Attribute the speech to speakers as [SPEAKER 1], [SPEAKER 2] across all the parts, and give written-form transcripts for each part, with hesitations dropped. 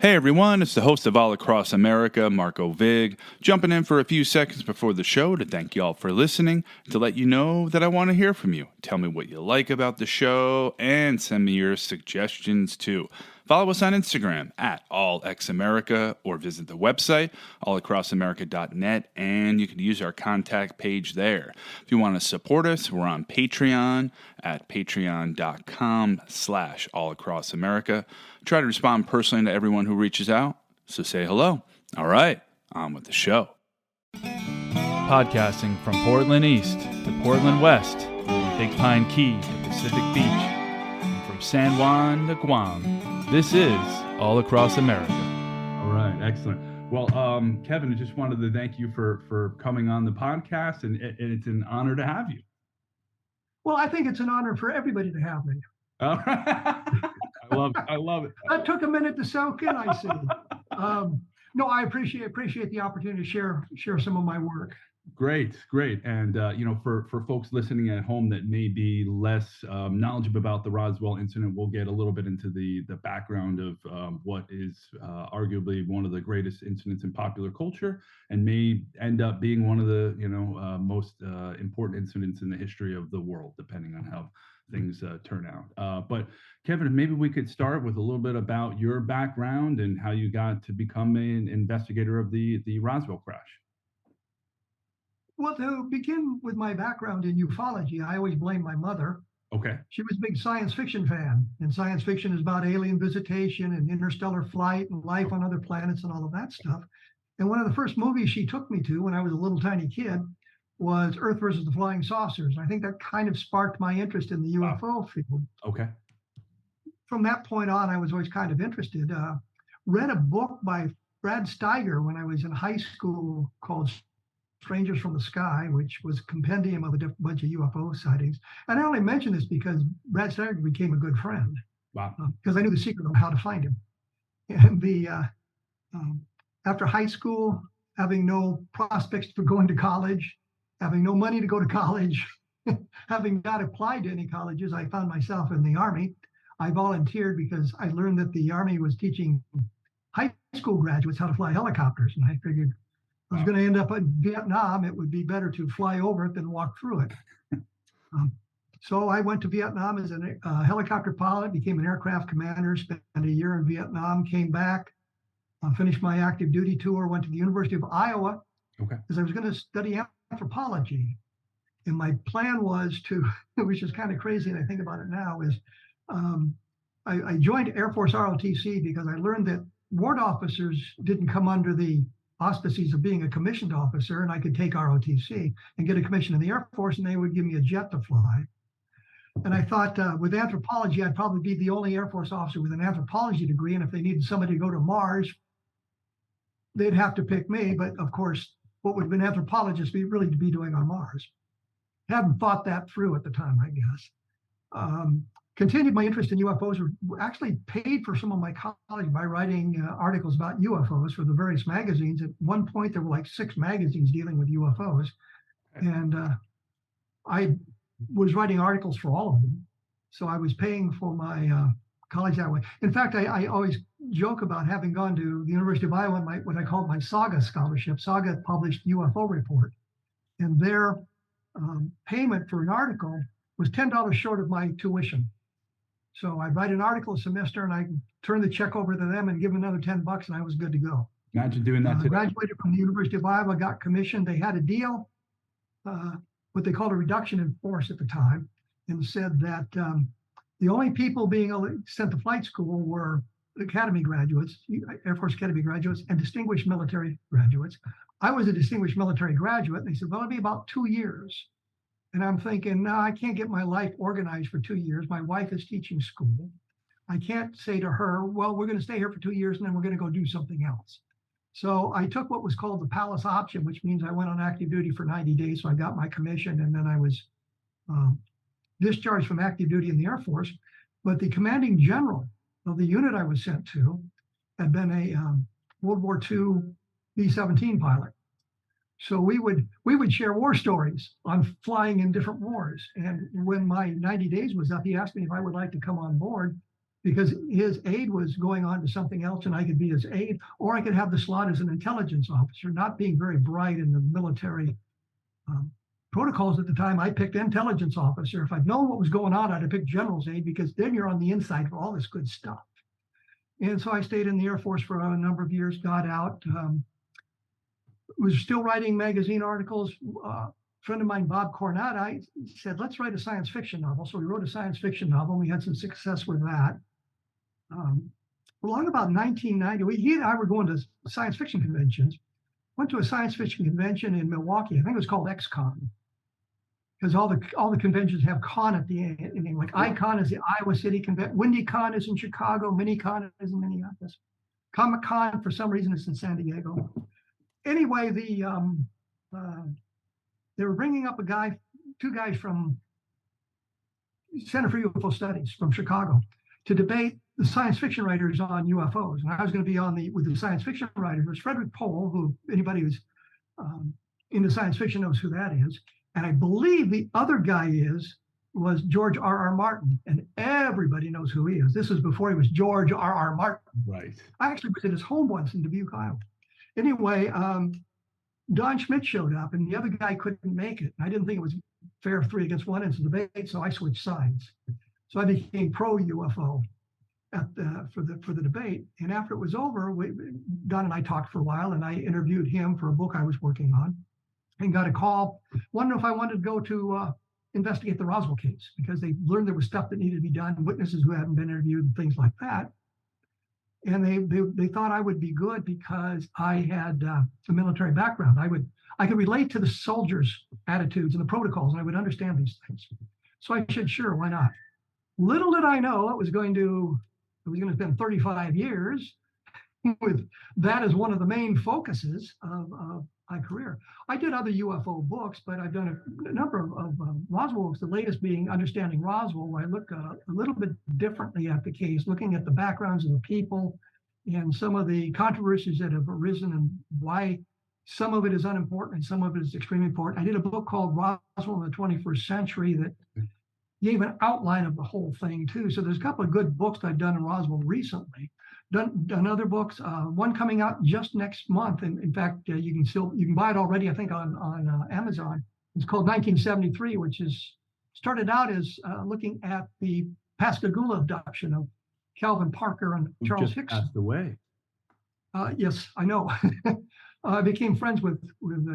[SPEAKER 1] Hey everyone, it's the host of All Across America, Marco Vig, jumping in for a few seconds before the show to thank y'all for listening, to let you know that I want to hear from you. Tell me what you like about the show, and send me your suggestions too. Follow us on Instagram at AllXAmerica, or visit the website, allacrossamerica.net, and you can use our contact page there. If you want to support us, we're on Patreon at patreon.com/allacrossamerica. Try to respond personally to everyone who reaches out, so say hello. All right, on with the show. Podcasting from Portland East to Portland West, from Big Pine Key to Pacific Beach, and from San Juan to Guam, this is All Across America. All right, excellent. Well, Kevin, I just wanted to thank you for coming on the podcast, and it's an honor to have you.
[SPEAKER 2] Well, I think it's an honor for everybody to have me.
[SPEAKER 1] All right. I love it.
[SPEAKER 2] That took a minute to soak in, I see. No, I appreciate the opportunity to share some of my work.
[SPEAKER 1] Great. And, for folks listening at home that may be less knowledgeable about the Roswell incident, we'll get a little bit into the background of what is arguably one of the greatest incidents in popular culture, and may end up being one of the, most important incidents in the history of the world, depending on how things turn out. But Kevin, maybe we could start with a little bit about your background and how you got to become an investigator of the Roswell crash.
[SPEAKER 2] Well, to begin with my background in ufology, I always blame my mother.
[SPEAKER 1] Okay.
[SPEAKER 2] She was a big science fiction fan, and science fiction is about alien visitation and interstellar flight and life on other planets and all of that stuff. And one of the first movies she took me to when I was a little tiny kid was Earth versus the Flying Saucers. I think that kind of sparked my interest in the UFO field.
[SPEAKER 1] Okay.
[SPEAKER 2] From that point on, I was always kind of interested. Read a book by Brad Steiger when I was in high school called Strangers from the Sky, which was a compendium of a bunch of UFO sightings. And I only mention this because Brad Steiger became a good friend.
[SPEAKER 1] Wow.
[SPEAKER 2] Because I knew the secret of how to find him. And after high school, having no prospects for going to college, having no money to go to college, having not applied to any colleges, I found myself in the Army. I volunteered because I learned that the Army was teaching high school graduates how to fly helicopters. And I figured I was going to end up in Vietnam. It would be better to fly over it than walk through it. So I went to Vietnam as a helicopter pilot, became an aircraft commander, spent a year in Vietnam, came back, finished my active duty tour, went to the University of Iowa, because I was going to study anthropology. And my plan was to, which is kind of crazy, and I think about it now, is I joined Air Force ROTC because I learned that ward officers didn't come under the auspices of being a commissioned officer, and I could take ROTC and get a commission in the Air Force, and they would give me a jet to fly. And I thought with anthropology, I'd probably be the only Air Force officer with an anthropology degree, and if they needed somebody to go to Mars, they'd have to pick me. But of course, what would an anthropologist be really to be doing on Mars? Hadn't thought that through at the time, I guess. Continued my interest in UFOs, were actually paid for some of my college by writing articles about UFOs for the various magazines. At one point, there were like 6 magazines dealing with UFOs. And I was writing articles for all of them. So I was paying for my college that way. In fact, I always joke about having gone to the University of Iowa, what I called my Saga scholarship. Saga published UFO report. And their payment for an article was $10 short of my tuition. So I'd write an article a semester and I turn the check over to them and give them another $10 and I was good to go.
[SPEAKER 1] Imagine doing that today.
[SPEAKER 2] Graduated from the University of Iowa, got commissioned. They had a deal, what they called a reduction in force at the time, and said that the only people being sent to flight school were academy graduates, Air Force Academy graduates, and distinguished military graduates. I was a distinguished military graduate. And they said, well, it'll be about 2 years. And I'm thinking, no, I can't get my life organized for 2 years. My wife is teaching school. I can't say to her, well, we're going to stay here for 2 years and then we're going to go do something else. So I took what was called the Palace option, which means I went on active duty for 90 days. So I got my commission and then I was discharged from active duty in the Air Force. But the commanding general of the unit I was sent to had been a World War II B-17 pilot. So we would share war stories on flying in different wars. And when my 90 days was up, he asked me if I would like to come on board because his aide was going on to something else and I could be his aide, or I could have the slot as an intelligence officer. Not being very bright in the military protocols at the time, I picked intelligence officer. If I'd known what was going on, I'd have picked general's aide, because then you're on the inside for all this good stuff. And so I stayed in the Air Force for a number of years, got out, was still writing magazine articles. Friend of mine, Bob Cornett, I said, let's write a science fiction novel. So we wrote a science fiction novel. We had some success with that. Along about 1990, he and I were going to science fiction conventions. Went to a science fiction convention in Milwaukee. I think it was called XCon, because all the conventions have con at the end. Like Icon is the Iowa City convention. WindyCon is in Chicago. MiniCon is in Minneapolis. Comic Con, for some reason, is in San Diego. Anyway, they were bringing up two guys from Center for UFO Studies from Chicago to debate the science fiction writers on UFOs. And I was going to be with the science fiction writer. It was Frederick Pohl, who anybody who's into science fiction knows who that is. And I believe the other guy was George R.R. Martin, and everybody knows who he is. This was before he was George R.R. Martin.
[SPEAKER 1] Right.
[SPEAKER 2] I actually was at his home once in Dubuque, Iowa. Anyway, Don Schmidt showed up, and the other guy couldn't make it. I didn't think it was fair 3 against 1 in the debate, so I switched sides. So I became pro UFO for the debate. And after it was over, Don and I talked for a while, and I interviewed him for a book I was working on, and got a call. Wanted to know if I wanted to go to investigate the Roswell case, because they learned there was stuff that needed to be done, witnesses who hadn't been interviewed, and things like that. And they thought I would be good because I had a military background. I could relate to the soldiers' attitudes and the protocols, and I would understand these things. So I said, sure, why not? Little did I know it was going to spend 35 years with that as one of the main focuses of my career. I did other UFO books, but I've done a number of Roswell books, the latest being Understanding Roswell, where I look a little bit differently at the case, looking at the backgrounds of the people and some of the controversies that have arisen and why some of it is unimportant and some of it is extremely important. I did a book called Roswell in the 21st Century that gave an outline of the whole thing too. So there's a couple of good books that I've done in Roswell recently. Done other books. One coming out just next month. And in fact, you can buy it already, I think, on Amazon. It's called 1973, which started out as looking at the Pascagoula abduction of Calvin Parker and Charles Hickson.
[SPEAKER 1] Passed away.
[SPEAKER 2] Yes, I know. I became friends with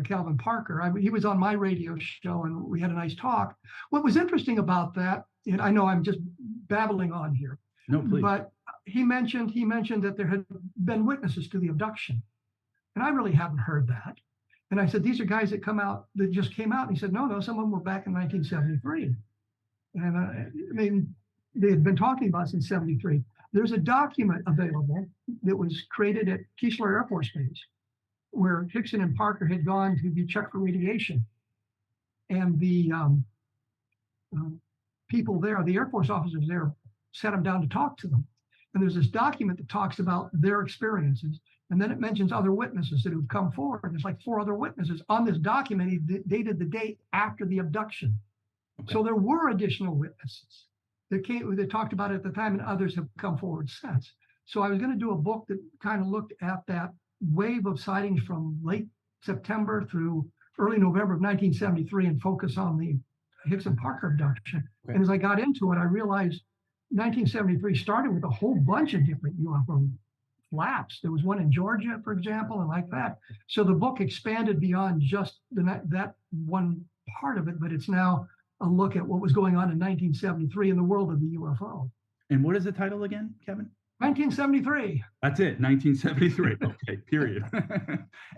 [SPEAKER 2] Calvin Parker. He was on my radio show, and we had a nice talk. What was interesting about that, and I know I'm just babbling on here.
[SPEAKER 1] No, please.
[SPEAKER 2] But he mentioned that there had been witnesses to the abduction, and I really hadn't heard that. And I said, these are guys that just came out. And he said, no, some of them were back in 1973. And I mean, they had been talking about it since 73. There's a document available that was created at Keesler Air Force Base, where Hickson and Parker had gone to be checked for radiation. And the people there, the Air Force officers there, sat them down to talk to them. And there's this document that talks about their experiences. And then it mentions other witnesses that have come forward. There's like 4 other witnesses on this document. He dated the date after the abduction. Okay. So there were additional witnesses that talked about it at the time, and others have come forward since. So I was going to do a book that kind of looked at that wave of sightings from late September through early November of 1973 and focus on the Hickson Parker abduction. Okay. And as I got into it, I realized 1973 started with a whole bunch of different UFO flaps. There was one in Georgia, for example, and like that. So the book expanded beyond just that one part of it, but it's now a look at what was going on in 1973 in the world of the UFO.
[SPEAKER 1] And what is the title again, Kevin?
[SPEAKER 2] 1973.
[SPEAKER 1] That's it, 1973. Okay, period.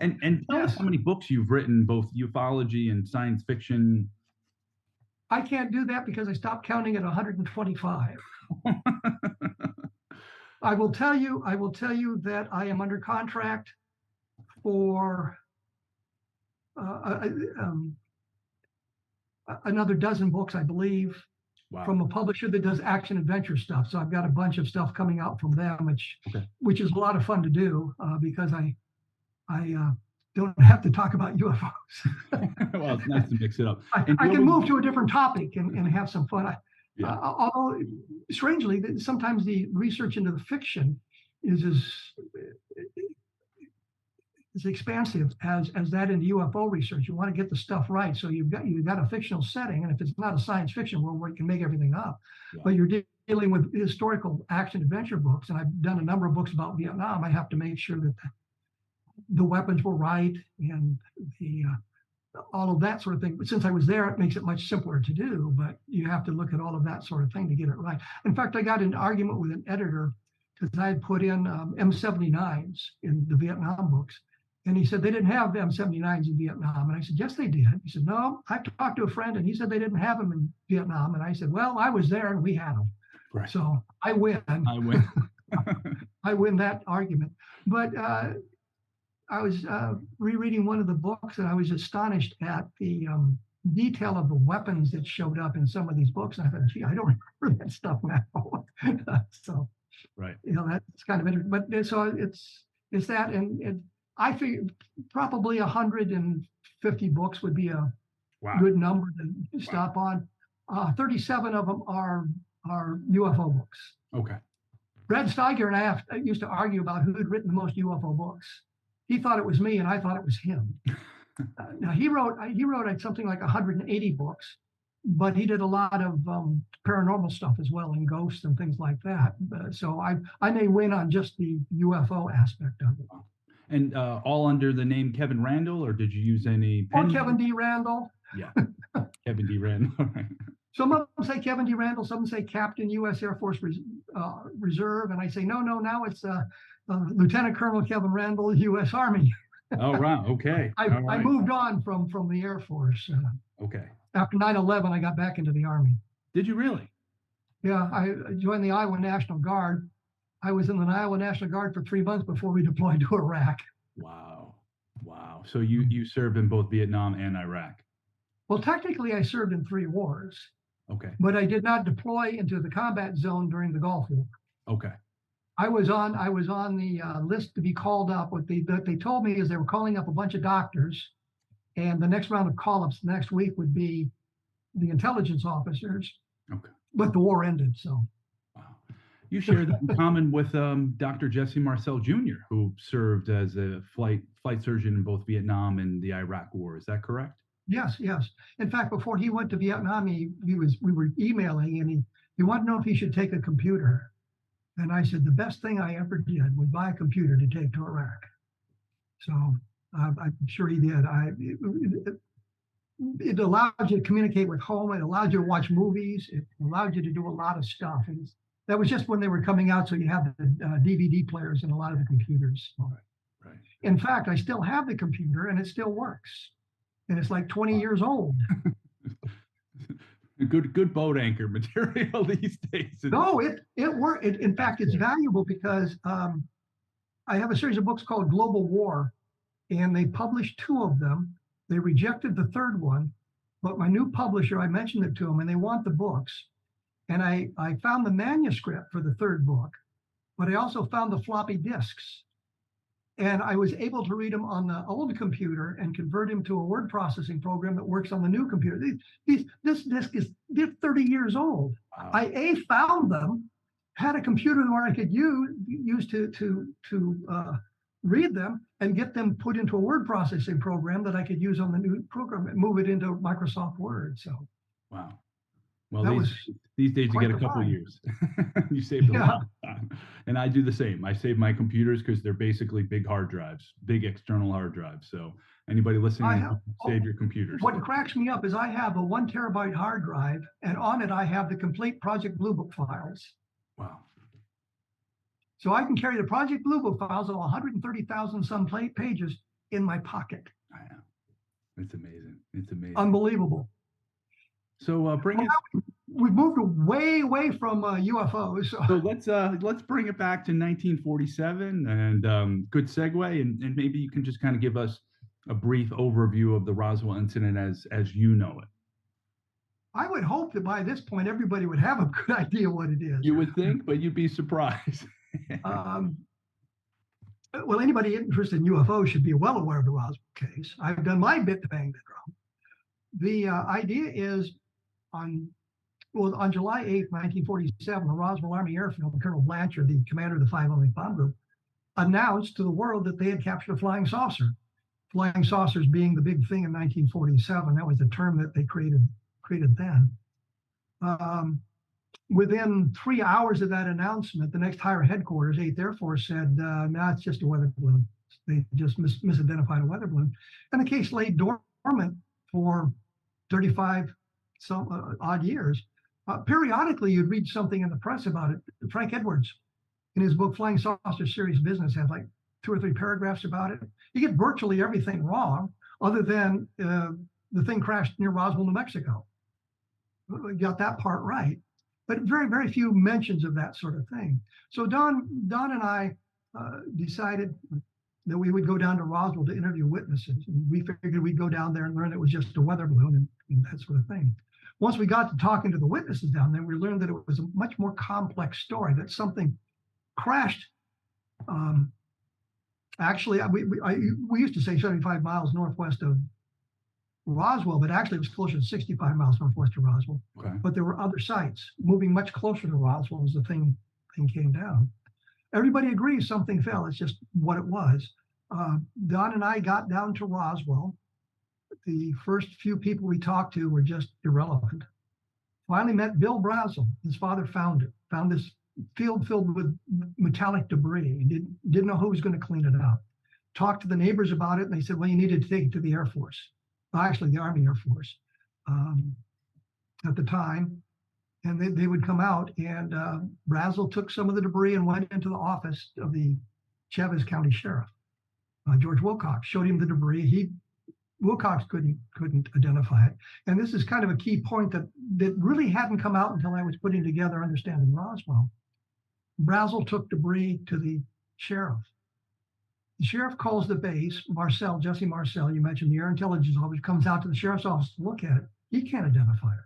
[SPEAKER 1] and tell us how many books you've written, both ufology and science fiction.
[SPEAKER 2] I can't do that because I stopped counting at 125. I will tell you that I am under contract for another dozen books, I believe. Wow. From a publisher that does action adventure stuff. So I've got a bunch of stuff coming out from them, which is a lot of fun to do because I don't have to talk about UFOs.
[SPEAKER 1] Well, it's nice to mix it up.
[SPEAKER 2] I can move to a different topic and have some fun.
[SPEAKER 1] Yeah.
[SPEAKER 2] Although, strangely, sometimes the research into the fiction is as expansive as that in UFO research. You want to get the stuff right, so you've got a fictional setting, and if it's not a science fiction world where you can make everything up,
[SPEAKER 1] Yeah.
[SPEAKER 2] but you're dealing with historical action adventure books, and I've done a number of books about Vietnam. I have to make sure that the weapons were right and the all of that sort of thing. But since I was there, it makes it much simpler to do, but you have to look at all of that sort of thing to get it right. In fact, I got in an argument with an editor because I had put in M79s in the Vietnam books. And he said they didn't have M79s in Vietnam. And I said, yes, they did. He said, no, I talked to a friend and he said they didn't have them in Vietnam. And I said, well, I was there and we had them.
[SPEAKER 1] Right.
[SPEAKER 2] So I win.
[SPEAKER 1] I win.
[SPEAKER 2] I win that argument. But I was rereading one of the books and I was astonished at the detail of the weapons that showed up in some of these books. And I thought, gee, I don't remember that stuff now. So,
[SPEAKER 1] right.
[SPEAKER 2] That's kind of interesting. But so it's that. And I figure probably 150 books would be a good number to stop on. 37 of them are UFO books.
[SPEAKER 1] Okay. Brad
[SPEAKER 2] Steiger and I used to argue about who had written the most UFO books. He thought it was me, and I thought it was him. Now he wrote something like 180 books, but he did a lot of paranormal stuff as well, and ghosts and things like that. So I may win on just the UFO aspect of it.
[SPEAKER 1] And all under the name Kevin Randle, or did you use any pen?
[SPEAKER 2] Or Kevin D. Randle.
[SPEAKER 1] Yeah, Kevin D. Randle.
[SPEAKER 2] Some of them say Kevin D. Randle, some say Captain U.S. Air Force Reserve, and I say, no, now it's Lieutenant Colonel Kevin Randle, U.S. Army.
[SPEAKER 1] Oh, wow, okay.
[SPEAKER 2] I moved on from the Air Force.
[SPEAKER 1] Okay.
[SPEAKER 2] After 9/11, I got back into the Army.
[SPEAKER 1] Did you really?
[SPEAKER 2] Yeah, I joined the Iowa National Guard. I was in the Iowa National Guard for 3 months before we deployed to Iraq.
[SPEAKER 1] Wow. So you served in both Vietnam and Iraq?
[SPEAKER 2] Well, technically, I served in 3 wars.
[SPEAKER 1] Okay.
[SPEAKER 2] But I did not deploy into the combat zone during the Gulf War.
[SPEAKER 1] Okay.
[SPEAKER 2] I was on the list to be called up. What they told me is they were calling up a bunch of doctors, and the next round of call-ups next week would be the intelligence officers.
[SPEAKER 1] Okay.
[SPEAKER 2] But the war ended, so.
[SPEAKER 1] You share that in common with Dr. Jesse Marcel Jr., who served as a flight surgeon in both Vietnam and the Iraq War. Is that correct?
[SPEAKER 2] Yes. In fact, before he went to Vietnam, we were emailing, and he wanted to know if he should take a computer. And I said, the best thing I ever did was buy a computer to take to Iraq. So I'm sure he did. It allowed you to communicate with home. It allowed you to watch movies. It allowed you to do a lot of stuff. That was just when they were coming out, so you have the DVD players in a lot of the computers.
[SPEAKER 1] Right.
[SPEAKER 2] In fact, I still have the computer, and it still works. And it's like 20 years old.
[SPEAKER 1] Good boat anchor material these days.
[SPEAKER 2] No, it worked. In fact, it's valuable because I have a series of books called Global War, and they published 2 of them. They rejected the 3rd one, but my new publisher, I mentioned it to them, and they want the books. And I found the manuscript for the 3rd book, but I also found the floppy disks. And I was able to read them on the old computer and convert them to a word processing program that works on the new computer. This disk is 30 years old. Wow. I found them, had a computer where I could use to read them and get them put into a word processing program that I could use on the new program and move it into Microsoft Word. So,
[SPEAKER 1] wow. Well, these days you get a couple years. You saved a lot of time. And I do the same. I save my computers because they're basically big hard drives, big external hard drives. So anybody listening, save your computers.
[SPEAKER 2] What cracks me up is I have a 1 terabyte hard drive, and on it I have the complete Project Blue Book files.
[SPEAKER 1] Wow.
[SPEAKER 2] So I can carry the Project Blue Book files of 130,000 some pages in my pocket.
[SPEAKER 1] I know. It's amazing. It's amazing.
[SPEAKER 2] Unbelievable.
[SPEAKER 1] So
[SPEAKER 2] we've moved way away from UFOs.
[SPEAKER 1] So let's bring it back to 1947, and good segue, and maybe you can just kind of give us a brief overview of the Roswell incident as you know it.
[SPEAKER 2] I would hope that by this point everybody would have a good idea what it is.
[SPEAKER 1] You would think, but you'd be surprised.
[SPEAKER 2] Well, anybody interested in UFOs should be well aware of the Roswell case. I've done my bit to bang the drum. The idea is on Well, on July 8th, 1947, the Roswell Army Airfield, Colonel Blanchard, the commander of the 508 Bomb Group, announced to the world that they had captured a flying saucer. Flying saucers being the big thing in 1947. That was the term that they created then. Within 3 hours of that announcement, the next higher headquarters, 8th Air Force, said, "No, it's just a weather balloon." They just misidentified a weather balloon, and the case lay dormant for 35 some odd years. Periodically, you'd read something in the press about it. Frank Edwards, in his book Flying Saucer Serious Business, had like 2 or 3 paragraphs about it. You get virtually everything wrong, other than the thing crashed near Roswell, New Mexico. We got that part right, but very, very few mentions of that sort of thing. So Don and I decided that we would go down to Roswell to interview witnesses. And we figured we'd go down there and learn it was just a weather balloon and that sort of thing. Once we got to talking to the witnesses down there, we learned that it was a much more complex story, that something crashed. Actually, we used to say 75 miles northwest of Roswell, but actually it was closer to 65 miles northwest of Roswell.
[SPEAKER 1] Okay.
[SPEAKER 2] But there were other sites moving much closer to Roswell as the thing came down. Everybody agrees something fell. It's just what it was. Don and I got down to Roswell. The first few people we talked to were just irrelevant. Finally met Bill Brazel. His father found this field filled with metallic debris. He didn't know who was going to clean it up. Talked to the neighbors about it, and they said, well, you needed to take it to the Air Force. Actually, the Army Air Force at the time. And they would come out, and Brazel took some of the debris and went into the office of the Chavez County Sheriff. George Wilcox showed him the debris. Wilcox couldn't identify it. And this is kind of a key point that really hadn't come out until I was putting together Understanding Roswell. Brazel took debris to the sheriff. The sheriff calls the base. Jesse Marcel, you mentioned the Air Intelligence Officer, comes out to the sheriff's office to look at it. He can't identify it.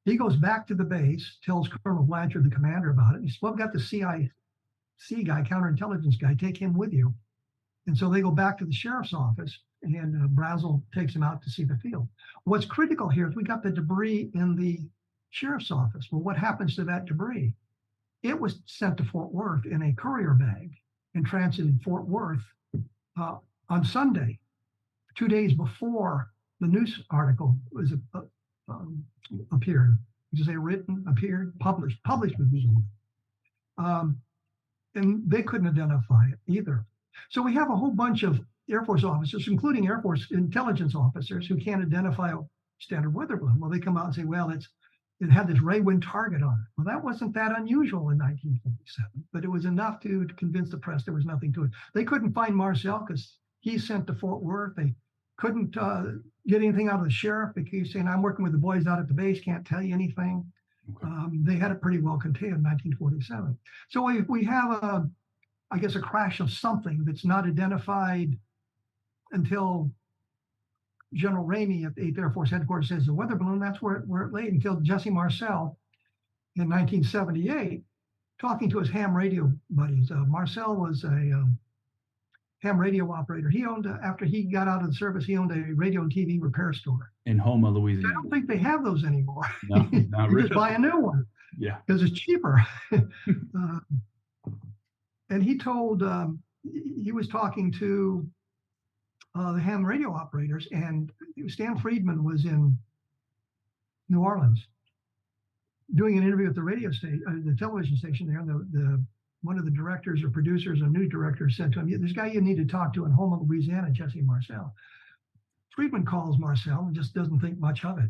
[SPEAKER 2] He goes back to the base, tells Colonel Blanchard, the commander, about it. He says, well, I've got the CIC guy, counterintelligence guy, take him with you. And so they go back to the sheriff's office, and Brazel takes him out to see the field. What's critical here is we got the debris in the sheriff's office. Well, what happens to that debris? It was sent to Fort Worth in a courier bag and transited Fort Worth on Sunday, 2 days before the news article was appeared. Did you say written, appeared, published with Zoom. And they couldn't identify it either. So we have a whole bunch of Air Force officers, including Air Force intelligence officers, who can't identify a standard weather balloon. Well, they come out and say, well, it had this ray wind target on it. Well, that wasn't that unusual in 1947, but it was enough to convince the press there was nothing to it. They couldn't find Marcel because he's sent to Fort Worth. They couldn't get anything out of the sheriff because he's saying, I'm working with the boys out at the base, can't tell you anything. Okay. They had it pretty well contained in 1947. So we have a crash of something that's not identified until General Ramey at the 8th Air Force headquarters says the weather balloon, that's where it lay, until Jesse Marcel in 1978, talking to his ham radio buddies. Marcel was a ham radio operator. He owned, after he got out of the service, he owned a radio and TV repair store.
[SPEAKER 1] In Houma, Louisiana.
[SPEAKER 2] I don't think they have those anymore.
[SPEAKER 1] No, not really.
[SPEAKER 2] Just buy a new one.
[SPEAKER 1] Yeah.
[SPEAKER 2] Because it's cheaper. And he told, he was talking to the ham radio operators, and Stan Friedman was in New Orleans doing an interview at the radio station, the television station there. And one of the directors or producers or news directors said to him, this guy you need to talk to in Houma, Louisiana, Jesse Marcel. Friedman calls Marcel and just doesn't think much of it.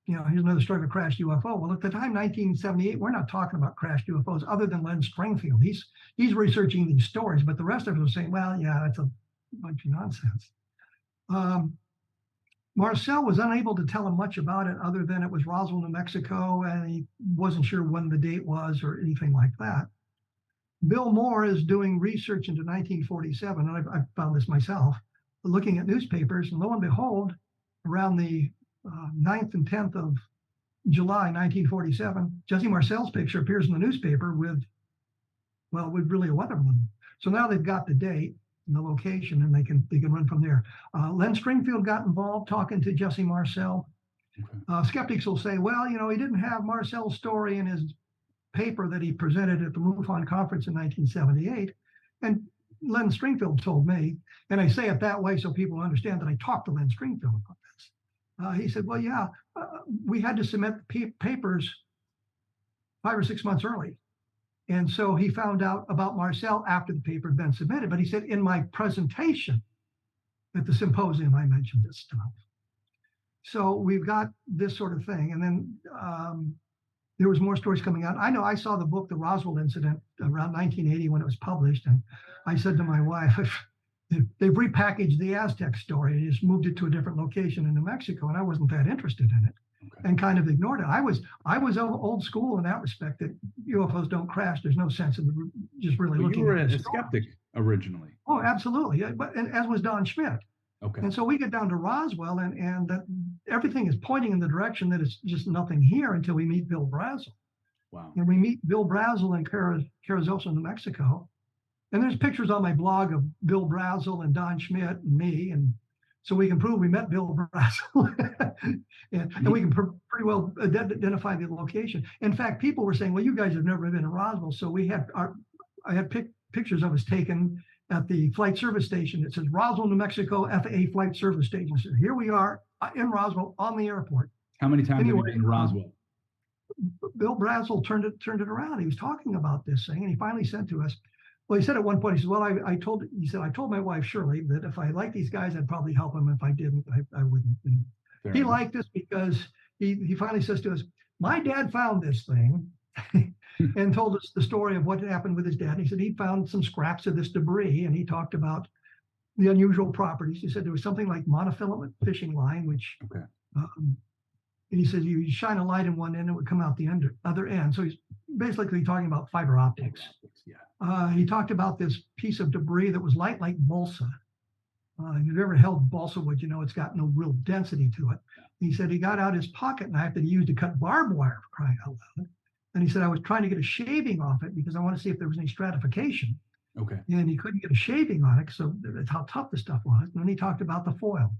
[SPEAKER 2] Here's another story of a crashed UFO. Well, at the time, 1978, we're not talking about crashed UFOs other than Len Springfield. He's researching these stories, but the rest of us are saying, well, yeah, that's a bunch of nonsense. Marcel was unable to tell him much about it other than it was Roswell, New Mexico, and he wasn't sure when the date was or anything like that. Bill Moore is doing research into 1947, and I found this myself, looking at newspapers, and lo and behold, around the 9th and 10th of July, 1947, Jesse Marcel's picture appears in the newspaper with really a weather balloon. So now they've got the date and the location, and they can run from there. Len Springfield got involved talking to Jesse Marcel.
[SPEAKER 1] Okay.
[SPEAKER 2] Skeptics will say, well, he didn't have Marcel's story in his paper that he presented at the MUFON conference in 1978. And Len Stringfield told me, and I say it that way so people understand that I talked to Len Stringfield about this. He said, well, yeah, we had to submit the papers 5 or 6 months early. And so he found out about Marcel after the paper had been submitted. But he said, in my presentation at the symposium, I mentioned this stuff. So we've got this sort of thing. And then there was more stories coming out. I know I saw the book, The Roswell Incident, around 1980 when it was published. And I said to my wife, they've repackaged the Aztec story and just moved it to a different location in New Mexico. And I wasn't that interested in it. Okay. And kind of ignored it. I was old school in that respect, that UFOs don't crash. There's no sense in just really looking.
[SPEAKER 1] You were a skeptic originally.
[SPEAKER 2] Oh, absolutely. But and as was Don Schmidt.
[SPEAKER 1] Okay.
[SPEAKER 2] And so we get down to Roswell, and that everything is pointing in the direction that it's just nothing here until we meet Bill Brazel.
[SPEAKER 1] Wow.
[SPEAKER 2] And we meet Bill Brazel in Carrizosa, New Mexico. And there's pictures on my blog of Bill Brazel and Don Schmidt and me. And so we can prove we met Bill Brazel. and we can pretty well identify the location. In fact, people were saying, well, you guys have never been to Roswell. So I had pictures of us taken at the flight service station. It says Roswell, New Mexico, FAA flight service station. So here we are in Roswell on the airport.
[SPEAKER 1] How many times have you been in Roswell?
[SPEAKER 2] Bill Brazel turned it around. He was talking about this thing, and he finally said to us, well, he said at one point, he said, well, I told my wife, Shirley, that if I liked these guys, I'd probably help them. If I didn't, I wouldn't. And he liked us because he finally says to us, my dad found this thing and told us the story of what had happened with his dad. And he said he found some scraps of this debris, and he talked about the unusual properties. He said there was something like monofilament fishing line, which,
[SPEAKER 1] okay.
[SPEAKER 2] And he said you shine a light in one end, it would come out the other end. So he's basically talking about fiber optics.
[SPEAKER 1] Yeah.
[SPEAKER 2] He talked about this piece of debris that was light like balsa. If you've ever held balsa wood, it's got no real density to it. He said he got out his pocket knife that he used to cut barbed wire, for crying out loud. And he said, I was trying to get a shaving off it because I want to see if there was any stratification.
[SPEAKER 1] Okay.
[SPEAKER 2] And he couldn't get a shaving on it, so that's how tough the stuff was. And then he talked about the foil,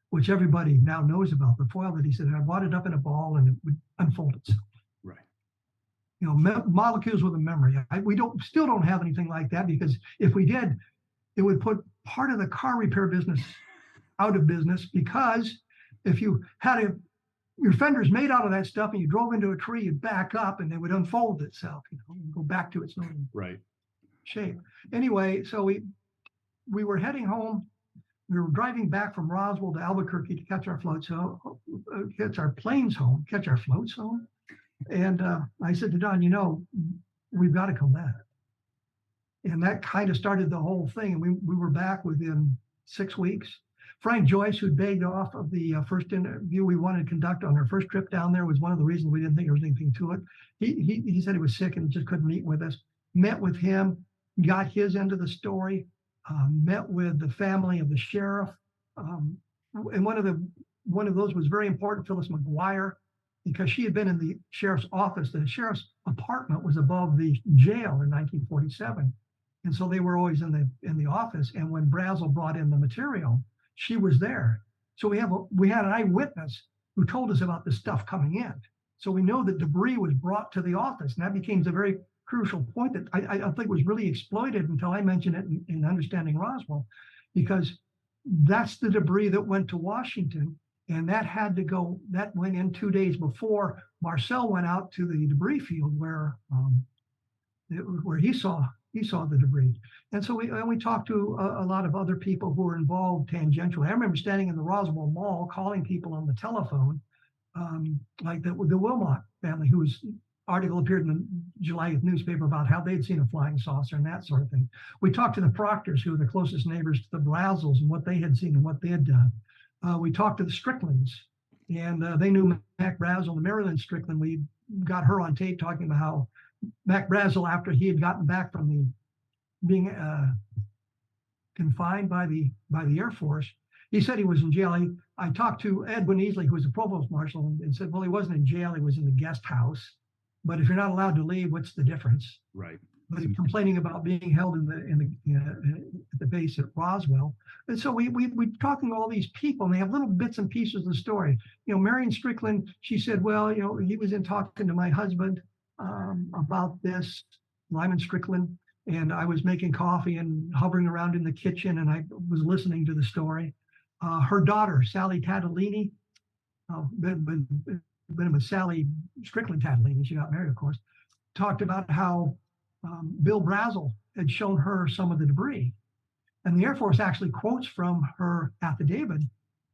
[SPEAKER 2] which everybody now knows about. The foil that he said, I wadded up in a ball and it would unfold itself.
[SPEAKER 1] Right.
[SPEAKER 2] Molecules with a memory. We still don't have anything like that, because if we did, it would put part of the car repair business out of business, because if you had your fenders made out of that stuff and you drove into a tree, you'd back up and it would unfold itself, and go back to its normal shape. Anyway, so we were heading home. We were driving back from Roswell to Albuquerque to catch our floats home, catch our floats home. And I said to Don, we've got to come back. And that kind of started the whole thing. And we were back within 6 weeks. Frank Joyce, who'd begged off of the first interview we wanted to conduct on our first trip down there, was one of the reasons we didn't think there was anything to it. He said he was sick and just couldn't meet with us. Met with him, got his end of the story, met with the family of the sheriff. And one of those was very important, Phyllis McGuire, because she had been in the sheriff's office. The sheriff's apartment was above the jail in 1947. And so they were always in the office. And when Brazel brought in the material, she was there. So we had an eyewitness who told us about the stuff coming in. So we know that debris was brought to the office, and that became a very crucial point that I don't think was really exploited until I mentioned it in Understanding Roswell, because that's the debris that went to Washington, and that went in 2 days before Marcel went out to the debris field where he saw the debris. And so we talked to a lot of other people who were involved tangentially. I remember standing in the Roswell Mall calling people on the telephone, like the Wilmot family, whose article appeared in the July newspaper about how they'd seen a flying saucer and that sort of thing. We talked to the Proctors, who were the closest neighbors to the Brazels, and what they had seen and what they had done. We talked to the Stricklands, and they knew Mac Brazel and Marilyn Strickland. We got her on tape talking about how Mac Brazel, after he had gotten back from being confined by the Air Force, he said he was in jail. I talked to Edwin Easley, who was the provost marshal, and said, well, he wasn't in jail, he was in the guest house. But if you're not allowed to leave, what's the difference?
[SPEAKER 1] Right.
[SPEAKER 2] but complaining about being held at the base at Roswell. And so we talking to all these people, and they have little bits and pieces of the story. Marion Strickland, she said, well, he was in talking to my husband about this, Lyman Strickland, and I was making coffee and hovering around in the kitchen, and I was listening to the story. Her daughter, Sally Tattellini, been with Sally Strickland Tattellini, she got married, of course, talked about how Bill Brazel had shown her some of the debris. And the Air Force actually quotes from her affidavit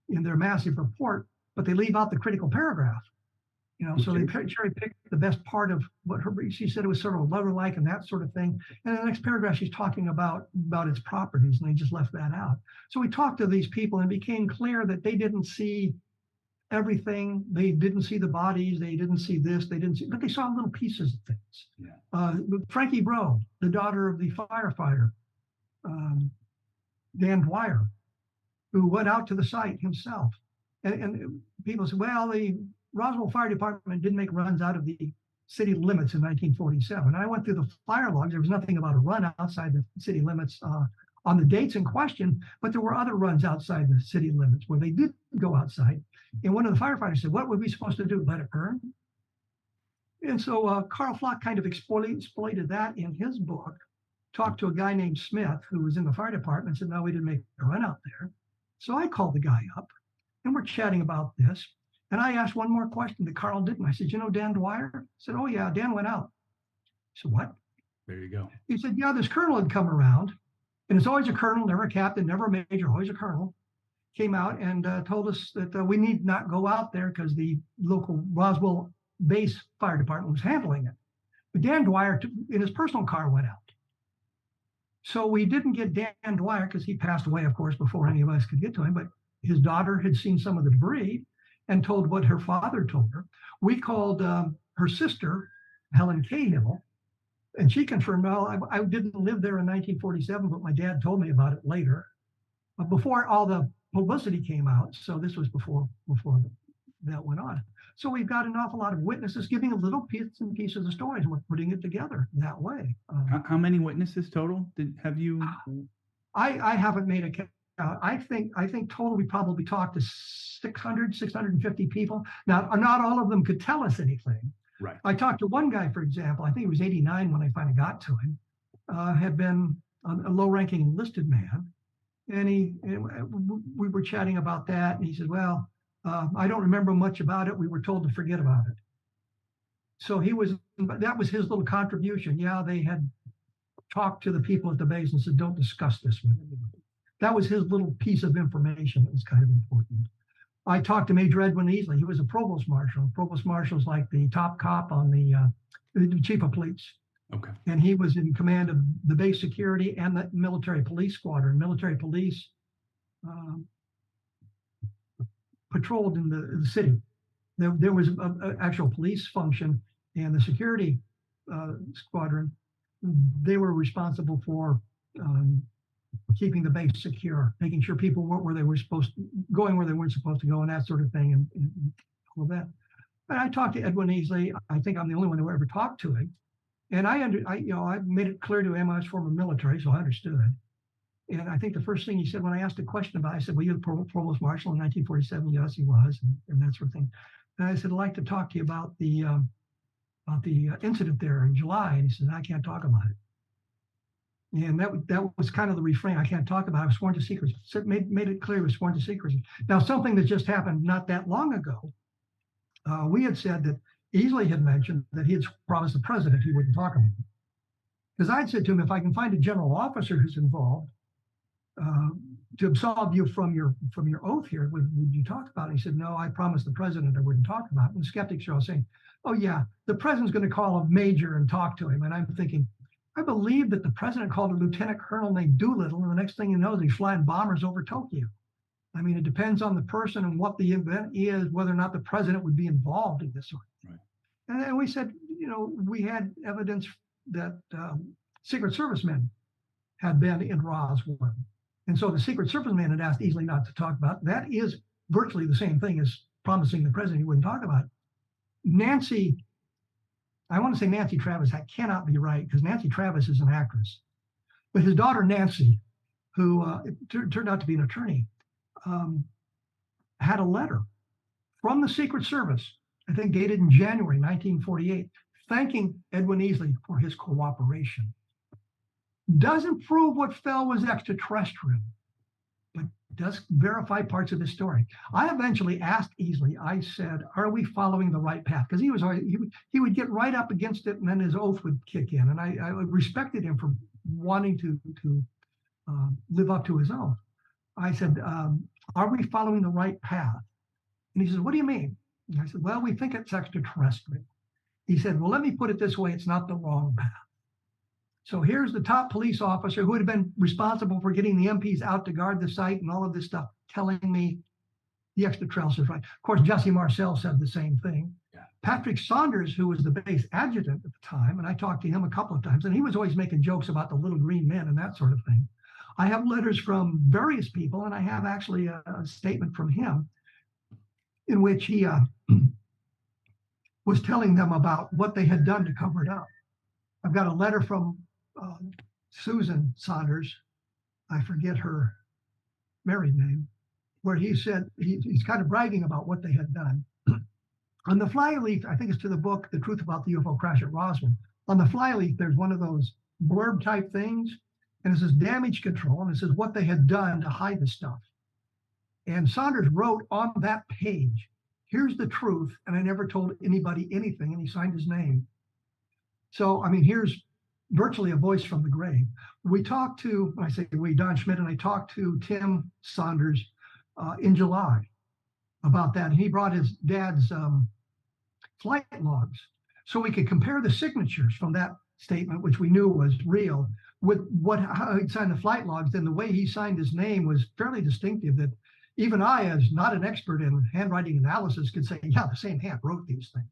[SPEAKER 2] in their massive report, but they leave out the critical paragraph. So they cherry picked the best part of what she said. It was sort of lover-like and that sort of thing. And in the next paragraph, she's talking about its properties, and they just left that out. So we talked to these people, and it became clear that they didn't see everything. They didn't see the bodies. They didn't see this. They didn't see, but they saw little pieces of things. Yeah. Frankie Bro, the daughter of the firefighter, Dan Dwyer, who went out to the site himself. And people said, well, the Roswell Fire Department didn't make runs out of the city limits in 1947. I went through the fire logs. There was nothing about a run outside the city limits on the dates in question, but there were other runs outside the city limits where they did go outside. And one of the firefighters said, what were we supposed to do, let it burn? And so Carl Flock kind of exploited that in his book, talked to a guy named Smith who was in the fire department and said, no, we didn't make a run out there. So I called the guy up, and we're chatting about this. And I asked one more question that Carl didn't. I said, Dan Dwyer? I said, oh, yeah, Dan went out. I said, what?
[SPEAKER 1] There you go.
[SPEAKER 2] He said, yeah, this colonel had come around, and it's always a colonel, never a captain, never a major, always a colonel, came out and told us that we need not go out there because the local Roswell base fire department was handling it. But Dan Dwyer, in his personal car, went out. So we didn't get Dan Dwyer because he passed away, of course, before any of us could get to him. But his daughter had seen some of the debris and told what her father told her. We called her sister, Helen Cahill, and she confirmed, well, I didn't live there in 1947, but my dad told me about it later, but before all the publicity came out. So this was before that went on. So we've got an awful lot of witnesses giving a little bits and pieces of stories, and we're putting it together that way.
[SPEAKER 1] How many witnesses total have you?
[SPEAKER 2] I haven't made a count. I think total we probably talked to 650 people. Now, not all of them could tell us anything.
[SPEAKER 1] Right.
[SPEAKER 2] I talked to one guy, for example, I think he was 89 when I finally got to him, had been a low-ranking enlisted man. And we were chatting about that. And he said, well, I don't remember much about it. We were told to forget about it. So that was his little contribution. Yeah, they had talked to the people at the base and said, don't discuss this with anybody. That was his little piece of information that was kind of important. I talked to Major Edwin Easley. He was a provost marshal. Provost marshal is like the top cop on the chief of police.
[SPEAKER 1] Okay.
[SPEAKER 2] And he was in command of the base security and the military police squadron. Military police patrolled in the city. There was an actual police function, and the security squadron, they were responsible for keeping the base secure, making sure people weren't where they were going where they weren't supposed to go, and that sort of thing, and all of that. But I talked to Edwin Easley. I think I'm the only one who ever talked to him, and I made it clear to him I was former military, so I understood. And I think the first thing he said when I asked a question about it, I said, "Well, you're the provost marshal in 1947." Yes, he was, and that sort of thing. And I said, "I'd like to talk to you about the incident there in July." And he said, "I can't talk about it." And that was kind of the refrain. I can't talk about it. I was sworn to secrecy. So made it clear it was sworn to secrecy. Now, something that just happened not that long ago, we had said that Easley had mentioned that he had promised the president he wouldn't talk about it. Because I'd said to him, if I can find a general officer who's involved to absolve you from your oath here, would you talk about it? He said, no, I promised the president I wouldn't talk about it. And the skeptics are all saying, oh, yeah, the president's going to call a major and talk to him. And I'm thinking, I believe that the president called a lieutenant colonel named Doolittle, and the next thing you know, he's flying bombers over Tokyo. I mean, it depends on the person and what the event is, whether or not the president would be involved in this sort of thing. Right. And then we said, we had evidence that Secret Service men had been in Roswell. And so the Secret Service man had asked Easley not to talk about it. That is virtually the same thing as promising the president he wouldn't talk about it. Nancy I want to say Nancy Travis. That cannot be right because Nancy Travis is an actress. But his daughter, Nancy, who turned out to be an attorney, had a letter from the Secret Service, I think dated in January 1948, thanking Edwin Easley for his cooperation. Doesn't prove what fell was extraterrestrial, but does verify parts of his story. I eventually asked Easley, I said, are we following the right path? Because he would get right up against it and then his oath would kick in. And I respected him for wanting to live up to his oath. I said, are we following the right path? And he says, what do you mean? And I said, well, we think it's extraterrestrial. He said, well, let me put it this way. It's not the wrong path. So here's the top police officer who had been responsible for getting the MPs out to guard the site and all of this stuff, telling me the extraterrestrials is right. Of course, Jesse Marcel said the same thing. Yeah. Patrick Saunders, who was the base adjutant at the time, and I talked to him a couple of times, and he was always making jokes about the little green men and that sort of thing. I have letters from various people, and I have actually a statement from him in which he was telling them about what they had done to cover it up. I've got a letter from Susan Saunders, I forget her married name, where he said he's kind of bragging about what they had done. On the flyleaf, I think it's to the book, The Truth About the UFO Crash at Roswell. On the flyleaf, there's one of those blurb type things, and it says damage control, and it says what they had done to hide the stuff. And Saunders wrote on that page, here's the truth, and I never told anybody anything, and he signed his name. So, I mean, here's virtually a voice from the grave. We talked to, I say we, Don Schmidt, and I talked to Tim Saunders in July about that. And he brought his dad's flight logs so we could compare the signatures from that statement, which we knew was real, with how he'd signed the flight logs. Then the way he signed his name was fairly distinctive that even I, as not an expert in handwriting analysis, could say, yeah, the same hand wrote these things.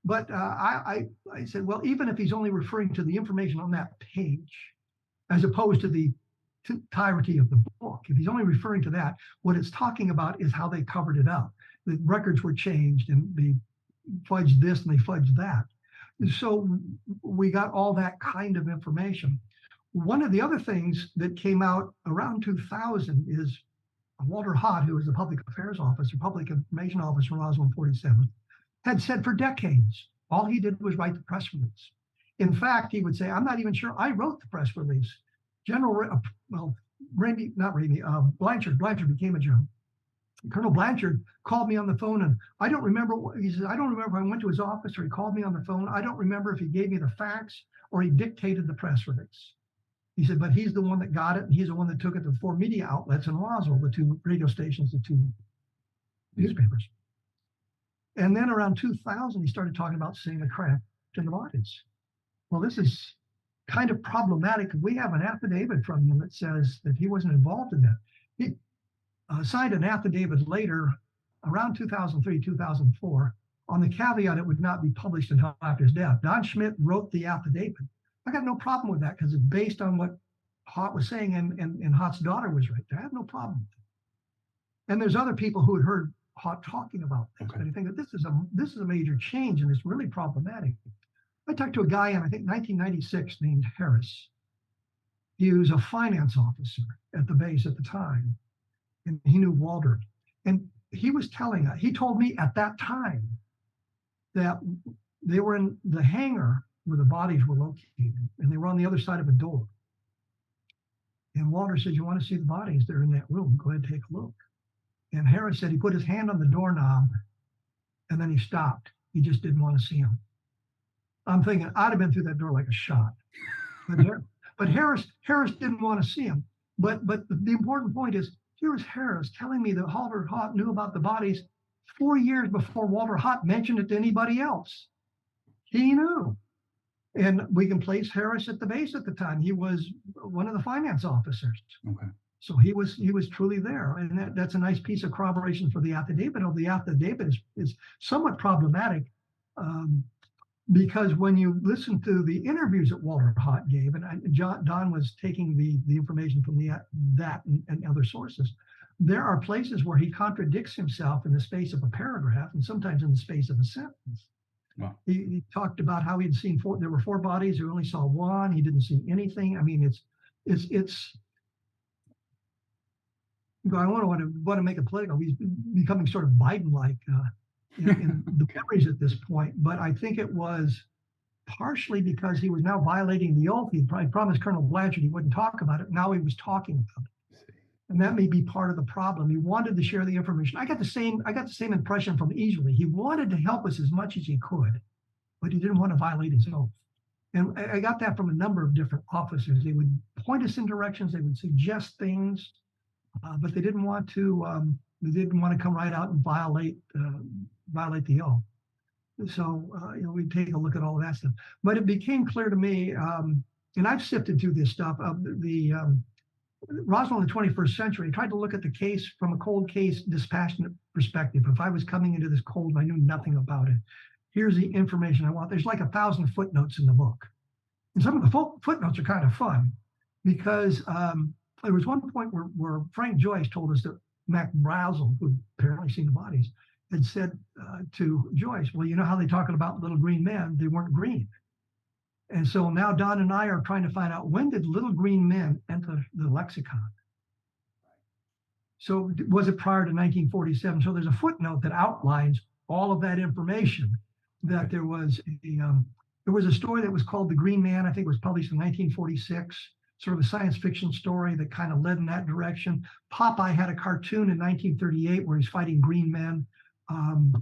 [SPEAKER 2] But I said, well, even if he's only referring to the information on that page, as opposed to the entirety of the book, if he's only referring to that, what it's talking about is how they covered it up. The records were changed and they fudged this and they fudged that. So we got all that kind of information. One of the other things that came out around 2000 is Walter Hott, who was the public affairs officer, public information officer in Roswell 47, had said for decades, all he did was write the press release. In fact, he would say, I'm not even sure I wrote the press release. Blanchard became a general. Colonel Blanchard called me on the phone, and I don't remember, he said, I don't remember if I went to his office or he called me on the phone. I don't remember if he gave me the facts or he dictated the press release. He said, but he's the one that got it, and he's the one that took it to the 4 media outlets in Roswell, the 2 radio stations, the 2 newspapers. And then around 2000, he started talking about seeing a crack in the bodies. Well, this is kind of problematic. We have an affidavit from him that says that he wasn't involved in that. He signed an affidavit later, around 2003, 2004, on the caveat it would not be published until after his death. Don Schmidt wrote the affidavit. I got no problem with that because it's based on what Hott was saying, and Hott's daughter was right there. I have no problem with it. And there's other people who had heard Hott talking about this, okay. But I think that this is a major change, and it's really problematic. I talked to a guy in, I think, 1996 named Harris. He was a finance officer at the base at the time, and he knew Walter. And he told me at that time that they were in the hangar where the bodies were located, and they were on the other side of a door. And Walter said, you want to see the bodies? They're in that room. Go ahead and take a look. And Harris said he put his hand on the doorknob, and then he stopped. He just didn't want to see them. I'm thinking, I'd have been through that door like a shot. But Harris didn't want to see him. But the important point is, here's Harris telling me that Walter Hott knew about the bodies 4 years before Walter Hott mentioned it to anybody else. He knew. And we can place Harris at the base at the time. He was one of the finance officers. Okay. So he was truly there. And that's a nice piece of corroboration for the affidavit. The affidavit is somewhat problematic because when you listen to the interviews that Walter Hott gave, and Don was taking the information from that and other sources, there are places where he contradicts himself in the space of a paragraph and sometimes in the space of a sentence.
[SPEAKER 1] Well,
[SPEAKER 2] He talked about how he'd seen four. There were four bodies. He only saw one. He didn't see anything. I mean, it's. I want to make it political. He's becoming sort of Biden-like in the
[SPEAKER 1] okay.
[SPEAKER 2] memories at this point. But I think it was partially because he was now violating the oath. He probably promised Colonel Blanchard he wouldn't talk about it. Now he was talking about it, and that may be part of the problem. He wanted to share the information. I got the same impression from Easley. He wanted to help us as much as he could, but he didn't want to violate his oath. And I got that from a number of different officers. They would point us in directions. They would suggest things, but they didn't want to. They didn't want to come right out and violate the oath. So we'd take a look at all of that stuff. But it became clear to me, and I've sifted through this stuff. The Roswell in the 21st century. I tried to look at the case from a cold case dispassionate perspective. If I was coming into this cold and I knew nothing about it, here's the information I want. There's like 1,000 footnotes in the book. And some of the footnotes are kind of fun because there was one point where Frank Joyce told us that Mac Brazel, who apparently seen the bodies, had said to Joyce, well, you know how they talking about little green men? They weren't green. And so now Don and I are trying to find out, when did little green men enter the lexicon? So was it prior to 1947? So there's a footnote that outlines all of that information, that there was a story that was called The Green Man. I think it was published in 1946, sort of a science fiction story that kind of led in that direction. Popeye had a cartoon in 1938 where he's fighting green men.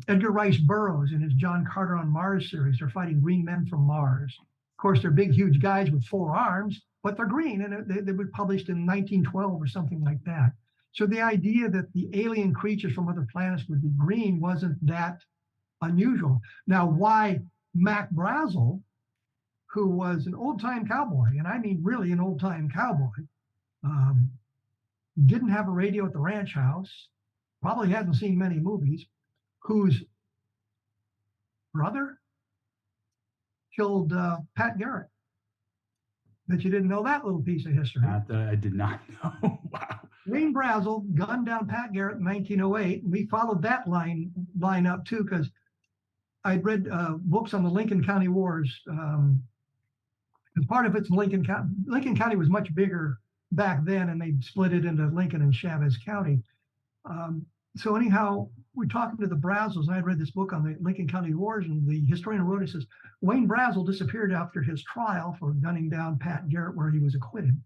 [SPEAKER 2] Edgar Rice Burroughs in his John Carter on Mars series are fighting green men from Mars. Of course, they're big, huge guys with 4 arms, but they're green, and they were published in 1912 or something like that. So the idea that the alien creatures from other planets would be green wasn't that unusual. Now, why Mac Brazel, who was an old-time cowboy, and I mean really an old-time cowboy, didn't have a radio at the ranch house, probably hadn't seen many movies, whose brother killed Pat Garrett. Bet you didn't know that little piece of history.
[SPEAKER 1] I did not know. Wow.
[SPEAKER 2] Wayne Brazel gunned down Pat Garrett in 1908, and we followed that line up too, because I'd read books on the Lincoln County Wars. Because part of it's Lincoln County. Lincoln County was much bigger back then, and they split it into Lincoln and Chavez County. So anyhow, we're talking to the Brazels, and I'd read this book on the Lincoln County Wars, and the historian wrote it, says, Wayne Brazel disappeared after his trial for gunning down Pat Garrett, where he was acquitted.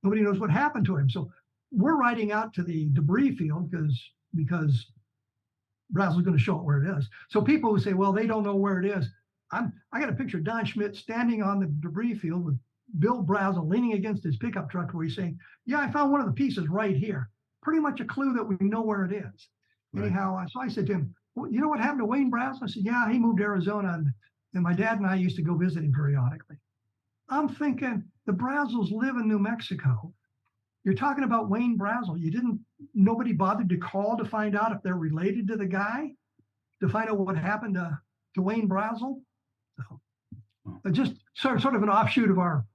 [SPEAKER 2] Nobody knows what happened to him. So we're riding out to the debris field because Brazel's going to show it where it is. So people who say, well, they don't know where it is. I got a picture of Don Schmidt standing on the debris field with Bill Brazel leaning against his pickup truck, where he's saying, yeah, I found one of the pieces right here. Pretty much a clue that we know where it is. Right. Anyhow, so I said to him, well, you know what happened to Wayne Brazel? I said, yeah, he moved to Arizona, and my dad and I used to go visit him periodically. I'm thinking, the Brazels live in New Mexico. You're talking about Wayne Brazel. Nobody bothered to call to find out if they're related to the guy, to find out what happened to Wayne Brazel. So, just sort of an offshoot of our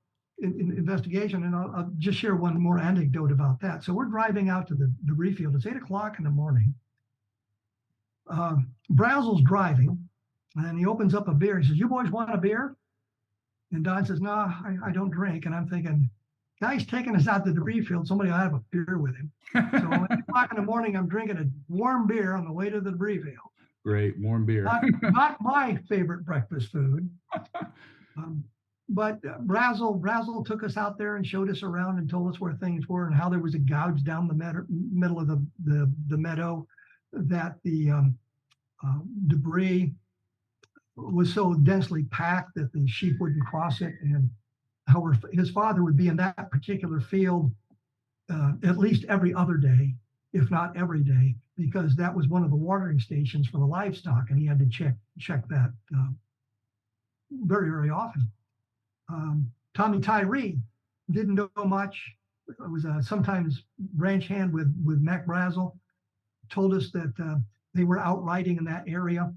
[SPEAKER 2] investigation, and I'll just share one more anecdote about that. So we're driving out to the debris field. It's 8 o'clock in the morning. Brazel's driving, and he opens up a beer. He says, you boys want a beer? And Don says, no, I don't drink. And I'm thinking, guy's taking us out to the debris field. Somebody ought to have a beer with him. So at 8 o'clock in the morning, I'm drinking a warm beer on the way to the debris field.
[SPEAKER 1] Great, warm beer.
[SPEAKER 2] Not my favorite breakfast food. But Brazel took us out there and showed us around and told us where things were, and how there was a gouge down the middle of the meadow, that the debris was so densely packed that the sheep wouldn't cross it, and how his father would be in that particular field at least every other day, if not every day, because that was one of the watering stations for the livestock, and he had to check that very, very often. Tommy Tyree didn't know much. It was sometimes ranch hand with Mac Brazel. Told us that they were out riding in that area,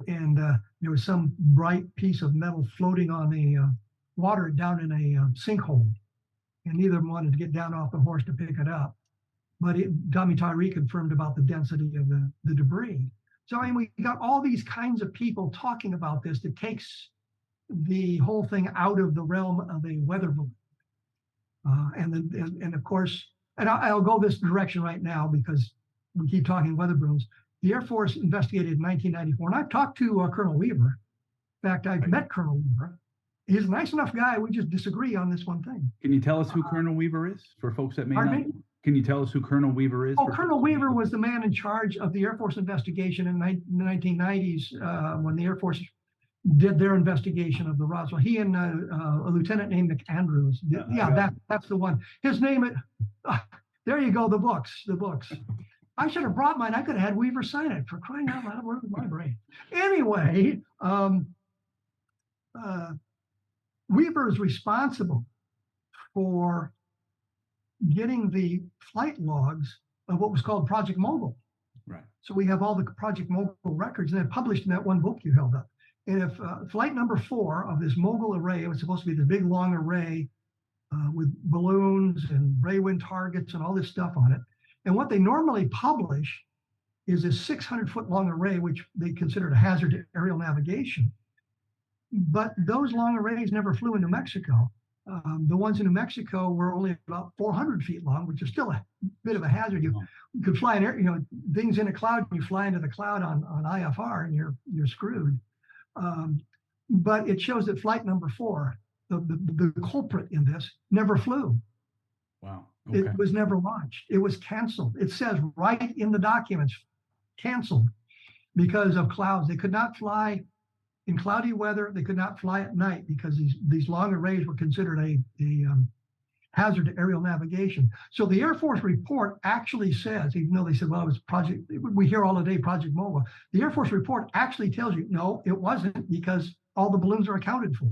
[SPEAKER 2] and there was some bright piece of metal floating on the water down in a sinkhole, and neither of them wanted to get down off the horse to pick it up. But Tommy Tyree confirmed about the density of the debris. So I mean, we got all these kinds of people talking about this that takes the whole thing out of the realm of a weather balloon. And of course, and I'll go this direction right now because we keep talking weather balloons. The Air Force investigated in 1994, and I've talked to Colonel Weaver. In fact, I've met Colonel Weaver. He's a nice enough guy. We just disagree on this one thing.
[SPEAKER 1] Can you tell us who Colonel Weaver is for folks that may not?
[SPEAKER 2] Me?
[SPEAKER 1] Can you tell us who Colonel Weaver is?
[SPEAKER 2] Oh, Colonel Weaver was the man in charge of the Air Force investigation in the 1990s when the Air Force did their investigation of the Roswell. He and a lieutenant named McAndrews. That's the one. His name. There you go. The books. I should have brought mine. I could have had Weaver sign it, for crying out loud. Where's my brain? Anyway, Weaver is responsible for getting the flight logs of what was called Project Mogul.
[SPEAKER 1] Right.
[SPEAKER 2] So we have all the Project Mogul records, and they're published in that one book you held up. And if flight number 4 of this Mogul array, it was supposed to be the big long array with balloons and ray wind targets and all this stuff on it. And what they normally publish is a 600-foot long array, which they considered a hazard to aerial navigation. But those long arrays never flew into Mexico. The ones in New Mexico were only about 400 feet long, which is still a bit of a hazard. You could fly in air, things in a cloud, and you fly into the cloud on IFR, and you're screwed. But it shows that flight number 4, the culprit in this, never flew.
[SPEAKER 1] Wow. Okay.
[SPEAKER 2] It was never launched. It was canceled. It says right in the documents, canceled because of clouds. They could not fly in cloudy weather. They could not fly at night because these long arrays were considered a hazard to aerial navigation. So the Air Force report actually says, even though they said, well, it was Project, we hear all the day Project Mogul, the Air Force report actually tells you, no, it wasn't, because all the balloons are accounted for.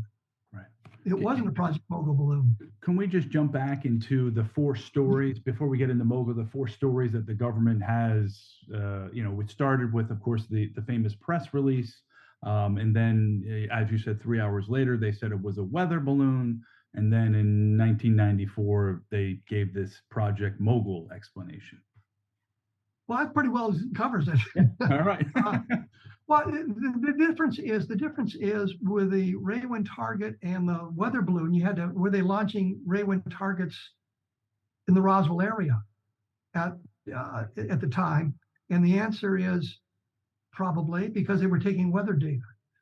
[SPEAKER 1] Right.
[SPEAKER 2] It wasn't a Project Mogul balloon.
[SPEAKER 1] Can we just jump back into the 4 stories before we get into Mogul, the 4 stories that the government has, which started with, of course, the famous press release. And then, as you said, 3 hours later, they said it was a weather balloon. And then in 1994, they gave this Project Mogul explanation.
[SPEAKER 2] Well, that pretty well covers it.
[SPEAKER 1] Yeah. All right.
[SPEAKER 2] Well, the difference is with the ray wind target and the weather balloon, were they launching ray wind targets in the Roswell area at the time? And the answer is probably, because they were taking weather data.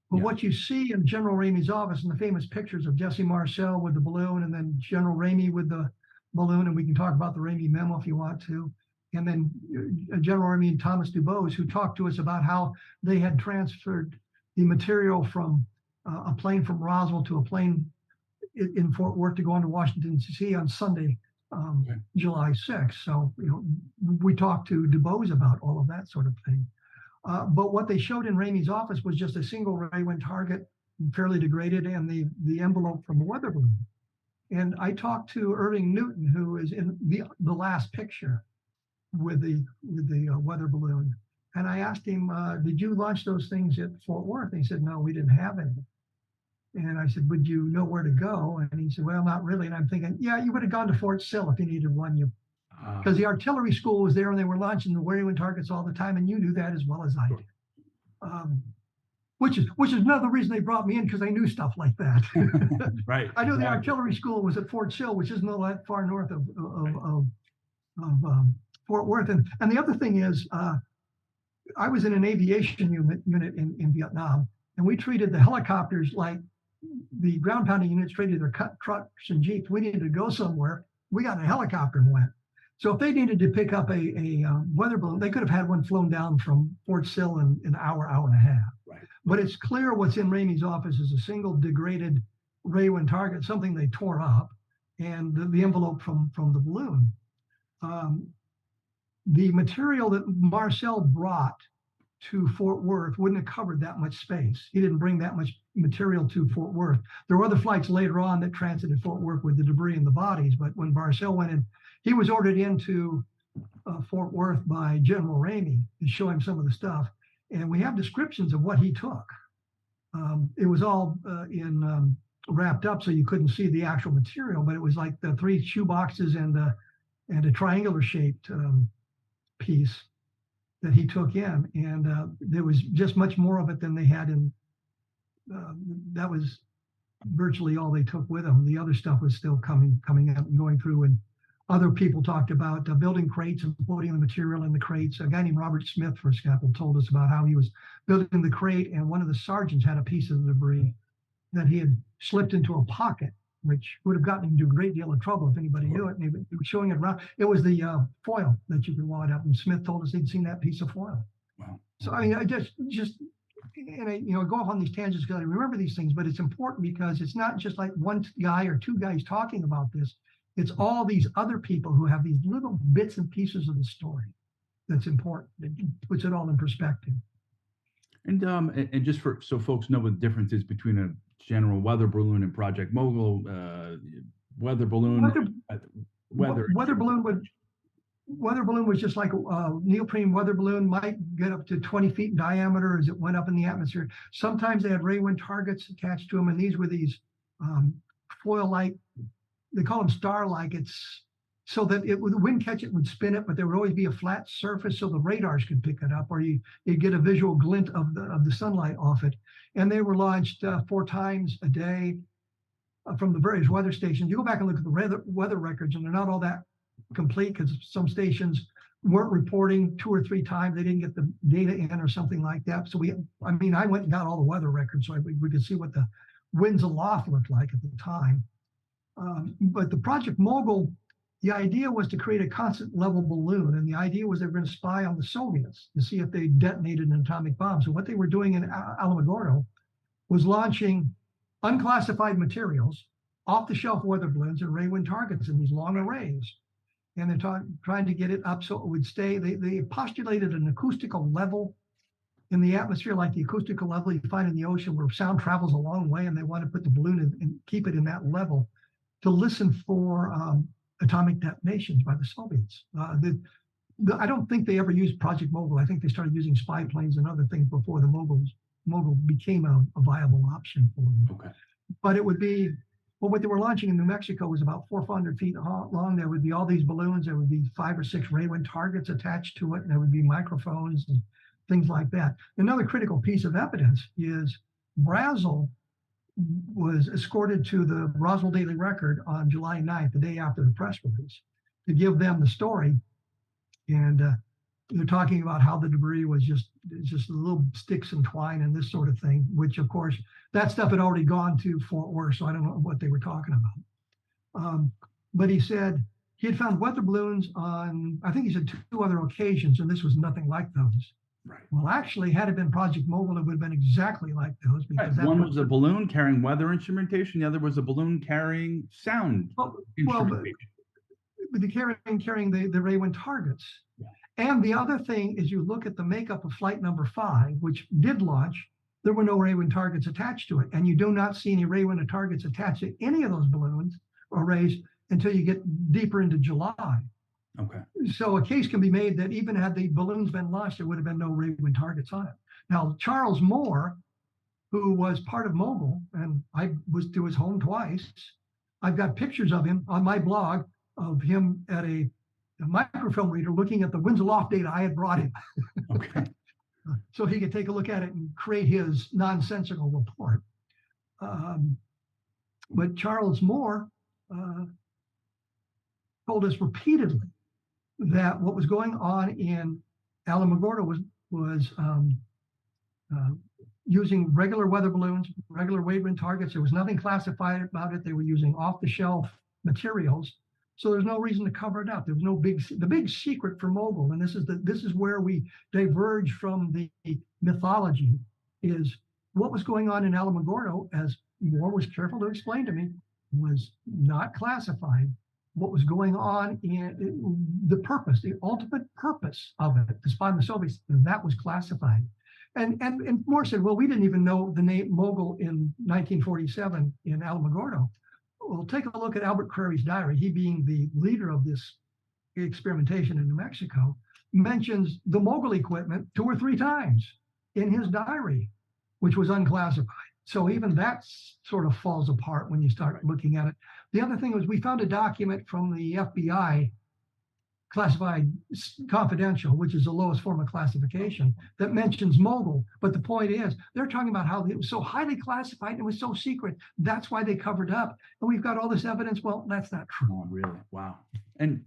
[SPEAKER 2] But what you see in General Ramey's office in the famous pictures of Jesse Marcel with the balloon, and then General Ramey with the balloon, and we can talk about the Ramey memo if you want to, and then General Ramey and Thomas DuBose, who talked to us about how they had transferred the material from a plane from Roswell to a plane in Fort Worth to go on to Washington, D.C. on Sunday, July 6th. So, we talked to DuBose about all of that sort of thing. But what they showed in Ramey's office was just a single ray wind target, fairly degraded, and the envelope from the weather balloon. And I talked to Irving Newton, who is in the last picture with the weather balloon. And I asked him, did you launch those things at Fort Worth? And he said, no, we didn't have any. And I said, would you know where to go? And he said, well, not really. And I'm thinking, yeah, you would have gone to Fort Sill if you needed one. Because the artillery school was there and they were launching the ray wind targets all the time, and you knew that as well as I did. Which is another reason they brought me in, because I knew stuff like that.
[SPEAKER 1] Right.
[SPEAKER 2] I knew the artillery school was at Fort Sill, which isn't all that far north of Fort Worth. And the other thing is, I was in an aviation unit in Vietnam, and we treated the helicopters like the ground pounding units treated their trucks and jeeps. We needed to go somewhere. We got in a helicopter and went. So if they needed to pick up a weather balloon, they could have had one flown down from Fort Sill in an hour and a half.
[SPEAKER 1] Right.
[SPEAKER 2] But it's clear what's in Ramey's office is a single degraded ray wind target, something they tore up, and the envelope from the balloon. The material that Marcel brought to Fort Worth wouldn't have covered that much space. He didn't bring that much material to Fort Worth. There were other flights later on that transited Fort Worth with the debris and the bodies, but when Marcel went in, he was ordered into Fort Worth by General Ramey to show him some of the stuff. And we have descriptions of what he took. It was all wrapped up so you couldn't see the actual material, but it was like the 3 shoe boxes and a triangular shaped piece. that he took in, and there was just much more of it than they had in. That was virtually all they took with them. The other stuff was still coming out and going through. And other people talked about building crates and putting the material in the crates. A guy named Robert Smith, for example, told us about how he was building the crate, and one of the sergeants had a piece of the debris that he had slipped into a pocket, which would have gotten him into a great deal of trouble if anybody knew it. And he was showing it around. It was the foil that you could wad up. And Smith told us he'd seen that piece of foil.
[SPEAKER 1] Wow.
[SPEAKER 2] So I mean, I just and I go off on these tangents because I remember these things, but it's important because it's not just like one guy or two guys talking about this. It's all these other people who have these little bits and pieces of the story that's important. It puts it all in perspective.
[SPEAKER 1] And just so folks know what the difference is between a general weather balloon and Project Mogul, weather balloon,
[SPEAKER 2] weather balloon was just like a neoprene weather balloon, might get up to 20 feet in diameter as it went up in the atmosphere. Sometimes they had ray wind targets attached to them, and these were these foil-like, they call them star-like. It's so that the wind catch it would spin it, but there would always be a flat surface so the radars could pick it up, or you'd get a visual glint of the sunlight off it. And they were launched 4 times a day from the various weather stations. You go back and look at the weather records, and they're not all that complete because some stations weren't reporting 2 or 3 times. They didn't get the data in or something like that. So I went and got all the weather records so we could see what the winds aloft looked like at the time. But the Project Mogul, the idea was to create a constant level balloon. And the idea was they were going to spy on the Soviets to see if they detonated an atomic bomb. So what they were doing in Alamogordo was launching unclassified materials, off-the-shelf weather balloons and ray wind targets in these long arrays. And they're trying to get it up so it would stay. They postulated an acoustical level in the atmosphere, like the acoustical level you find in the ocean where sound travels a long way, and they want to put the balloon in and keep it in that level to listen for atomic detonations by the Soviets. I don't think they ever used Project Mogul. I think they started using spy planes and other things before the Mogul became a viable option for them.
[SPEAKER 1] Okay.
[SPEAKER 2] But it would be, well, what they were launching in New Mexico was about 400 feet long. There would be all these balloons. There would be 5 or 6 ray wind targets attached to it. And there would be microphones and things like that. Another critical piece of evidence is Brazel was escorted to the Roswell Daily Record on July 9th, the day after the press release, to give them the story. And they're talking about how the debris was just little sticks and twine and this sort of thing, which of course, that stuff had already gone to Fort Worth, so I don't know what they were talking about. But he said he had found weather balloons on, I think he said 2 other occasions, and this was nothing like those.
[SPEAKER 1] Right.
[SPEAKER 2] Well, actually, had it been Project Mogul, it would have been exactly like those. Because
[SPEAKER 1] one was a balloon carrying weather instrumentation. The other was a balloon carrying sound instrumentation.
[SPEAKER 2] But the carrying the ray wind targets. Yeah. And the other thing is you look at the makeup of flight number 5, which did launch, there were no ray wind targets attached to it. And you do not see any ray wind targets attached to any of those balloons or rays until you get deeper into July.
[SPEAKER 1] Okay.
[SPEAKER 2] So a case can be made that even had the balloons been launched, there would have been no ray wind targets on it. Now, Charles Moore, who was part of Mogul, and I was to his home twice, I've got pictures of him on my blog of him at a microfilm reader looking at the winds aloft data I had brought him.
[SPEAKER 1] Okay.
[SPEAKER 2] So he could take a look at it and create his nonsensical report. But Charles Moore told us repeatedly that what was going on in Alamogordo was using regular weather balloons, regular ray wind targets. There was nothing classified about it. They were using off-the-shelf materials. So there's no reason to cover it up. There was no the big secret for Mogul, and this is where we diverge from the mythology, is what was going on in Alamogordo, as Moore was careful to explain to me, was not classified. What was going on in the purpose, the ultimate purpose of it, to spy on the Soviets, that was classified. And Moore said, well, we didn't even know the name Mogul in 1947 in Alamogordo. Well, take a look at Albert Crary's diary. He, being the leader of this experimentation in New Mexico, mentions the Mogul equipment 2 or 3 times in his diary, which was unclassified. So even that sort of falls apart when you start looking at it. The other thing was we found a document from the FBI classified confidential, which is the lowest form of classification, that mentions mogul. But the point is, they're talking about how it was so highly classified and it was so secret. That's why they covered up. And we've got all this evidence. Well, that's not true.
[SPEAKER 1] Oh, really? Wow. And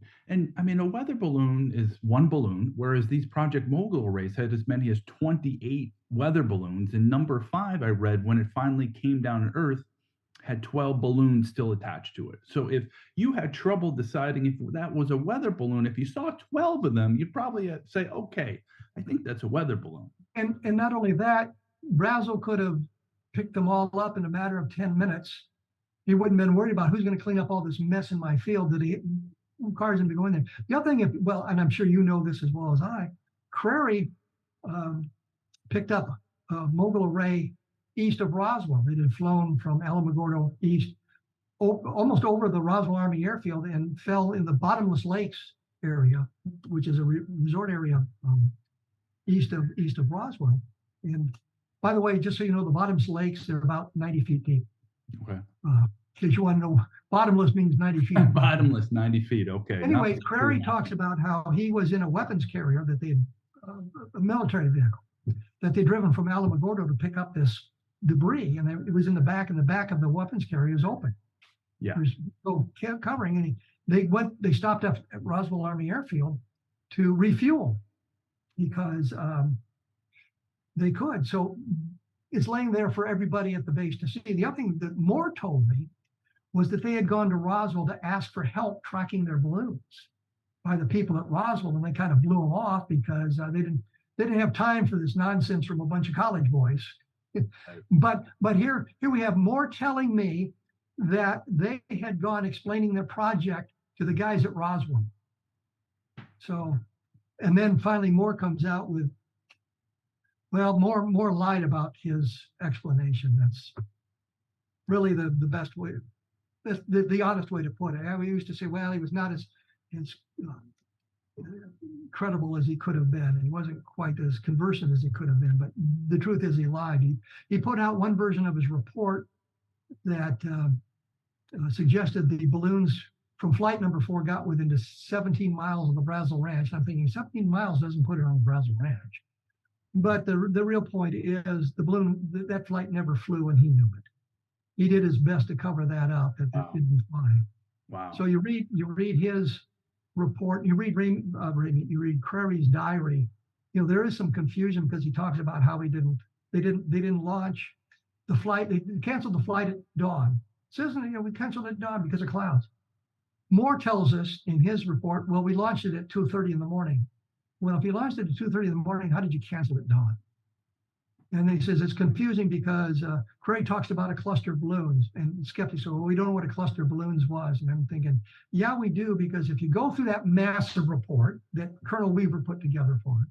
[SPEAKER 1] I mean, a weather balloon is one balloon, whereas these Project Mogul arrays had as many as 28 weather balloons. And number 5, I read, when it finally came down to Earth, had 12 balloons still attached to it. So if you had trouble deciding if that was a weather balloon, if you saw 12 of them, you'd probably say, okay, I think that's a weather balloon.
[SPEAKER 2] And not only that, Roswell could have picked them all up in a matter of 10 minutes. He wouldn't have been worried about who's going to clean up all this mess in my field that cars going to go in there. The other thing, and I'm sure you know this as well as I, Crary picked up a mogul array east of Roswell. It had flown from Alamogordo east, almost over the Roswell Army Airfield, and fell in the Bottomless Lakes area, which is a resort area east of Roswell. And by the way, just so you know, the Bottomless Lakes, they're about 90 feet deep.
[SPEAKER 1] Okay.
[SPEAKER 2] In case you want to know, bottomless means 90 feet.
[SPEAKER 1] Bottomless, 90 feet. Okay.
[SPEAKER 2] Anyway, Crary talks about how he was in a weapons carrier that they had, a military vehicle that they'd driven from Alamogordo to pick up this debris, and it was in the back, and the back of the weapons carrier is open.
[SPEAKER 1] Yeah.
[SPEAKER 2] There's no covering, and they stopped up at Roswell Army Airfield to refuel because they could. So it's laying there for everybody at the base to see. The other thing that Moore told me was that they had gone to Roswell to ask for help tracking their balloons by the people at Roswell, and they kind of blew them off because they didn't have time for this nonsense from a bunch of college boys. But here we have Moore telling me that they had gone explaining their project to the guys at Roswell. So, and then finally Moore comes out with, well, Moore lied about his explanation. That's really the best way, the honest way to put it. We used to say, well, he was not as credible as he could have been. He wasn't quite as conversant as he could have been. But the truth is, he lied. He put out one version of his report that suggested the balloons from flight number 4 got within 17 miles of the Roswell Ranch. And I'm thinking 17 miles doesn't put it on the Roswell Ranch. But the real point is the balloon, that flight never flew, and he knew it. He did his best to cover that up. That didn't fly.
[SPEAKER 1] Wow.
[SPEAKER 2] So you read his report. You read Crary's diary. You know, there is some confusion because he talks about how they didn't launch the flight. They canceled the flight at dawn. It says, we canceled at dawn because of clouds. Moore tells us in his report, well, we launched it at 2:30 in the morning. Well, if you launched it at 2:30 in the morning, how did you cancel at dawn? And he says it's confusing because Crary talks about a cluster of balloons, and skeptics say, well, we don't know what a cluster of balloons was. And I'm thinking, yeah, we do, because if you go through that massive report that Colonel Weaver put together for it,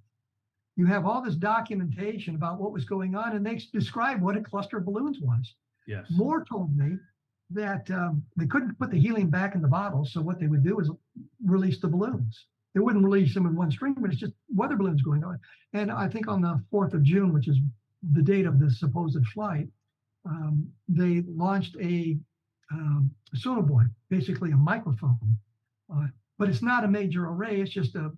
[SPEAKER 2] you have all this documentation about what was going on, and they describe what a cluster of balloons was.
[SPEAKER 1] Yes.
[SPEAKER 2] Moore told me that they couldn't put the helium back in the bottle, so what they would do is release the balloons. They wouldn't release them in one stream, but it's just weather balloons going on. And I think on the 4th of June, which is the date of the supposed flight, they launched a sonobuoy, basically a microphone. But it's not a major array. It's just a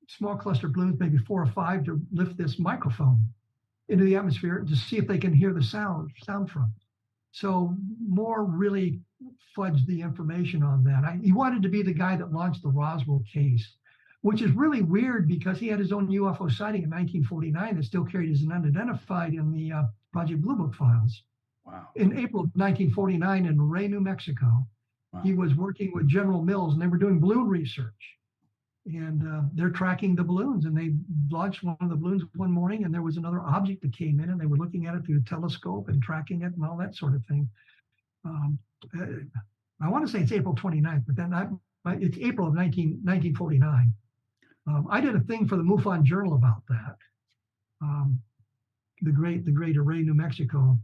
[SPEAKER 2] small cluster of balloons, maybe 4 or 5, to lift this microphone into the atmosphere to see if they can hear the sound from it. So Moore really fudged the information on that. He wanted to be the guy that launched the Roswell case, which is really weird because he had his own UFO sighting in 1949 that still carried as an unidentified in the Project Blue Book files.
[SPEAKER 1] Wow.
[SPEAKER 2] In April of 1949 in Rey, New Mexico, wow. He was working with General Mills, and they were doing balloon research. And they're tracking the balloons, and they launched one of the balloons one morning, and there was another object that came in, and they were looking at it through a telescope and tracking it and all that sort of thing. I want to say it's April 29th, but then it's April of 1949. I did a thing for the MUFON Journal about that. The great array, New Mexico.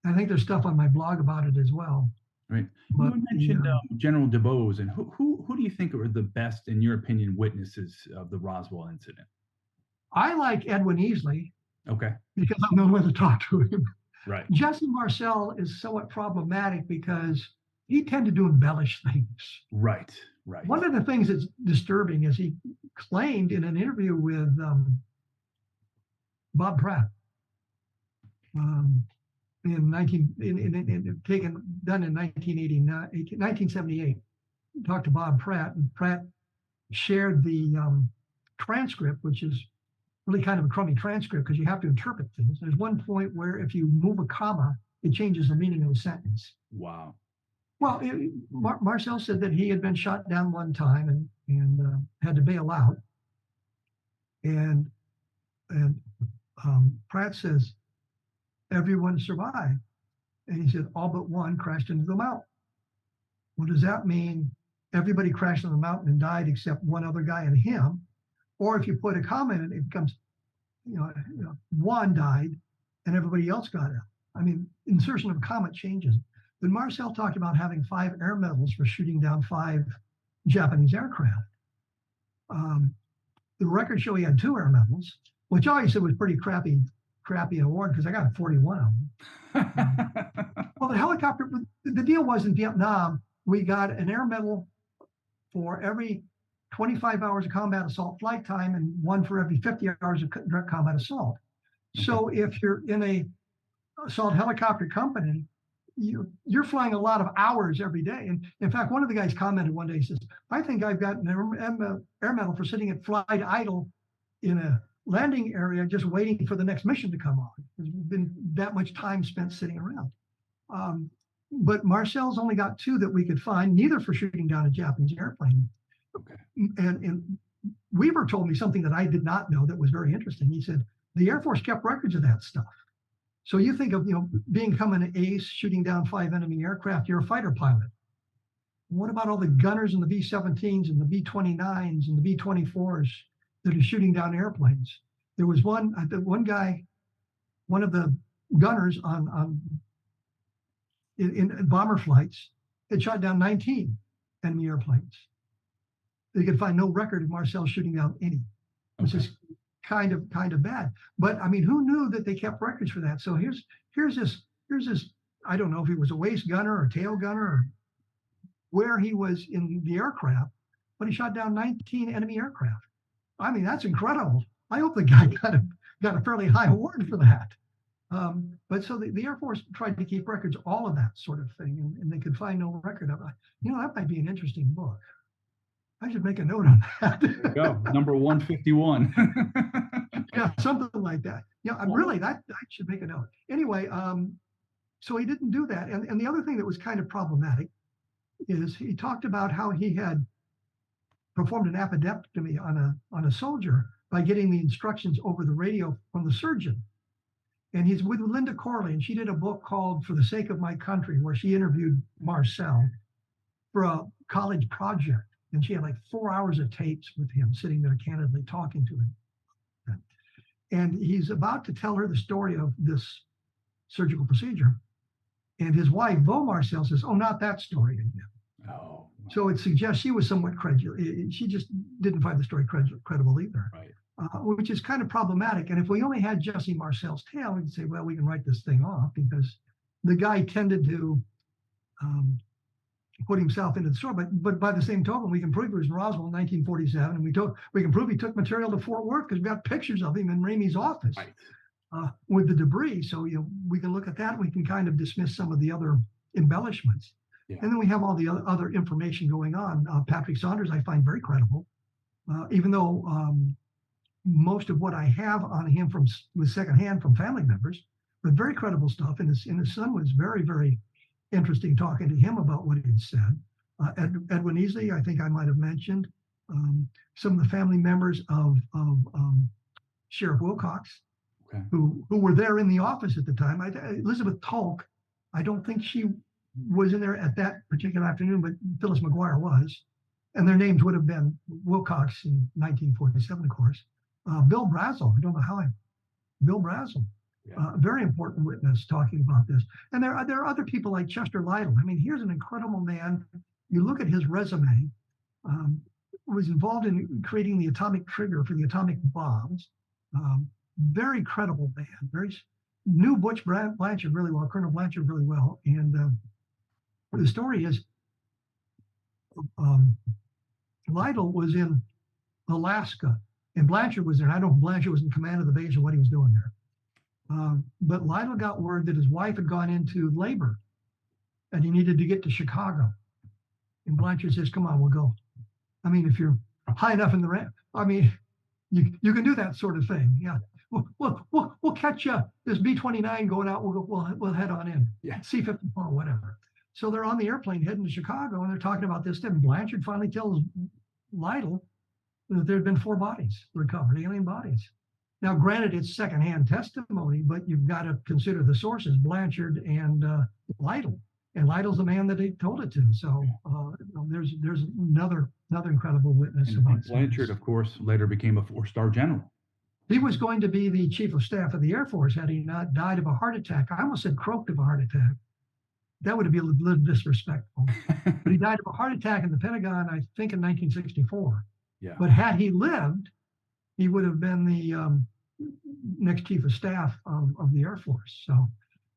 [SPEAKER 2] I think there's stuff on my blog about it as well.
[SPEAKER 1] Right. But you mentioned General DuBose, and who do you think are the best, in your opinion, witnesses of the Roswell incident?
[SPEAKER 2] I like Edwin Easley.
[SPEAKER 1] Okay.
[SPEAKER 2] Because I'm the one to talk to him.
[SPEAKER 1] Right.
[SPEAKER 2] Jesse Marcel is somewhat problematic because he tended to embellish things.
[SPEAKER 1] Right. Right.
[SPEAKER 2] One of the things that's disturbing is he claimed in an interview with Bob Pratt in 19 in taken done in 1989 1978. Talked to Bob Pratt, and Pratt shared the transcript, which is really kind of a crummy transcript because you have to interpret things. There's one point where if you move a comma, it changes the meaning of a sentence.
[SPEAKER 1] Wow.
[SPEAKER 2] Well, Marcel said that he had been shot down one time and had to bail out, and Pratt says everyone survived, and he said all but one crashed into the mountain. Well, does that mean everybody crashed on the mountain and died except one other guy and him? Or if you put a comma in it, it becomes, one died and everybody else got out. I mean, insertion of a comma changes. But Marcel talked about having 5 air medals for shooting down 5 Japanese aircraft. The records show he had 2 air medals, which I always said was pretty crappy award because I got 41 of them. Well, the helicopter, the deal was in Vietnam, we got an air medal for every 25 hours of combat assault flight time and 1 for every 50 hours of direct combat assault. So if you're in a assault helicopter company, you're flying a lot of hours every day. And in fact, one of the guys commented one day, he says, I think I've got an air medal for sitting at flight idle in a landing area just waiting for the next mission to come on. There's been that much time spent sitting around. But Marcel's only got 2 that we could find, neither for shooting down a Japanese airplane.
[SPEAKER 1] Okay.
[SPEAKER 2] And Weaver told me something that I did not know that was very interesting. He said the Air Force kept records of that stuff. So you think of becoming an ace, shooting down 5 enemy aircraft, you're a fighter pilot. What about all the gunners in the B-17s and the B-29s and the B-24s that are shooting down airplanes? There was one guy, one of the gunners in bomber flights, had shot down 19 enemy airplanes. They could find no record of Marcel shooting down any, which is kind of bad. But I mean, who knew that they kept records for that? So here's this. I don't know if he was a waist gunner or tail gunner or where he was in the aircraft, but he shot down 19 enemy aircraft. I mean, that's incredible. I hope the guy got a fairly high award for that. But so the Air Force tried to keep records, all of that sort of thing, and they could find no record of it. That might be an interesting book. I should make a note on that.
[SPEAKER 1] There you go. Number 151.
[SPEAKER 2] Yeah, something like that. Yeah, really, I should make a note. Anyway, so he didn't do that. And the other thing that was kind of problematic is he talked about how he had performed an appendectomy on a soldier by getting the instructions over the radio from the surgeon. And he's with Linda Corley, and she did a book called For the Sake of My Country, where she interviewed Marcel for a college project. And she had like 4 hours of tapes with him sitting there candidly talking to him. And he's about to tell her the story of this surgical procedure. And his wife, Vo Marcel, says, oh, not that story again.
[SPEAKER 1] Oh.
[SPEAKER 2] So it suggests she was somewhat credulous. She just didn't find the story credible either.
[SPEAKER 1] Right.
[SPEAKER 2] Which is kind of problematic. And if we only had Jesse Marcel's tale, we could say, well, we can write this thing off because the guy tended to put himself into the story. But by the same token, we can prove he was in Roswell in 1947, and we can prove he took material to Fort Worth because we got pictures of him in Ramey's office with the debris. So we can look at that. And we can kind of dismiss some of the other embellishments. Yeah. And then we have all the other information going on. Patrick Saunders, I find very credible, even though most of what I have on him was secondhand from family members, but very credible stuff. And his son was very, very interesting talking to him about what he had said. Edwin Easley, I think I might have mentioned. Some of the family members of Sheriff Wilcox, who were there in the office at the time. Elizabeth Tolk, I don't think she was in there at that particular afternoon, but Phyllis McGuire was. And their names would have been Wilcox in 1947, of course. Bill Brazel, I don't know how Bill Brazel, very important witness talking about this. And there are other people like Chester Lytle. I mean, here's an incredible man. You look at his resume, was involved in creating the atomic trigger for the atomic bombs. Very credible man, knew Butch Blanchard really well, Colonel Blanchard really well. And the story is Lytle was in Alaska, and Blanchard was there. I don't know if Blanchard was in command of the base or what he was doing there. But Lytle got word that his wife had gone into labor and he needed to get to Chicago. And Blanchard says, come on, we'll go. I mean, if you're high enough in the ramp, I mean, you can do that sort of thing. Yeah. We'll catch you. This B-29 going out. We'll head on in.
[SPEAKER 1] Yeah.
[SPEAKER 2] C-54, whatever. So they're on the airplane heading to Chicago, and they're talking about this. Then Blanchard finally tells Lytle that there had been 4 bodies recovered, alien bodies. Now, granted, it's secondhand testimony, but you've got to consider the sources, Blanchard and Lytle. And Lytle's the man that he told it to. So there's another incredible witness.
[SPEAKER 1] And Blanchard, of course, later became a 4-star general.
[SPEAKER 2] He was going to be the chief of staff of the Air Force had he not died of a heart attack. I almost said croaked of a heart attack. That would be a little disrespectful. But he died of a heart attack in the Pentagon, I think, in 1964.
[SPEAKER 1] Yeah.
[SPEAKER 2] But had he lived, he would have been the next chief of staff of the Air Force. So,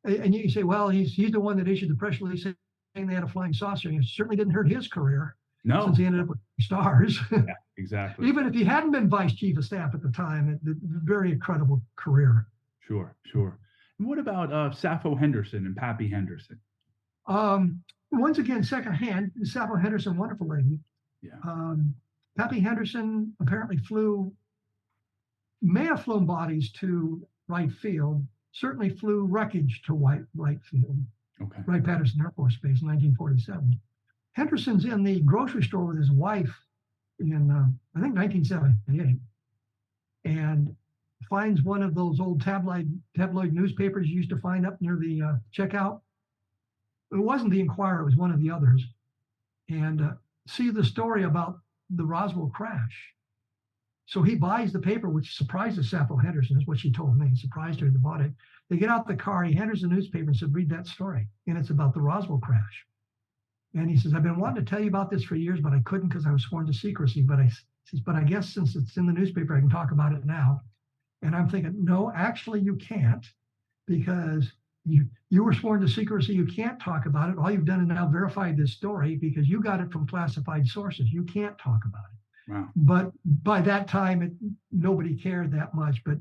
[SPEAKER 2] and you say, well, he's the one that issued the press release saying they had a flying saucer. It certainly didn't hurt his career.
[SPEAKER 1] No.
[SPEAKER 2] Since he ended up with stars.
[SPEAKER 1] Yeah, exactly.
[SPEAKER 2] Even if he hadn't been vice chief of staff at the time, very incredible career.
[SPEAKER 1] Sure. And what about Sappho Henderson and Pappy Henderson?
[SPEAKER 2] Once again, secondhand, Sappho Henderson, wonderful lady.
[SPEAKER 1] Yeah.
[SPEAKER 2] Pappy Henderson apparently may have flown bodies to Wright Field, certainly flew wreckage to Wright Field,
[SPEAKER 1] Okay.
[SPEAKER 2] Wright-Patterson Air Force Base in 1947. Henderson's in the grocery store with his wife in, I think, 1978, and finds one of those old tabloid newspapers you used to find up near the checkout. It wasn't the Inquirer, it was one of the others, and see the story about the Roswell crash. So he buys the paper, which surprises Sappho Henderson, is what she told me. Surprised her to bought it. They get out the car, he handles the newspaper and said, read that story. And it's about the Roswell crash. And he says, I've been wanting to tell you about this for years, but I couldn't because I was sworn to secrecy. But I guess since it's in the newspaper, I can talk about it now. And I'm thinking, no, actually you can't, because you were sworn to secrecy. You can't talk about it. All you've done is now verified this story because you got it from classified sources. You can't talk about it.
[SPEAKER 1] Wow.
[SPEAKER 2] But by that time, nobody cared that much. But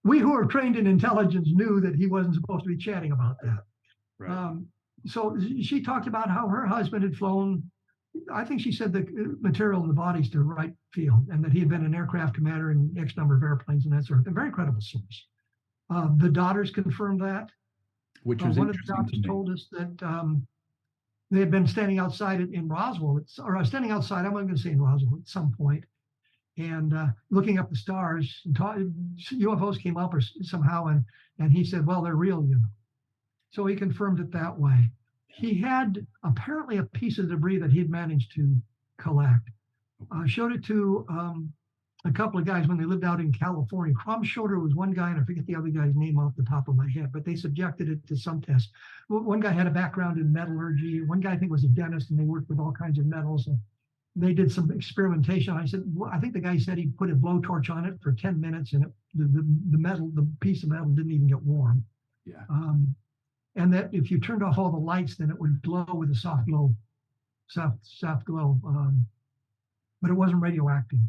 [SPEAKER 2] we who are trained in intelligence knew that he wasn't supposed to be chatting about that.
[SPEAKER 1] Right.
[SPEAKER 2] So she talked about how her husband had flown, I think she said, the material in the bodies to Wright Field, and that he had been an aircraft commander in X number of airplanes and that sort of thing. Very credible source. The daughters confirmed that.
[SPEAKER 1] Which was
[SPEAKER 2] one of the
[SPEAKER 1] interesting
[SPEAKER 2] daughters
[SPEAKER 1] to me.
[SPEAKER 2] told us that they had been standing outside in Roswell, or standing outside, I'm not going to say in Roswell, at some point, and looking up the stars. And UFOs came up or somehow, and he said, well, they're real, you know. So he confirmed it that way. He had apparently a piece of debris that he'd managed to collect. Showed it to a couple of guys when they lived out in California. Crum Schroeder was one guy, and I forget the other guy's name off the top of my head, but they subjected it to some tests. One guy had a background in metallurgy. One guy, I think, was a dentist, and they worked with all kinds of metals. And they did some experimentation. I said, well, I think the guy said he put a blowtorch on it for 10 minutes, and the piece of metal didn't even get warm.
[SPEAKER 1] Yeah.
[SPEAKER 2] And that if you turned off all the lights, then it would glow with a soft glow, but it wasn't radioactive.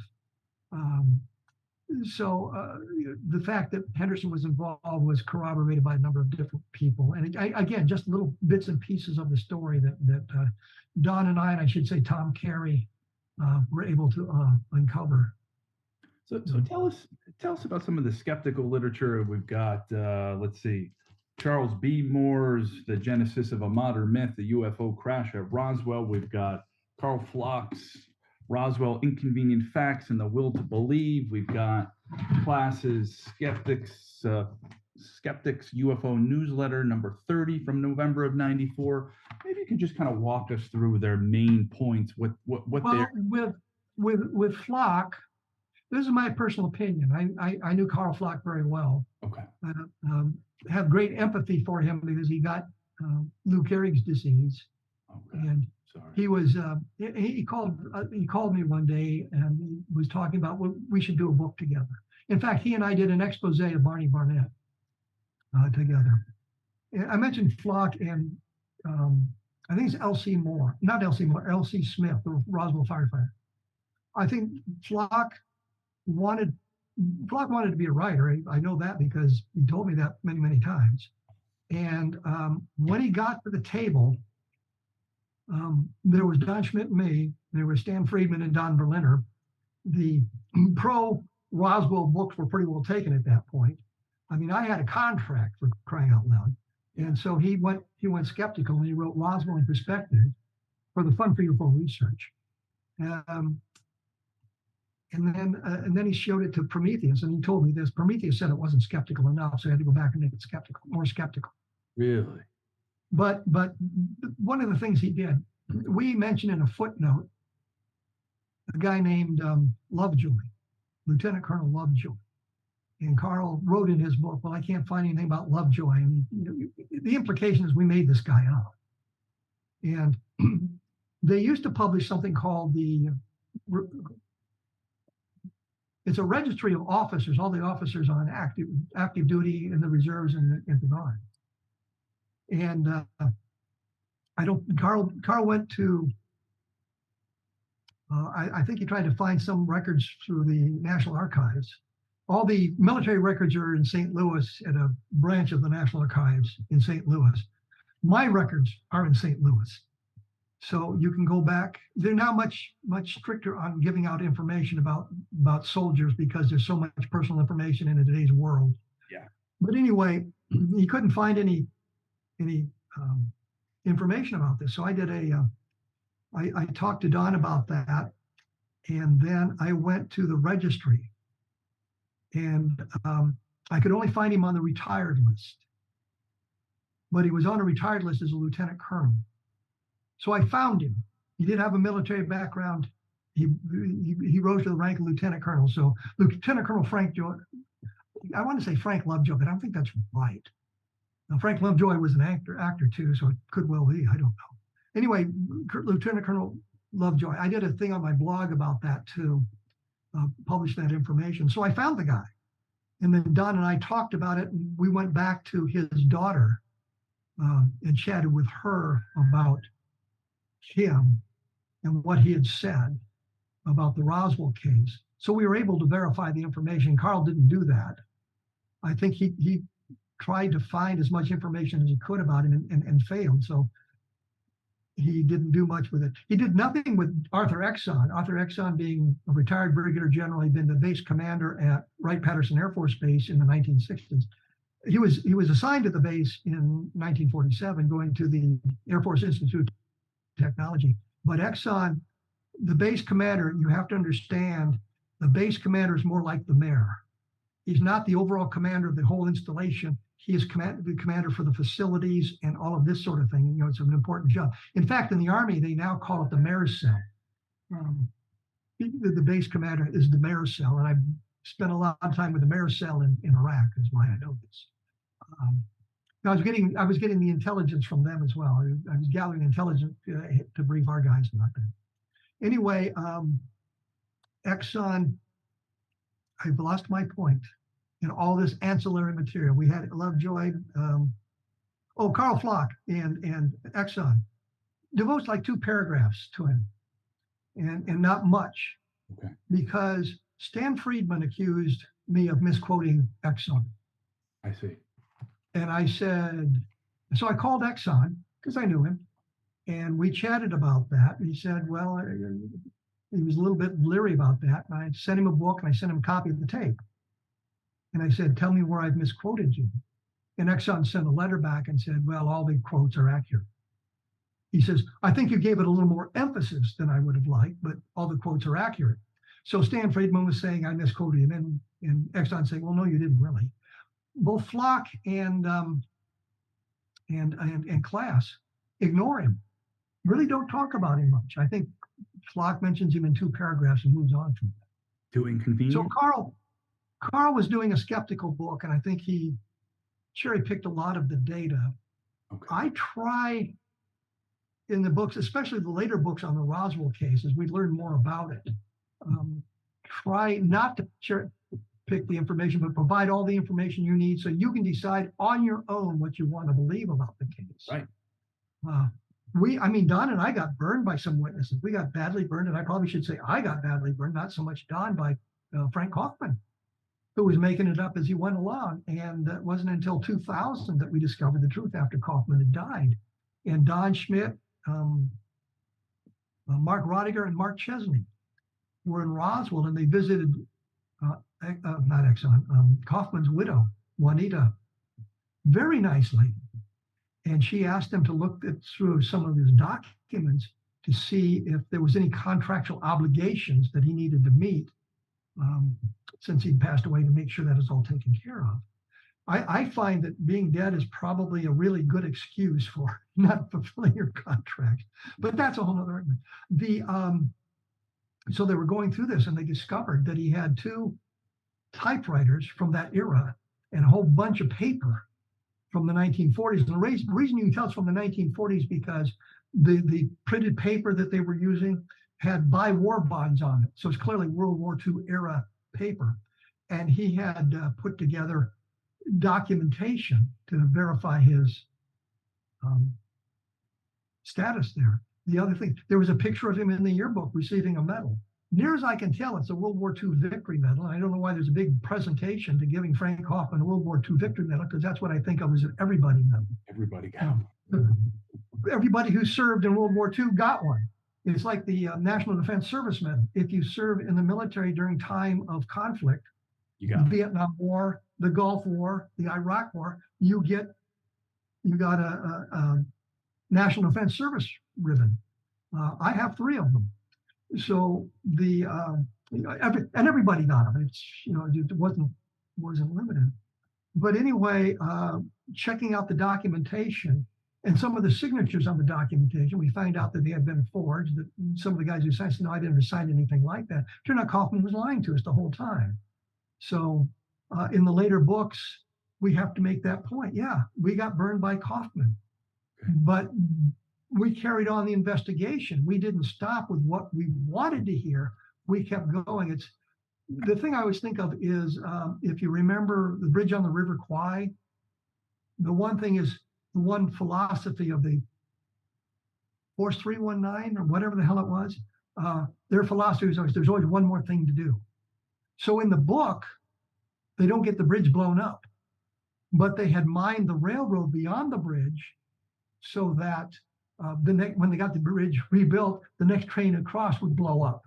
[SPEAKER 2] So the fact that Henderson was involved was corroborated by a number of different people. And again, just little bits and pieces of the story that Don and I should say Tom Carey, were able to uncover.
[SPEAKER 1] So tell us about some of the skeptical literature we've got. Let's see. Charles B. Moore's The Genesis of a Modern Myth, the UFO Crash at Roswell. We've got Carl Flock's Roswell Inconvenient Facts and the Will to Believe. We've got Class's Skeptics UFO Newsletter number 30 from November of '94. Maybe you can just kind of walk us through their main points. What
[SPEAKER 2] well, with Flock, this is my personal opinion. I knew Carl Flock very well.
[SPEAKER 1] Okay.
[SPEAKER 2] Have great empathy for him because he got Lou Gehrig's disease.
[SPEAKER 1] Okay.
[SPEAKER 2] And
[SPEAKER 1] sorry.
[SPEAKER 2] he was he called me one day and he was talking about, well, we should do a book together. In fact, he and I did an expose of Barney Barnett together. I mentioned Flock and I think it's L.C. Moore, not L.C. Moore, L.C. Smith, the Roswell firefighter. I think Flock wanted to be a writer. I know that because he told me that many, many times. And when he got to the table, there was Don Schmidt and me, there was Stan Friedman and Don Berliner. The pro Roswell books were pretty well taken at that point. I mean, I had a contract, for crying out loud. And so he went skeptical, and he wrote Roswell in Perspective for the Fund for UFO Research. And then he showed it to Prometheus, and he told me this. Prometheus said it wasn't skeptical enough, so I had to go back and make it more skeptical.
[SPEAKER 1] Really?
[SPEAKER 2] But one of the things he did, we mentioned in a footnote a guy named Lovejoy, Lieutenant Colonel Lovejoy. And Carl wrote in his book, well, I can't find anything about Lovejoy. And the implication is we made this guy up. And they used to publish something called it's a registry of officers, all the officers on active duty in the reserves and the Guard. And Carl went to, I think he tried to find some records through the National Archives. All the military records are in St. Louis at a branch of the National Archives in St. Louis. My records are in St. Louis. So you can go back. They're now much stricter on giving out information about soldiers because there's so much personal information in today's world.
[SPEAKER 1] Yeah.
[SPEAKER 2] But anyway, he couldn't find any information about this. So I did I talked to Don about that, and then I went to the registry, and I could only find him on the retired list, but he was on a retired list as a lieutenant colonel. So I found him. He did have a military background. He rose to the rank of lieutenant colonel. So Lieutenant Colonel Frank Joy, I want to say Frank Lovejoy, but I don't think that's right. Now, Frank Lovejoy was an actor too, so it could well be. I don't know. Anyway, Lieutenant Colonel Lovejoy, I did a thing on my blog about that too, published that information. So I found the guy. And then Don and I talked about it, and we went back to his daughter and chatted with her about him and what he had said about the Roswell case. So we were able to verify the information. Carl didn't do that. I think he tried to find as much information as he could about him and failed. So he didn't do much with it. He did nothing with Arthur Exon. Arthur Exon, being a retired brigadier general, had been the base commander at Wright-Patterson Air Force Base in the 1960s. He was assigned to the base in 1947, going to the Air Force Institute of Technology. But Exon, the base commander, you have to understand, the base commander is more like the mayor. He's not the overall commander of the whole installation. He is the commander for the facilities and all of this sort of thing. You know, it's an important job. In fact, in the Army, they now call it the mayor's cell. The base commander is the mayor's cell, and I've spent a lot of time with the mayor's cell in Iraq, is why I know this. I was getting the intelligence from them as well. I was gathering intelligence to brief our guys about that. Anyway, Exxon, I've lost my point. And all this ancillary material. We had Lovejoy, Carl Flock and Exxon devotes like 2 paragraphs to him, and not much,
[SPEAKER 1] okay,
[SPEAKER 2] because Stan Friedman accused me of misquoting Exxon.
[SPEAKER 1] I see.
[SPEAKER 2] And I said, so I called Exxon because I knew him, and we chatted about that. And he said, well, he was a little bit leery about that. And I sent him a book, and I sent him a copy of the tape. And I said, tell me where I've misquoted you. And Exxon sent a letter back and said, well, all the quotes are accurate. He says, I think you gave it a little more emphasis than I would have liked, but all the quotes are accurate. So Stan Friedman was saying I misquoted him, and Exxon saying, well, no, you didn't really. Both Flock and Class ignore him, really don't talk about him much. I think Flock mentions him in 2 paragraphs and moves on from that.
[SPEAKER 1] Too inconvenient?
[SPEAKER 2] So Carl was doing a skeptical book, and I think he cherry-picked a lot of the data.
[SPEAKER 1] Okay.
[SPEAKER 2] I try in the books, especially the later books on the Roswell case, as we learn more about it, try not to cherry-pick the information, but provide all the information you need so you can decide on your own what you want to believe about the case.
[SPEAKER 1] Right.
[SPEAKER 2] Don and I got burned by some witnesses. We got badly burned, and I probably should say I got badly burned, not so much Don, by Frank Kaufman, who was making it up as he went along. And it wasn't until 2000 that we discovered the truth after Kaufman had died. And Don Schmidt, Mark Rodiger, and Mark Chesney were in Roswell, and they visited not Exxon, Kaufman's widow, Juanita, very nice lady. And she asked them to look through some of his documents to see if there was any contractual obligations that he needed to meet since he'd passed away, to make sure that it's all taken care of. I find that being dead is probably a really good excuse for not fulfilling your contract, but that's a whole other argument. So they were going through this, and they discovered that he had 2 typewriters from that era and a whole bunch of paper from the 1940s. And the reason you can tell it's from the 1940s because the printed paper that they were using had buy war bonds on it. So it's clearly World War II era paper. And he had put together documentation to verify his status there. The other thing, there was a picture of him in the yearbook receiving a medal. Near as I can tell, it's a World War II victory medal. And I don't know why there's a big presentation to giving Frank Kaufman a World War II victory medal, because that's what I think of as an everybody medal.
[SPEAKER 1] Everybody got
[SPEAKER 2] Everybody who served in World War II got one. It's like the National Defense Service Medal. If you serve in the military during time of conflict,
[SPEAKER 1] you got
[SPEAKER 2] the Vietnam War, the Gulf War, the Iraq War, you got a National Defense Service ribbon. I have 3 of them. So everybody got them. It's, it wasn't limited. But anyway, checking out the documentation and some of the signatures on the documentation, we find out that they had been forged. That some of the guys who signed said, "No, I didn't sign anything like that." Turned out Kaufman was lying to us the whole time. So in the later books, we have to make that point. Yeah, we got burned by Kaufman, but we carried on the investigation. We didn't stop with what we wanted to hear. We kept going. It's the thing I always think of is if you remember the bridge on the River Kwai, the one thing is the one philosophy of the Force 319 or whatever the hell it was. Their philosophy is always there's always one more thing to do. So in the book, they don't get the bridge blown up, but they had mined the railroad beyond the bridge so that when they got the bridge rebuilt, the next train across would blow up.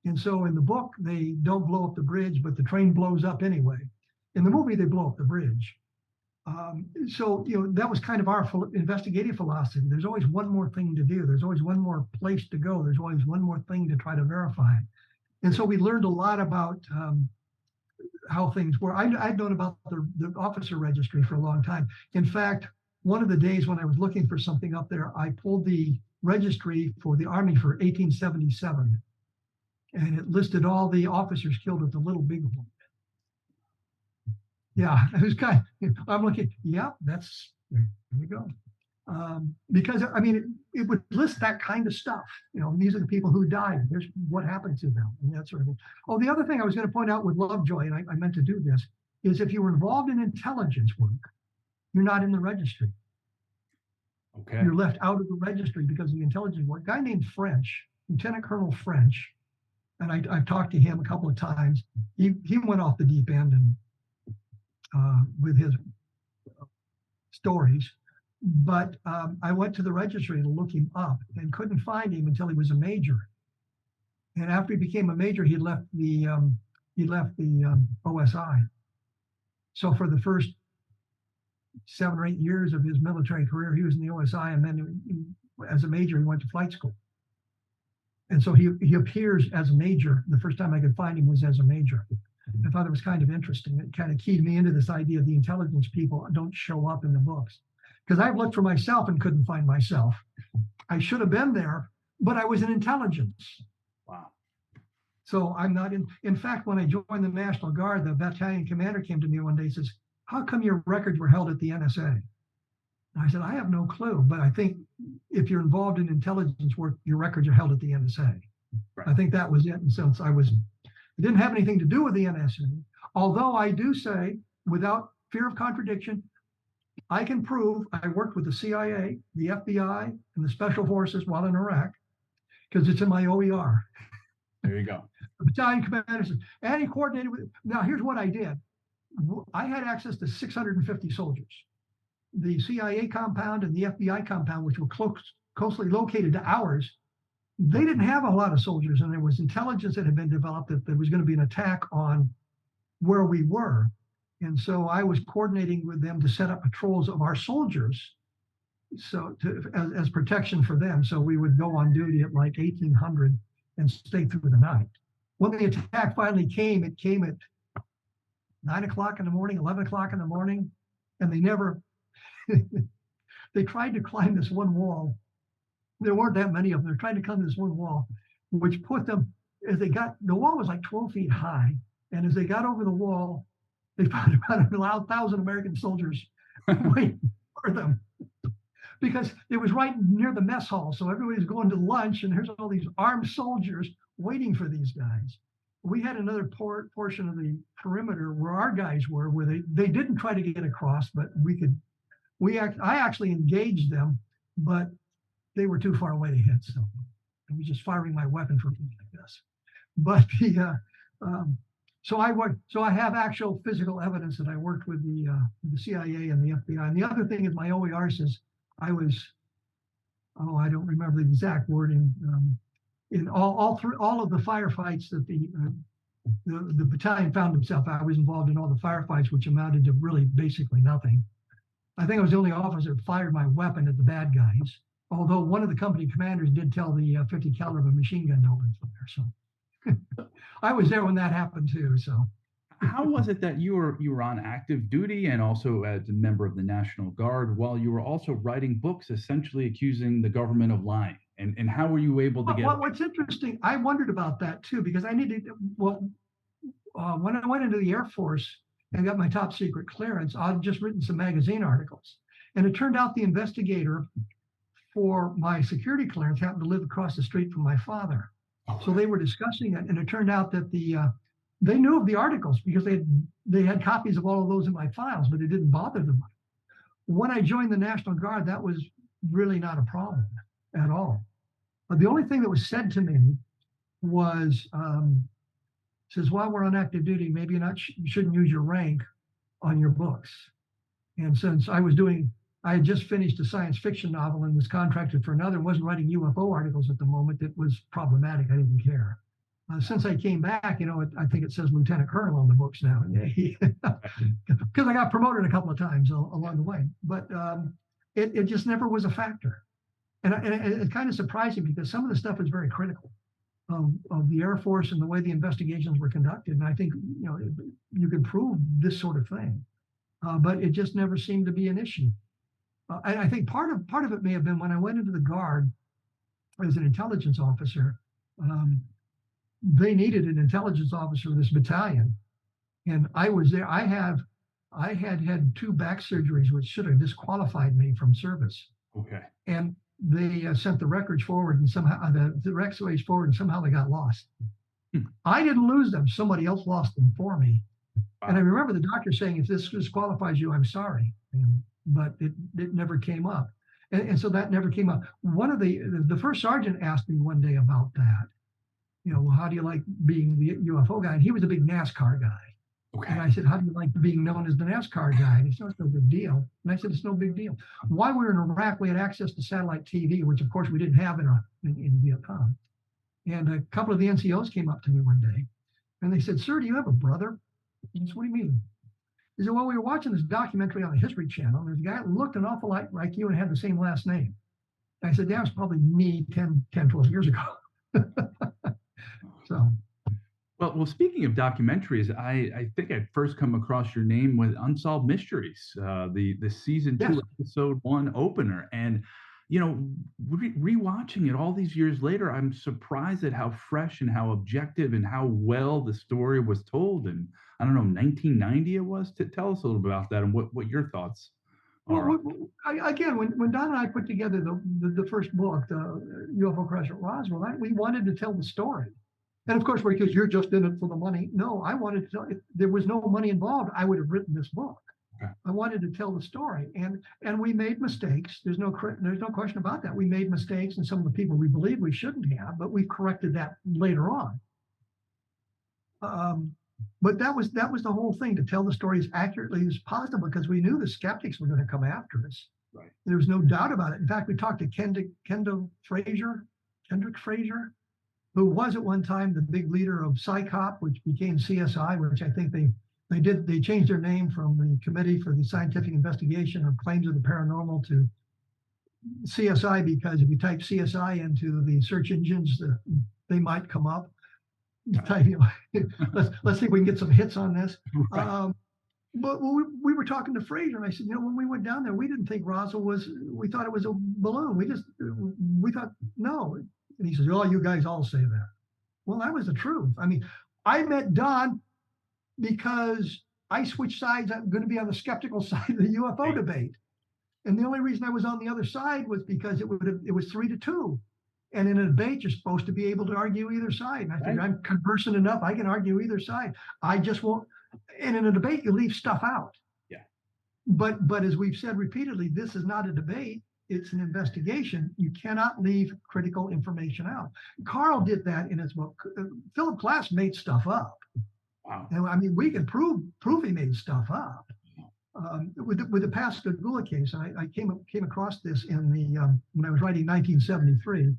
[SPEAKER 2] And so in the book, they don't blow up the bridge, but the train blows up anyway. In the movie, they blow up the bridge. So that was kind of our investigative philosophy. There's always one more thing to do. There's always one more place to go. There's always one more thing to try to verify. And so we learned a lot about how things were. I'd known about the officer registry for a long time. In fact, one of the days when I was looking for something up there, I pulled the registry for the Army for 1877. And it listed all the officers killed at the Little Bighorn. Yeah, it was I'm looking, yeah, there you go. Because, it would list that kind of stuff. These are the people who died. There's what happened to them and that sort of thing. Oh, the other thing I was going to point out with Lovejoy, and I meant to do this, is if you were involved in intelligence work, you're not in the registry.
[SPEAKER 1] Okay.
[SPEAKER 2] You're left out of the registry because of the intelligence work. A guy named French, Lieutenant Colonel French, and I've talked to him a couple of times. He went off the deep end and with his stories. But I went to the registry to look him up and couldn't find him until he was a major. And after he became a major, he left the OSI. So for the first 7 or 8 years of his military career, he was in the OSI, and then as a major, he went to flight school. And so he appears as a major. The first time I could find him was as a major. I thought it was kind of interesting. It kind of keyed me into this idea of the intelligence people don't show up in the books. Because I've looked for myself and couldn't find myself. I should have been there, but I was in intelligence.
[SPEAKER 1] Wow.
[SPEAKER 2] So I'm not in. In fact, when I joined the National Guard, the battalion commander came to me one day and says, "How come your records were held at the NSA?" And I said, "I have no clue, but I think if you're involved in intelligence work, your records are held at the NSA." Right. I think that was it. And since it didn't have anything to do with the NSA, although I do say, without fear of contradiction, I can prove I worked with the CIA, the FBI, and the Special Forces while in Iraq because it's in my OER.
[SPEAKER 1] There you go.
[SPEAKER 2] The battalion commander says, and he coordinated with. Now, here's what I did. I had access to 650 soldiers. The CIA compound and the FBI compound, which were closely located to ours, they didn't have a lot of soldiers, and there was intelligence that had been developed that there was going to be an attack on where we were. And so I was coordinating with them to set up patrols of our soldiers as protection for them. So we would go on duty at like 1800 and stay through the night. When the attack finally came, it came at 9 o'clock in the morning, 11 o'clock in the morning, and they never, they tried to climb this one wall. There weren't that many of them. They're trying to climb this one wall, which put them, as they got, the wall was like 12 feet high. And as they got over the wall, they found about 1,000 American soldiers waiting for them because it was right near the mess hall. So everybody's going to lunch, and there's all these armed soldiers waiting for these guys. We had another portion of the perimeter where our guys were, where they didn't try to get across, but I actually engaged them, but they were too far away to hit. So I was just firing my weapon for me, I guess. But so I have actual physical evidence that I worked with the CIA and the FBI. And the other thing is my OER says I don't remember the exact wording. In all of the firefights that the battalion found himself, I was involved in all the firefights, which amounted to really basically nothing. I think I was the only officer that fired my weapon at the bad guys, although one of the company commanders did tell the 50 caliber machine gun to open fire. So I was there when that happened too. So
[SPEAKER 1] how was it that you were on active duty and also as a member of the National Guard while you were also writing books essentially accusing the government of lying? And how were you able to get?
[SPEAKER 2] What's interesting, I wondered about that too, because I needed, when I went into the Air Force and got my top secret clearance, I'd just written some magazine articles. And it turned out the investigator for my security clearance happened to live across the street from my father. So they were discussing it, and it turned out that they knew of the articles because they had copies of all of those in my files, but it didn't bother them. When I joined the National Guard, that was really not a problem at all. But the only thing that was said to me was, says, while we're on active duty, maybe you shouldn't use your rank on your books. And since I had just finished a science fiction novel and was contracted for another, wasn't writing UFO articles at the moment, it was problematic. I didn't care. Since I came back, I think it says Lieutenant Colonel on the books now, because I got promoted a couple of times along the way. But it just never was a factor. And it's kind of surprising because some of the stuff is very critical of the Air Force and the way the investigations were conducted. And I think, you could prove this sort of thing, but it just never seemed to be an issue. And I think part of it may have been when I went into the Guard as an intelligence officer, they needed an intelligence officer in this battalion. And I was there. I had 2 back surgeries, which should have disqualified me from service.
[SPEAKER 1] Okay.
[SPEAKER 2] And they sent the records forward, and somehow the X-rays forward, and somehow they got lost. I didn't lose them. Somebody else lost them for me. Wow. And I remember the doctor saying, if this disqualifies you, I'm sorry. But it never came up. And so that never came up. One of the first sergeant asked me one day about that. Well, how do you like being the UFO guy? And he was a big NASCAR guy. Okay. And I said, how do you like being known as the NASCAR guy? And he said, it's no big deal. And I said, it's no big deal. While we were in Iraq, we had access to satellite TV, which of course we didn't have in Vietnam. And a couple of the NCOs came up to me one day and they said, sir, do you have a brother? I said, what do you mean? He said, well, we were watching this documentary on the History Channel, and there's a guy that looked an awful lot like you and had the same last name. And I said, that was probably me 10, 12 years ago. So.
[SPEAKER 1] Well, speaking of documentaries, I think I first come across your name with Unsolved Mysteries, the season 2, episode 1 opener. And, rewatching it all these years later, I'm surprised at how fresh and how objective and how well the story was told. And I don't know, 1990 it was. To tell us a little bit about that and what your thoughts are.
[SPEAKER 2] Well, again, when Don and I put together the first book, the UFO Crash at Roswell, we wanted to tell the story. And of course, because you're just in it for the money. No, I wanted to tell. If there was no money involved, I would have written this book.
[SPEAKER 1] Okay.
[SPEAKER 2] I wanted to tell the story, and we made mistakes. There's no question about that. We made mistakes, and some of the people we believe we shouldn't have, but we corrected that later on. But that was the whole thing, to tell the story as accurately as possible, because we knew the skeptics were going to come after us.
[SPEAKER 1] Right.
[SPEAKER 2] There was no doubt about it. In fact, we talked to Kendrick Frazier, who was at one time the big leader of PsyCop, which became CSI, which I think they changed their name from the Committee for the Scientific Investigation of Claims of the Paranormal to CSI, because if you type CSI into the search engines, they might come up. Let's see if we can get some hits on this.
[SPEAKER 1] Right.
[SPEAKER 2] But we were talking to Frazier, and I said, when we went down there, we didn't think Roswell we thought it was a balloon. We thought, no. And he says, oh, you guys all say that. Well, that was the truth. I mean, I met Don because I switched sides. I'm going to be on the skeptical side of the UFO debate. And the only reason I was on the other side was because it was 3-2. And in a debate, you're supposed to be able to argue either side. And I figured, I'm conversant enough, I can argue either side. I just won't. And in a debate, you leave stuff out.
[SPEAKER 1] Yeah.
[SPEAKER 2] But as we've said repeatedly, this is not a debate. It's an investigation. You cannot leave critical information out. Carl did that in his book. Philip Glass made stuff up.
[SPEAKER 1] Wow.
[SPEAKER 2] And I mean, we can prove he made stuff up. With the Pascagoula case, I came across this in when I was writing 1973.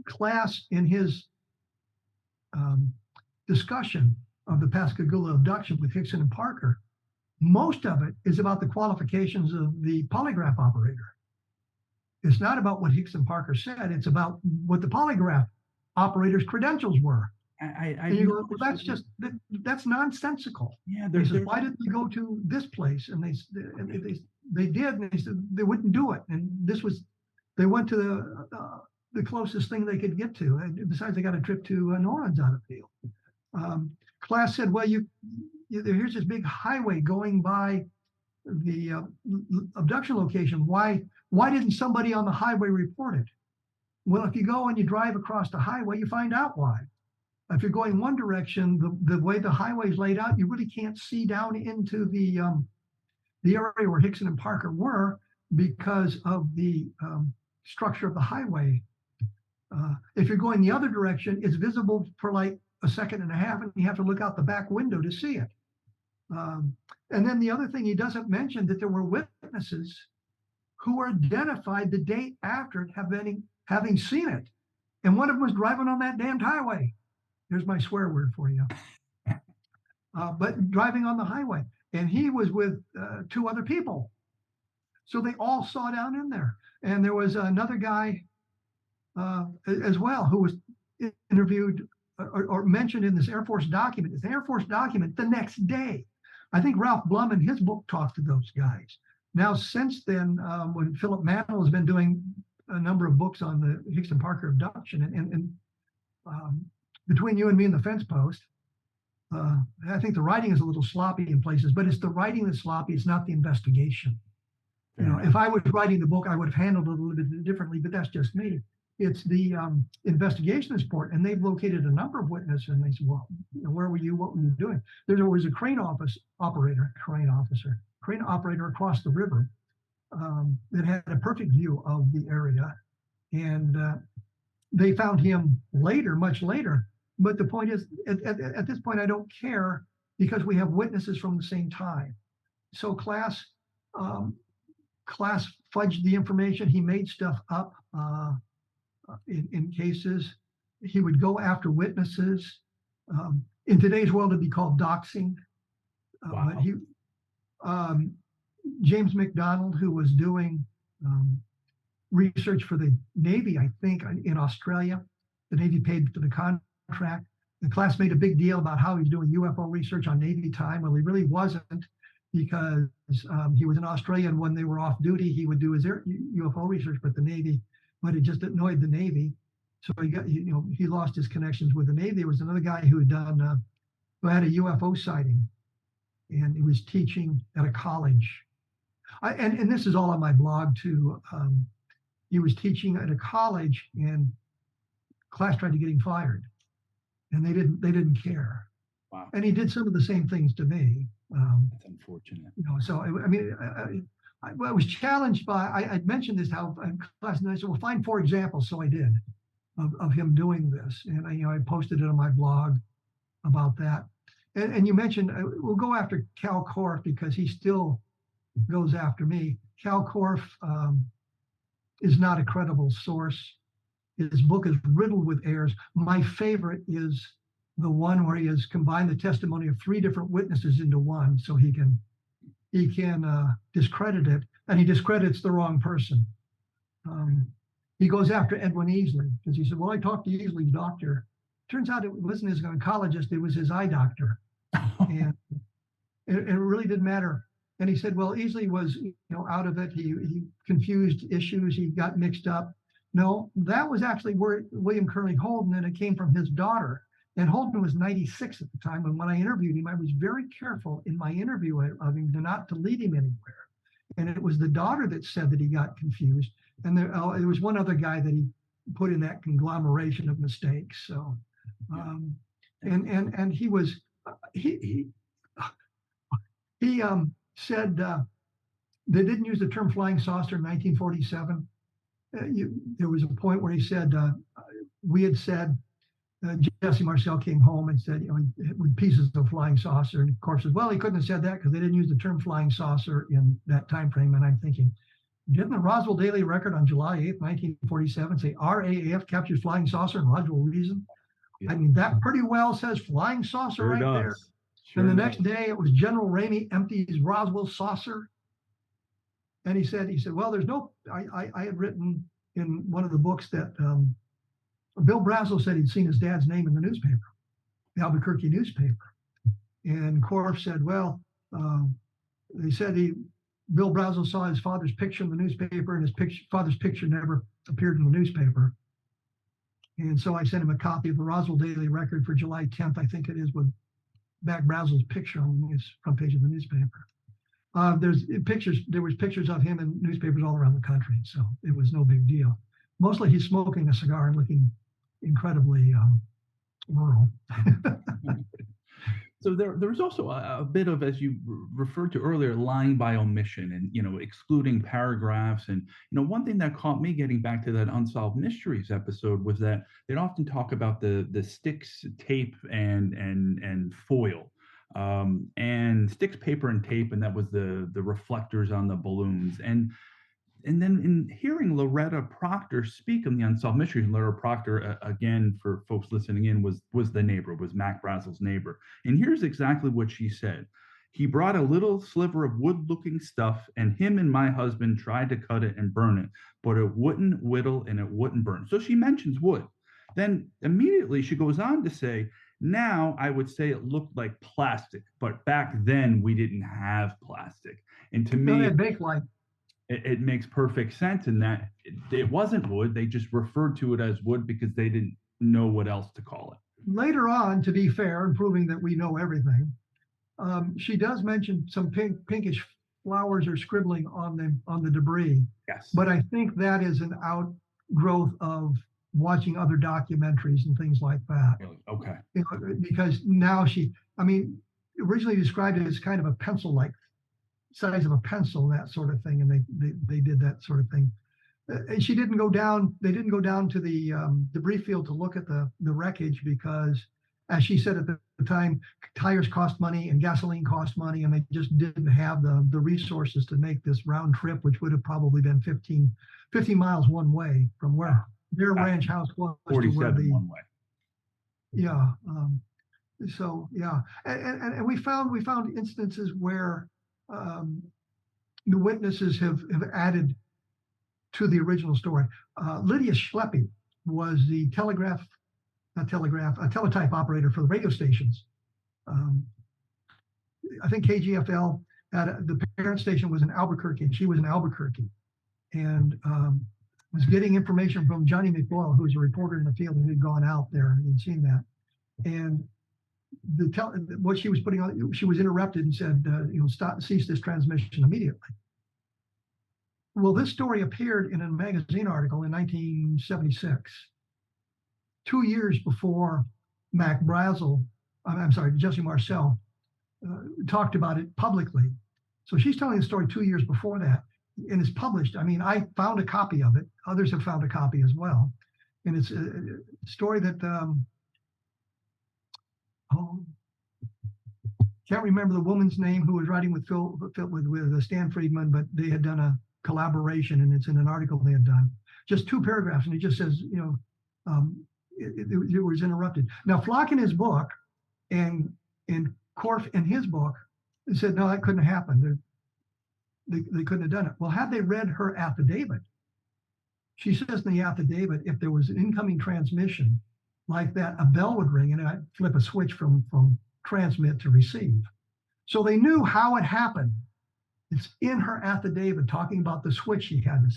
[SPEAKER 2] Glass, in his discussion of the Pascagoula abduction with Hickson and Parker, most of it is about the qualifications of the polygraph operator. It's not about what Hickson and Parker said. It's about what the polygraph operator's credentials were. And you go, well, that's nonsensical.
[SPEAKER 1] Yeah,
[SPEAKER 2] they said, why didn't they go to this place? And they did, and they said they wouldn't do it. And they went to the closest thing they could get to. And besides, they got a trip to New Orleans out of the field. Class said, well, here's this big highway going by the abduction location. Why didn't somebody on the highway report it? Well, if you go and you drive across the highway, you find out why. If you're going one direction, the way the highway is laid out, you really can't see down into the area where Hickson and Parker were because of the structure of the highway. If you're going the other direction, it's visible for like a second and a half, and you have to look out the back window to see it. And then the other thing, he doesn't mention that there were witnesses who were identified the day after it having seen it. And one of them was driving on that damned highway. There's my swear word for you. But driving on the highway. And he was with 2 other people. So they all saw down in there. And there was another guy as well who was interviewed or mentioned in this Air Force document. It's an Air Force document the next day. I think Ralph Blum in his book talked to those guys. Now, since then, when Philip Mantle has been doing a number of books on the Hickson Parker abduction, and between you and me and the fence post, I think the writing is a little sloppy in places, but it's the writing that's sloppy. It's not the investigation. If I was writing the book, I would have handled it a little bit differently, but that's just me. It's the investigation is important, and they've located a number of witnesses, and they said, well, where were you? What were you doing? There was a crane operator across the river that had a perfect view of the area. And they found him later, much later. But the point is, at this point, I don't care because we have witnesses from the same time. So Class fudged the information. He made stuff up in cases. He would go after witnesses. In today's world, it'd be called doxing.
[SPEAKER 1] Wow.
[SPEAKER 2] But James McDonald, who was doing research for the Navy, I think, in Australia, the Navy paid for the contract. The Class made a big deal about how he was doing UFO research on Navy time. Well, he really wasn't, because he was in Australia, and when they were off duty, he would do his UFO research, but it just annoyed the Navy. So he lost his connections with the Navy. There was another guy who had a UFO sighting, and he was teaching at a college. And this is all on my blog too. He was teaching at a college, and Class tried to get him fired, and they didn't care.
[SPEAKER 1] Wow.
[SPEAKER 2] And he did some of the same things to me.
[SPEAKER 1] That's unfortunate.
[SPEAKER 2] So I mean, I was challenged by, I'd mentioned this how in class, and I said, well, find 4 examples. So I did of him doing this. And I posted it on my blog about that. And you mentioned, we'll go after Cal Korff because he still goes after me. Cal Korff is not a credible source. His book is riddled with errors. My favorite is the one where he has combined the testimony of 3 different witnesses into one, so he can discredit it, and he discredits the wrong person. He goes after Edwin Easley because he said, "Well, I talked to Easley's doctor. Turns out it wasn't his oncologist; it was his eye doctor, and it really didn't matter." And he said, "Well, Easley was out of it. He confused issues. He got mixed up." No, that was actually where William Curley Holden, and it came from his daughter. And Holden was 96 at the time. And when I interviewed him, I was very careful in my interview of him not to lead him anywhere. And it was the daughter that said that he got confused. And there was one other guy that he put in that conglomeration of mistakes. So, and he was, he said they didn't use the term flying saucer in 1947. There was a point where he said, we had said, Jesse Marcel came home and said, with pieces of flying saucer. And Korff said, well, he couldn't have said that because they didn't use the term flying saucer in that time frame. And I'm thinking, didn't the Roswell Daily Record on July 8th, 1947 say RAAF captured flying saucer in Roswell reason? Yeah. I mean, that pretty well says flying saucer sure right does. There. Sure and the next day it was General Ramey empties Roswell saucer. And he said, well, there's no, I had written in one of the books that Bill Brazel said he'd seen his dad's name in the newspaper, the Albuquerque newspaper. And Korff said, well, they said Bill Brazel saw his father's picture in the newspaper, and his father's picture never appeared in the newspaper. And so I sent him a copy of the Roswell Daily Record for July 10th, I think it is, with Mac Brazel's picture on his front page of the newspaper. There was pictures of him in newspapers all around the country, so it was no big deal. Mostly he's smoking a cigar and looking incredibly rural.
[SPEAKER 1] So there's also a bit of, as you referred to earlier, lying by omission and excluding paragraphs. And one thing that caught me getting back to that Unsolved Mysteries episode was that they'd often talk about the sticks, tape, and foil. And sticks, paper, and tape, and that was the reflectors on the balloons. And then in hearing Loretta Proctor speak on the Unsolved Mysteries, and Loretta Proctor, again, for folks listening in, was the neighbor, was Mac Brazel's neighbor. And here's exactly what she said. He brought a little sliver of wood-looking stuff, and him and my husband tried to cut it and burn it, but it wouldn't whittle and it wouldn't burn. So she mentions wood. Then immediately she goes on to say, now I would say it looked like plastic, but back then we didn't have plastic. And to me, it makes perfect sense in that it wasn't wood. They just referred to it as wood because they didn't know what else to call it.
[SPEAKER 2] Later on, to be fair, and proving that we know everything, she does mention some pinkish flowers or scribbling on the debris.
[SPEAKER 1] Yes.
[SPEAKER 2] But I think that is an outgrowth of watching other documentaries and things like that.
[SPEAKER 1] Really? Okay.
[SPEAKER 2] Because now originally described it as kind of a pencil-like size of a pencil, that sort of thing, and they did that sort of thing. And she didn't go down. They didn't go down to the debris field to look at the wreckage because, as she said at the time, tires cost money and gasoline cost money, and they just didn't have the resources to make this round trip, which would have probably been 15 miles one way from where their ranch house was
[SPEAKER 1] 47 one way.
[SPEAKER 2] Yeah. So yeah, and we found instances where the witnesses have added to the original story. Lydia Schleppe was the teletype operator for the radio stations. I think KGFL the parent station was in Albuquerque, and she was in Albuquerque, and was getting information from Johnny McBoyle, who was a reporter in the field and had gone out there and had seen that. And what she was putting on, she was interrupted and said, cease this transmission immediately. Well, this story appeared in a magazine article in 1976, 2 years before Mac Brazel I'm sorry, Jesse Marcel, talked about it publicly. So she's telling the story 2 years before that, and it's published. I mean, I found a copy of it. Others have found a copy as well, and it's a story that oh, can't remember the woman's name who was writing with Stan Friedman, but they had done a collaboration, and it's in an article they had done. Just 2 paragraphs, and it just says, it was interrupted. Now, Flock in his book and Korf in his book said, no, that couldn't happen. They couldn't have done it. Well, had they read her affidavit, she says in the affidavit, if there was an incoming transmission like that, a bell would ring and I'd flip a switch from transmit to receive. So they knew how it happened. It's in her affidavit talking about the switch she had.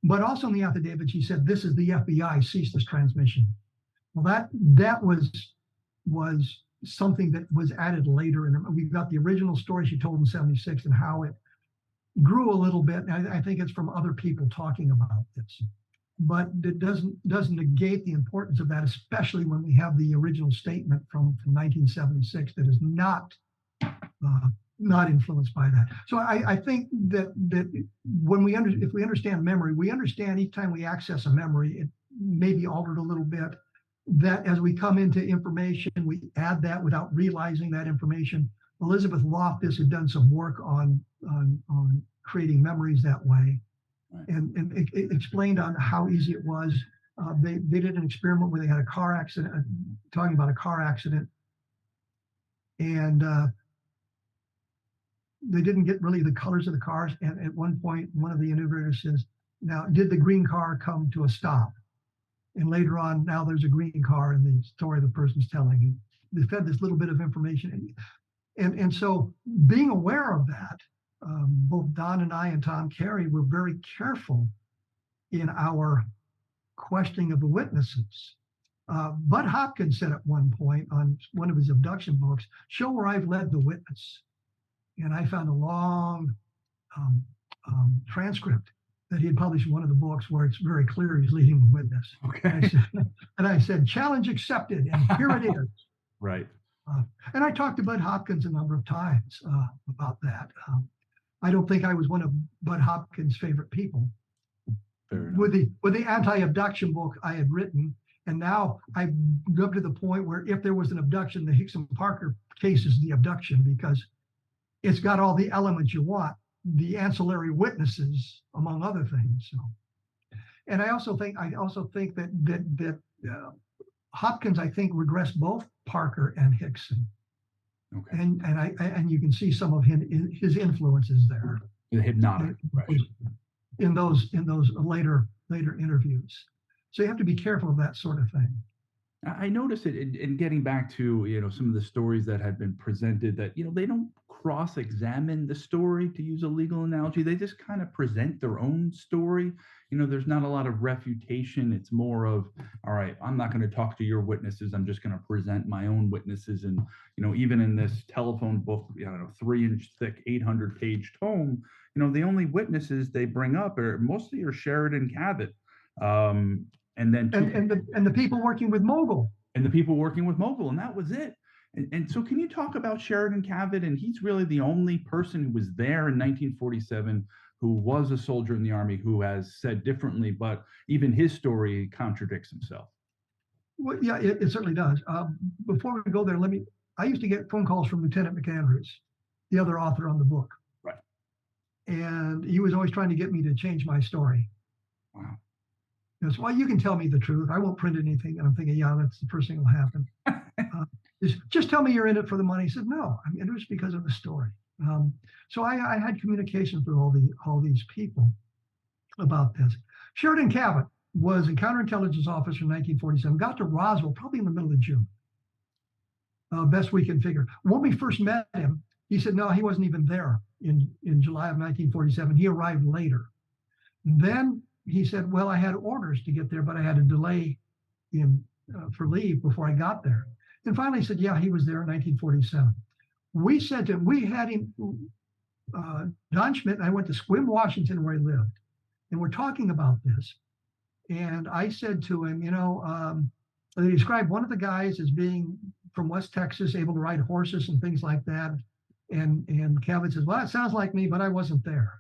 [SPEAKER 2] But also in the affidavit, she said, this is the FBI, cease this transmission. Well, that was something that was added later. And we've got the original story she told in 76 and how it grew a little bit. And I think it's from other people talking about this. But it doesn't negate the importance of that, especially when we have the original statement from 1976 that is not influenced by that. So I think that when if we understand memory, we understand each time we access a memory, it may be altered a little bit. That as we come into information, we add that without realizing that information. Elizabeth Loftus had done some work on creating memories that way. Right. And it explained on how easy it was. They did an experiment where they had a car accident, talking about a car accident, and they didn't get really the colors of the cars. And at one point, one of the interviewers says, now, did the green car come to a stop? And later on, now there's a green car in the story the person's telling. And they fed this little bit of information. And so being aware of that, both Don and I and Tom Carey were very careful in our questioning of the witnesses. Bud Hopkins said at one point on one of his abduction books, show where I've led the witness. And I found a long transcript that he had published in one of the books where it's very clear he's leading the witness.
[SPEAKER 1] Okay.
[SPEAKER 2] And I said, challenge accepted, and here it is.
[SPEAKER 1] Right.
[SPEAKER 2] And I talked to Bud Hopkins a number of times about that. I don't think I was one of Bud Hopkins' favorite people. With the anti-abduction book I had written, and now I've come to the point where if there was an abduction, the Hicks and Parker case is the abduction because it's got all the elements you want, the ancillary witnesses, among other things. So, and I also think that Hopkins, I think, regressed both Parker and Hickson. Okay. And you can see some of his influences there.
[SPEAKER 1] The hypnotic
[SPEAKER 2] in those later interviews. So you have to be careful of that sort of thing.
[SPEAKER 1] I noticed it in getting back to some of the stories that had been presented that they don't cross-examine the story, to use a legal analogy. They just kind of present their own story. There's not a lot of refutation. It's more of, all right, I'm not going to talk to your witnesses. I'm just going to present my own witnesses. And even in this telephone book, 3-inch thick, 800-page tome, the only witnesses they bring up are mostly Sheridan Cavett. And
[SPEAKER 2] the people working with Mogul.
[SPEAKER 1] And the people working with Mogul, and that was it. And so can you talk about Sheridan Cavett? And he's really the only person who was there in 1947 who was a soldier in the Army who has said differently, but even his story contradicts himself.
[SPEAKER 2] Well, yeah, it certainly does. Before we go there, I used to get phone calls from Lieutenant McAndrews, the other author on the book.
[SPEAKER 1] Right. And
[SPEAKER 2] he was always trying to get me to change my story.
[SPEAKER 1] Wow.
[SPEAKER 2] He goes, well, you can tell me the truth. I won't print anything. And I'm thinking, yeah, that's the first thing that will happen. Just tell me you're in it for the money. He said, no, I'm interested because of the story. So I had communications with all these people about this. Sheridan Cavett was a counterintelligence officer in 1947, got to Roswell probably in the middle of June. Best we can figure. When we first met him, he said, no, he wasn't even there in July of 1947. He arrived later. And then he said, well, I had orders to get there, but I had a delay for leave before I got there. And finally he said, yeah, he was there in 1947. We said to him, we had him, Don Schmidt and I went to Sequim, Washington, where he lived. And we're talking about this. And I said to him, they described one of the guys as being from West Texas, able to ride horses and things like that. And Cabot says, well, it sounds like me, but I wasn't there.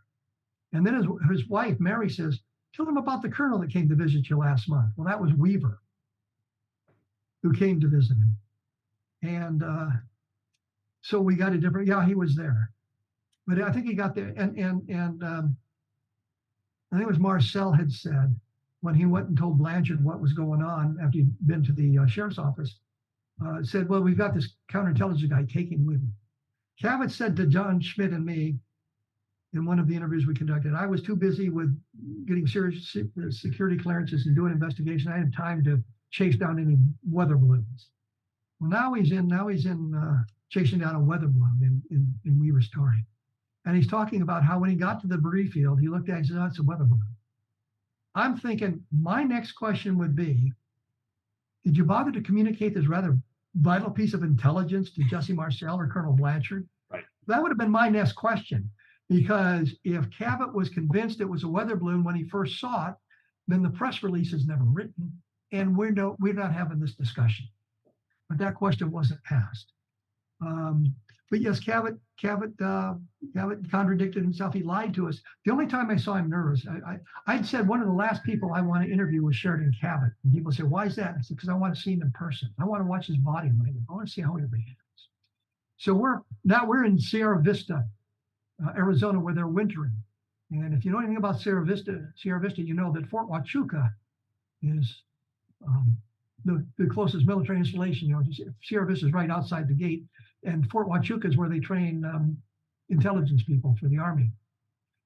[SPEAKER 2] And then his wife, Mary, says, tell them about the colonel that came to visit you last month. Well, that was Weaver, who came to visit him. And so we got a different, yeah, he was there. But I think he got there. And I think it was Marcel had said, when he went and told Blanchard what was going on after he'd been to the sheriff's office, said, well, we've got this counterintelligence guy taking with him. Cabot said to John Schmidt and me in one of the interviews we conducted, I was too busy with getting serious security clearances and doing investigation. I didn't have time to chase down any weather balloons. Well, now he's in chasing down a weather balloon in Weaver's story. And he's talking about how when he got to the debris field, he looked at it and said, oh, it's a weather balloon. I'm thinking my next question would be, did you bother to communicate this rather vital piece of intelligence to Jesse Marcel or Colonel Blanchard?
[SPEAKER 1] Right.
[SPEAKER 2] That would have been my next question, because if Cabot was convinced it was a weather balloon when he first saw it, then the press release is never written, and we're not having this discussion. But that question wasn't asked. But yes, Cabot contradicted himself. He lied to us. The only time I saw him nervous, I'd said one of the last people I want to interview was Sheridan Cabot. And people say, why is that? I said, because I want to see him in person. I want to watch his body language. I want to see how he behaves. So we're in Sierra Vista, Arizona, where they're wintering. And if you know anything about Sierra Vista, you know that Fort Huachuca is the closest military installation. You know, Sierra Vista is right outside the gate, and Fort Huachuca is where they train intelligence people for the Army.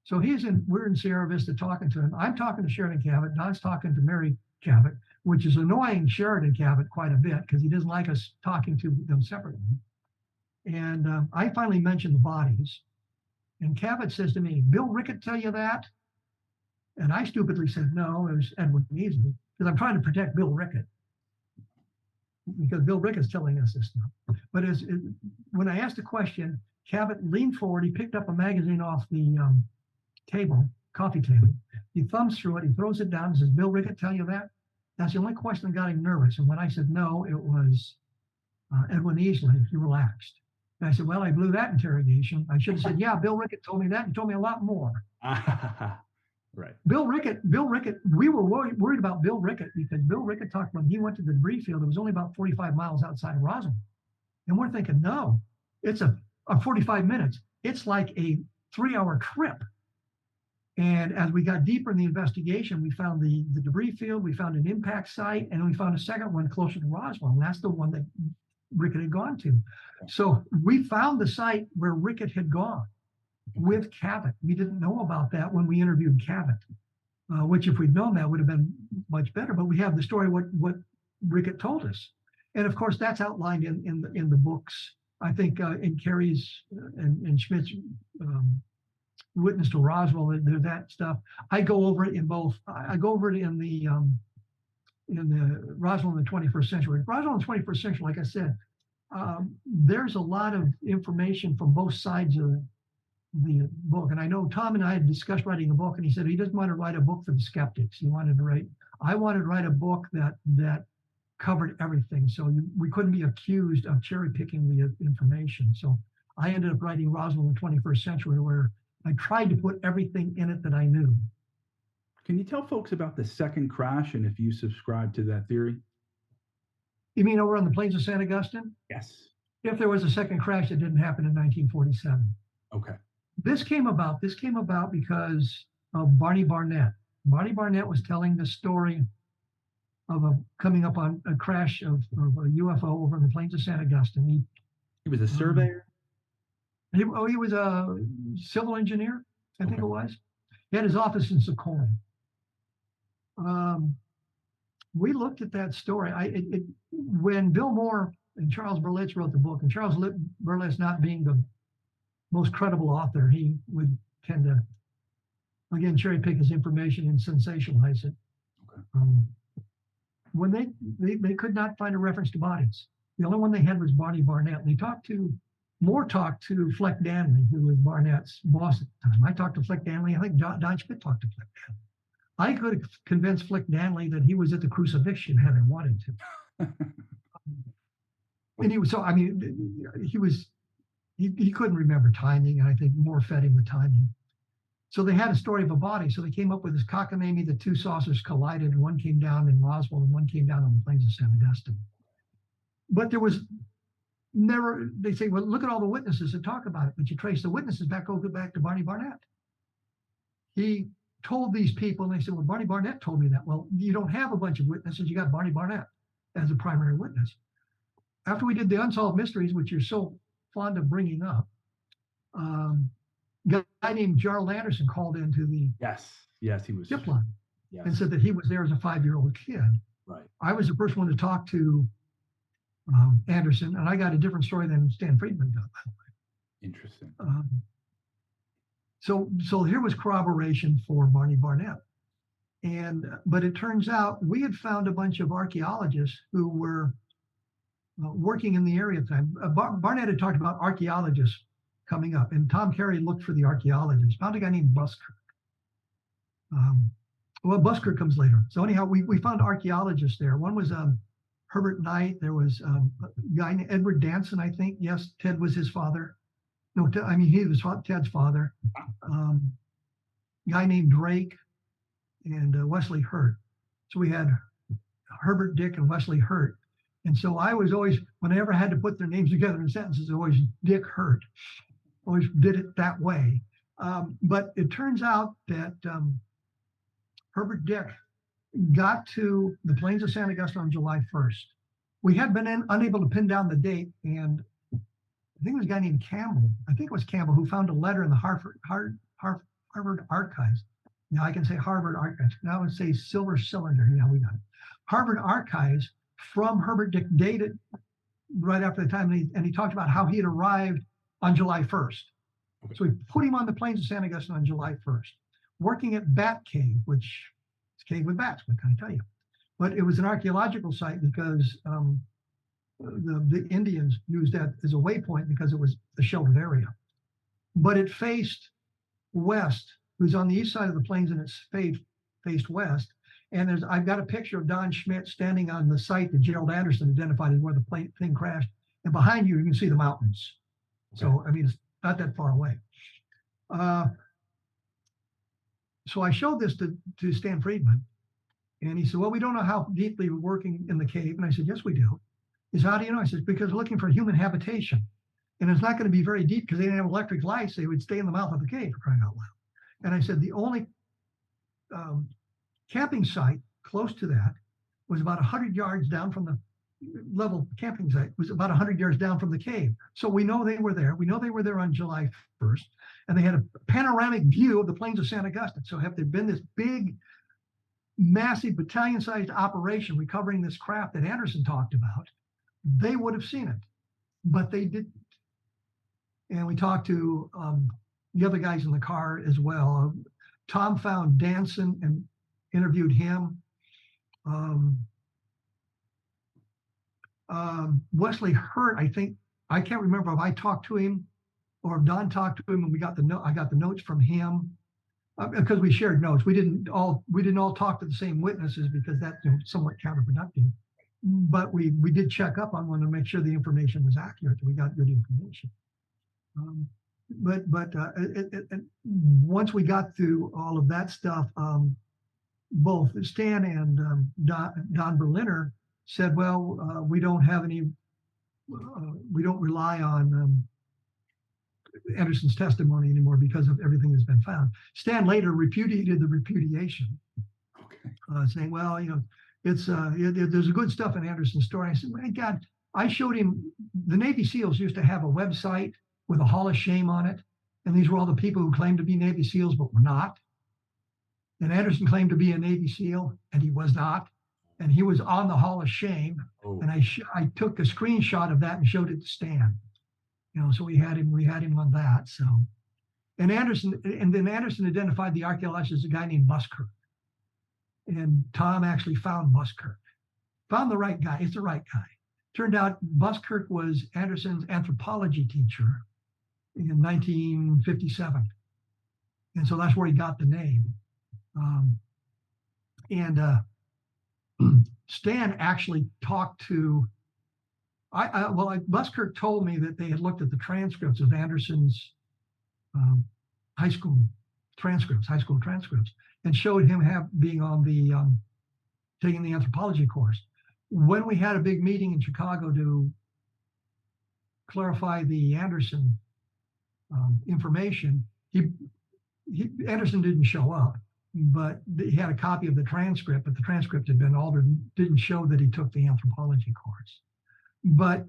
[SPEAKER 2] So we're in Sierra Vista talking to him. I'm talking to Sheridan Cabot. Don's talking to Mary Cabot, which is annoying Sheridan Cabot quite a bit because he doesn't like us talking to them separately. And I finally mentioned the bodies. And Cabot says to me, Bill Rickett tell you that? And I stupidly said, no, it was Edwin Easley, because I'm trying to protect Bill Rickett, because Bill Rickett's telling us this stuff. But when I asked the question, Cabot leaned forward, he picked up a magazine off the coffee table. He thumbs through it, he throws it down and says, Bill Rickett tell you that? That's the only question that got him nervous. And when I said no, it was Edwin Easley, he relaxed. And I said, well, I blew that interrogation. I should have said, yeah, Bill Rickett told me that and told me a lot more.
[SPEAKER 1] Right.
[SPEAKER 2] Bill Rickett, we were worried about Bill Rickett because Bill Rickett talked when he went to the debris field, it was only about 45 miles outside of Roswell. And we're thinking, no, it's a 45 minutes. It's like a 3-hour trip. And as we got deeper in the investigation, we found the debris field, we found an impact site, and we found a second one closer to Roswell. And that's the one that Rickett had gone to. So we found the site where Rickett had gone with Cabot. We didn't know about that when we interviewed Cabot, which if we'd known that would have been much better. But we have the story, what Rickett told us. And of course, that's outlined in the books. I think in Carey's and Schmidt's Witness to Roswell, there's that stuff. I go over it in both. I go over it in the Roswell in the 21st century. Roswell in the 21st century, like I said, there's a lot of information from both sides of the book. And I know Tom and I had discussed writing a book, and he said he doesn't want to write a book for the skeptics. I wanted to write a book that covered everything. So we couldn't be accused of cherry picking the information. So I ended up writing Roswell in the 21st century, where I tried to put everything in it that I knew.
[SPEAKER 1] Can you tell folks about the second crash and if you subscribe to that theory?
[SPEAKER 2] You mean over on the plains of San Augustine?
[SPEAKER 1] Yes.
[SPEAKER 2] If there was a second crash, it didn't happen in 1947.
[SPEAKER 1] Okay.
[SPEAKER 2] This came about because of Barney Barnett. Barney Barnett was telling the story of coming up on a crash of a UFO over in the plains of San Augustine.
[SPEAKER 1] He was a surveyor?
[SPEAKER 2] He was a civil engineer, I think it was. He had his office in Socorro. We looked at that story. When Bill Moore and Charles Berlitz wrote the book, and Charles Berlitz not being the most credible author, he would tend to, again, cherry pick his information and sensationalize it. Okay. When they could not find a reference to bodies, the only one they had was Barney Barnett. And Moore talked to Fleck Danley, who was Barnett's boss at the time. I talked to Fleck Danley. I think Don Schmidt talked to Fleck Danley. I could have convinced Fleck Danley that he was at the crucifixion had I wanted to. And he was so, I mean, he couldn't remember timing, and I think more fed him the timing. So they had a story of a body. So they came up with this cockamamie, the two saucers collided, and one came down in Roswell and one came down on the plains of San Augustine. But there was never, they say, well, look at all the witnesses that talk about it. But you trace the witnesses back to Barney Barnett. He told these people, and they said, well, Barney Barnett told me that. Well, you don't have a bunch of witnesses. You got Barney Barnett as a primary witness. After we did the Unsolved Mysteries, which you're so fond of bringing up, a guy named Gerald Anderson called into the
[SPEAKER 1] he was
[SPEAKER 2] zip line and said that he was there as a 5-year-old kid.
[SPEAKER 1] Right. I
[SPEAKER 2] was the first one to talk to Anderson, and I got a different story than Stan Friedman got, by the way.
[SPEAKER 1] Interesting.
[SPEAKER 2] So here was corroboration for Barney Barnett. But it turns out we had found a bunch of archaeologists who were working in the area at the time. Barnett had talked about archaeologists coming up, and Tom Carey looked for the archaeologists, found a guy named Buskirk. Buskirk comes later. So anyhow, we found archaeologists there. One was Herbert Knight. There was a guy named Edward Danson, I think. Yes, Ted was his father. No, he was Ted's father. Guy named Drake and Wesley Hurt. So we had Herbert Dick and Wesley Hurt. And so I was always, whenever I had to put their names together in sentences, always Dick Hurt. Always did it that way. But it turns out that Herbert Dick got to the plains of San Augustine on July 1st. We had been unable to pin down the date, and I think it was a guy named Campbell. I think it was Campbell who found a letter in the Harvard Archives. Now I can say Harvard Archives. Now I would say Silver Cylinder. Yeah, we got it. Harvard Archives from Herbert Dick, dated right after the time, and he talked about how he had arrived on July 1st. Okay. So we put him on the plains of San Augustine on July 1st, working at Bat Cave, which is a cave with bats, what can I tell you? But it was an archaeological site because the Indians used that as a waypoint because it was a sheltered area. But it faced west. It was on the east side of the plains, and it's faced west. And I've got a picture of Don Schmidt standing on the site that Gerald Anderson identified as where the thing crashed. And behind you can see the mountains. Okay. So, I mean, it's not that far away. So I showed this to Stan Friedman. And he said, well, we don't know how deeply we're working in the cave. And I said, yes, we do. He said, how do you know? I said, because we're looking for human habitation. And it's not going to be very deep because they didn't have electric lights. They would stay in the mouth of the cave, for crying out loud. And I said, the only camping site close to that was about 100 yards down from the level camping site, was about 100 yards down from the cave. So we know they were there. We know they were there on July 1st. And they had a panoramic view of the plains of San Augustine. So have there been this big, massive battalion-sized operation recovering this craft that Anderson talked about, they would have seen it. But they didn't. And we talked to the other guys in the car as well. Tom found Danson and interviewed him. Wesley Hurt, I think, I can't remember if I talked to him or if Don talked to him, and I got the notes from him because we shared notes. We didn't all talk to the same witnesses because that's somewhat counterproductive. But we did check up on one to make sure the information was accurate. We got good information. But once we got through all of that stuff, both Stan and Don Berliner said, well, we don't have any, we don't rely on Anderson's testimony anymore because of everything that's been found. Stan later repudiated the repudiation, saying, well, it's there's good stuff in Anderson's story. I said, my God, I showed him, the Navy SEALs used to have a website with a Hall of Shame on it. And these were all the people who claimed to be Navy SEALs, but were not. And Anderson claimed to be a Navy SEAL, and he was not. And he was on the Hall of Shame. Oh. And I took a screenshot of that and showed it to Stan. So we had him on that. So, and then Anderson identified the archaeologist as a guy named Buskirk. And Tom actually found Buskirk. Found the right guy. It's the right guy. Turned out Buskirk was Anderson's anthropology teacher in 1957. And so that's where he got the name. Stan actually talked to Buskirk told me that they had looked at the transcripts of Anderson's um, high school high school transcripts, and showed him being on the taking the anthropology course. When we had a big meeting in Chicago to clarify the Anderson information, Anderson didn't show up, but he had a copy of the transcript, but the transcript had been altered and didn't show that he took the anthropology course. But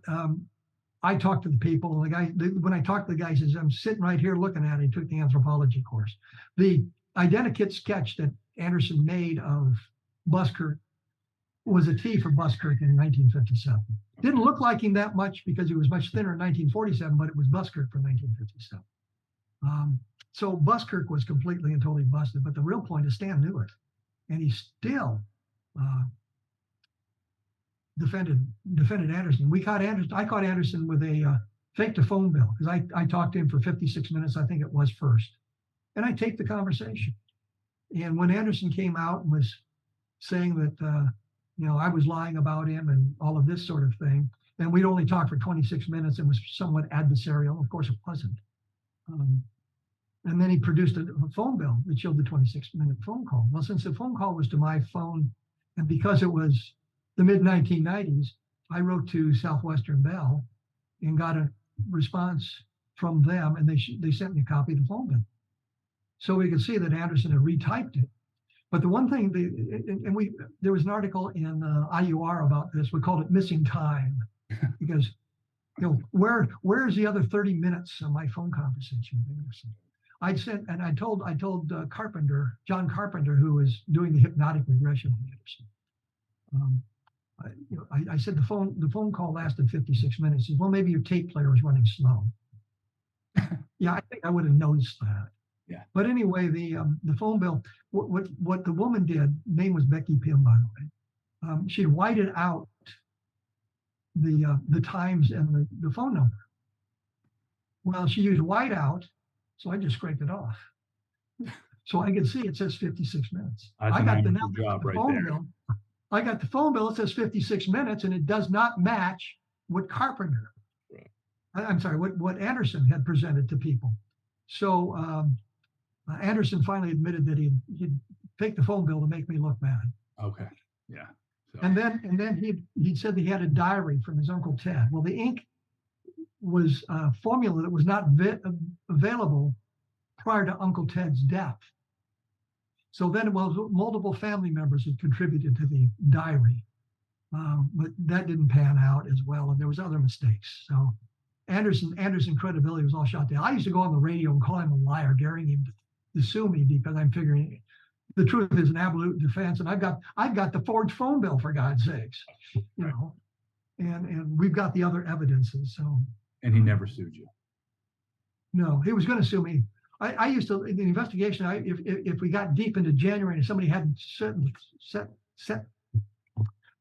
[SPEAKER 2] I talked to the people, and when I talked to the guy, he says, I'm sitting right here looking at it. He took the anthropology course. The identikit sketch that Anderson made of Buskirk was a T for Buskirk in 1957. Didn't look like him that much because he was much thinner in 1947, but it was Buskirk from 1957. So Buskirk was completely and totally busted, but the real point is Stan knew it, and he still defended Anderson. I caught Anderson with a fake to phone bill because I talked to him for 56 minutes, I think it was first, and I taped the conversation. And when Anderson came out and was saying that I was lying about him and all of this sort of thing, and we'd only talked for 26 minutes and was somewhat adversarial. Of course, it wasn't. And then he produced a phone bill that showed the 26-minute phone call. Well, since the phone call was to my phone, and because it was the mid-1990s, I wrote to Southwestern Bell and got a response from them, and they sent me a copy of the phone bill. So we could see that Anderson had retyped it. But the one thing, there was an article in IUR about this. We called it missing time, because where's the other 30 minutes of my phone conversation with Anderson? I told Carpenter, John Carpenter, who was doing the hypnotic regression on Anderson. I said the phone call lasted 56 minutes. He said, well, maybe your tape player was running slow. Yeah, I think I would have noticed that.
[SPEAKER 1] Yeah.
[SPEAKER 2] But anyway, the phone bill, what the woman did, name was Becky Pym, by the way. She'd whited out the times and the phone number. Well, she used whiteout, so I just scraped it off. So I could see it says 56 minutes. I got the phone bill. I got the phone bill. It says 56 minutes, and it does not match what Carpenter. Right. I'm sorry, what Anderson had presented to people. So Anderson finally admitted that he'd take the phone bill to make me look bad.
[SPEAKER 1] Okay. Yeah. So.
[SPEAKER 2] And then he said that he had a diary from his Uncle Ted. Well, the ink was a formula that was not available prior to Uncle Ted's death. So then it was multiple family members had contributed to the diary, but that didn't pan out as well, and there was other mistakes. So Anderson credibility was all shot down. I used to go on the radio and call him a liar, daring him to sue me, because I'm figuring the truth is an absolute defense, and I've got the forged phone bill, for God's sakes, and we've got the other evidences. So.
[SPEAKER 1] And he never sued you.
[SPEAKER 2] No, he was going to sue me. I used to, in the investigation, if we got deep into January and somebody hadn't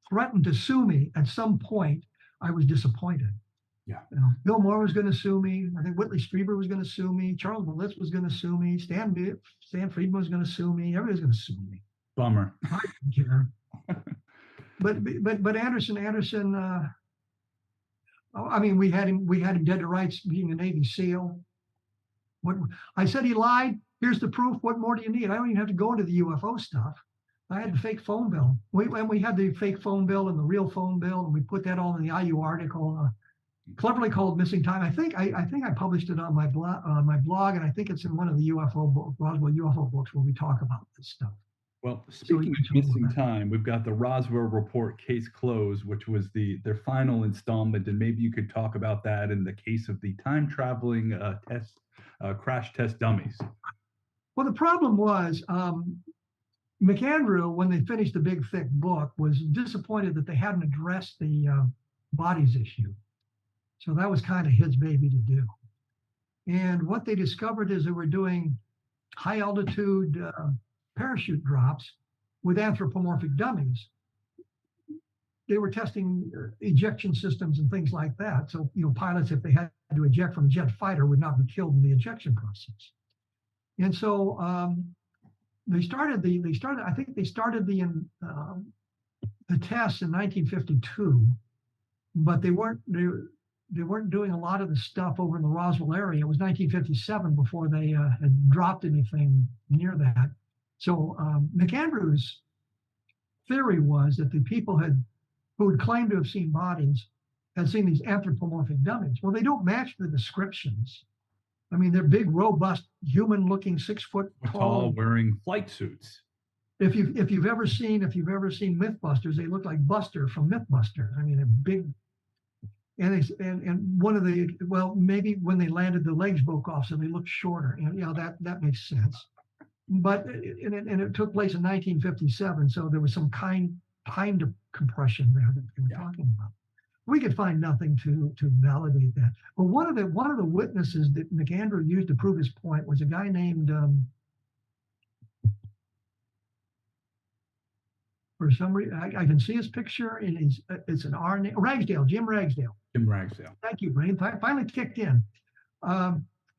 [SPEAKER 2] threatened to sue me at some point, I was disappointed.
[SPEAKER 1] Yeah.
[SPEAKER 2] Bill Moore was going to sue me. I think Whitley Strieber was going to sue me. Charles Willits was going to sue me. Stan Friedman was going to sue me. Everybody's going to sue me.
[SPEAKER 1] Bummer.
[SPEAKER 2] I didn't care. But Anderson. I mean, we had him dead to rights, being a Navy SEAL. I said he lied. Here's the proof. What more do you need? I don't even have to go into the UFO stuff. I had the fake phone bill. We had the fake phone bill and the real phone bill, and we put that all in the IU article, cleverly called "Missing Time." I think I published it on my blog, and I think it's in one of the Roswell UFO books where we talk about this stuff.
[SPEAKER 1] Well, speaking of missing time, we've got the Roswell Report case closed, which was their final installment, and maybe you could talk about that in the case of the time traveling crash test dummies.
[SPEAKER 2] Well, the problem was McAndrew, when they finished the big thick book, was disappointed that they hadn't addressed the bodies issue. So that was kind of his baby to do. And what they discovered is they were doing high altitude parachute drops with anthropomorphic dummies. They were testing ejection systems and things like that. So, pilots, if they had to eject from a jet fighter, would not be killed in the ejection process. And so they started the tests in 1952, but they weren't doing a lot of the stuff over in the Roswell area. It was 1957 before they had dropped anything near that. So McAndrew's theory was that the people who had claimed to have seen bodies had seen these anthropomorphic dummies. Well, they don't match the descriptions. I mean, they're big, robust, human-looking, 6 foot tall,
[SPEAKER 1] wearing flight suits.
[SPEAKER 2] If you've ever seen Mythbusters, they look like Buster from Mythbusters. I mean, they're big. And one of the, well, maybe when they landed, the legs broke off, so they looked shorter. And that makes sense. But it took place in 1957, so there was some time compression there that they were talking about. We could find nothing to validate that. But one of the witnesses that McAndrew used to prove his point was a guy named for some reason I can see his picture, and it's an R name, Ragsdale, Jim Ragsdale.
[SPEAKER 1] Jim Ragsdale.
[SPEAKER 2] Thank you, Brain. Finally kicked in.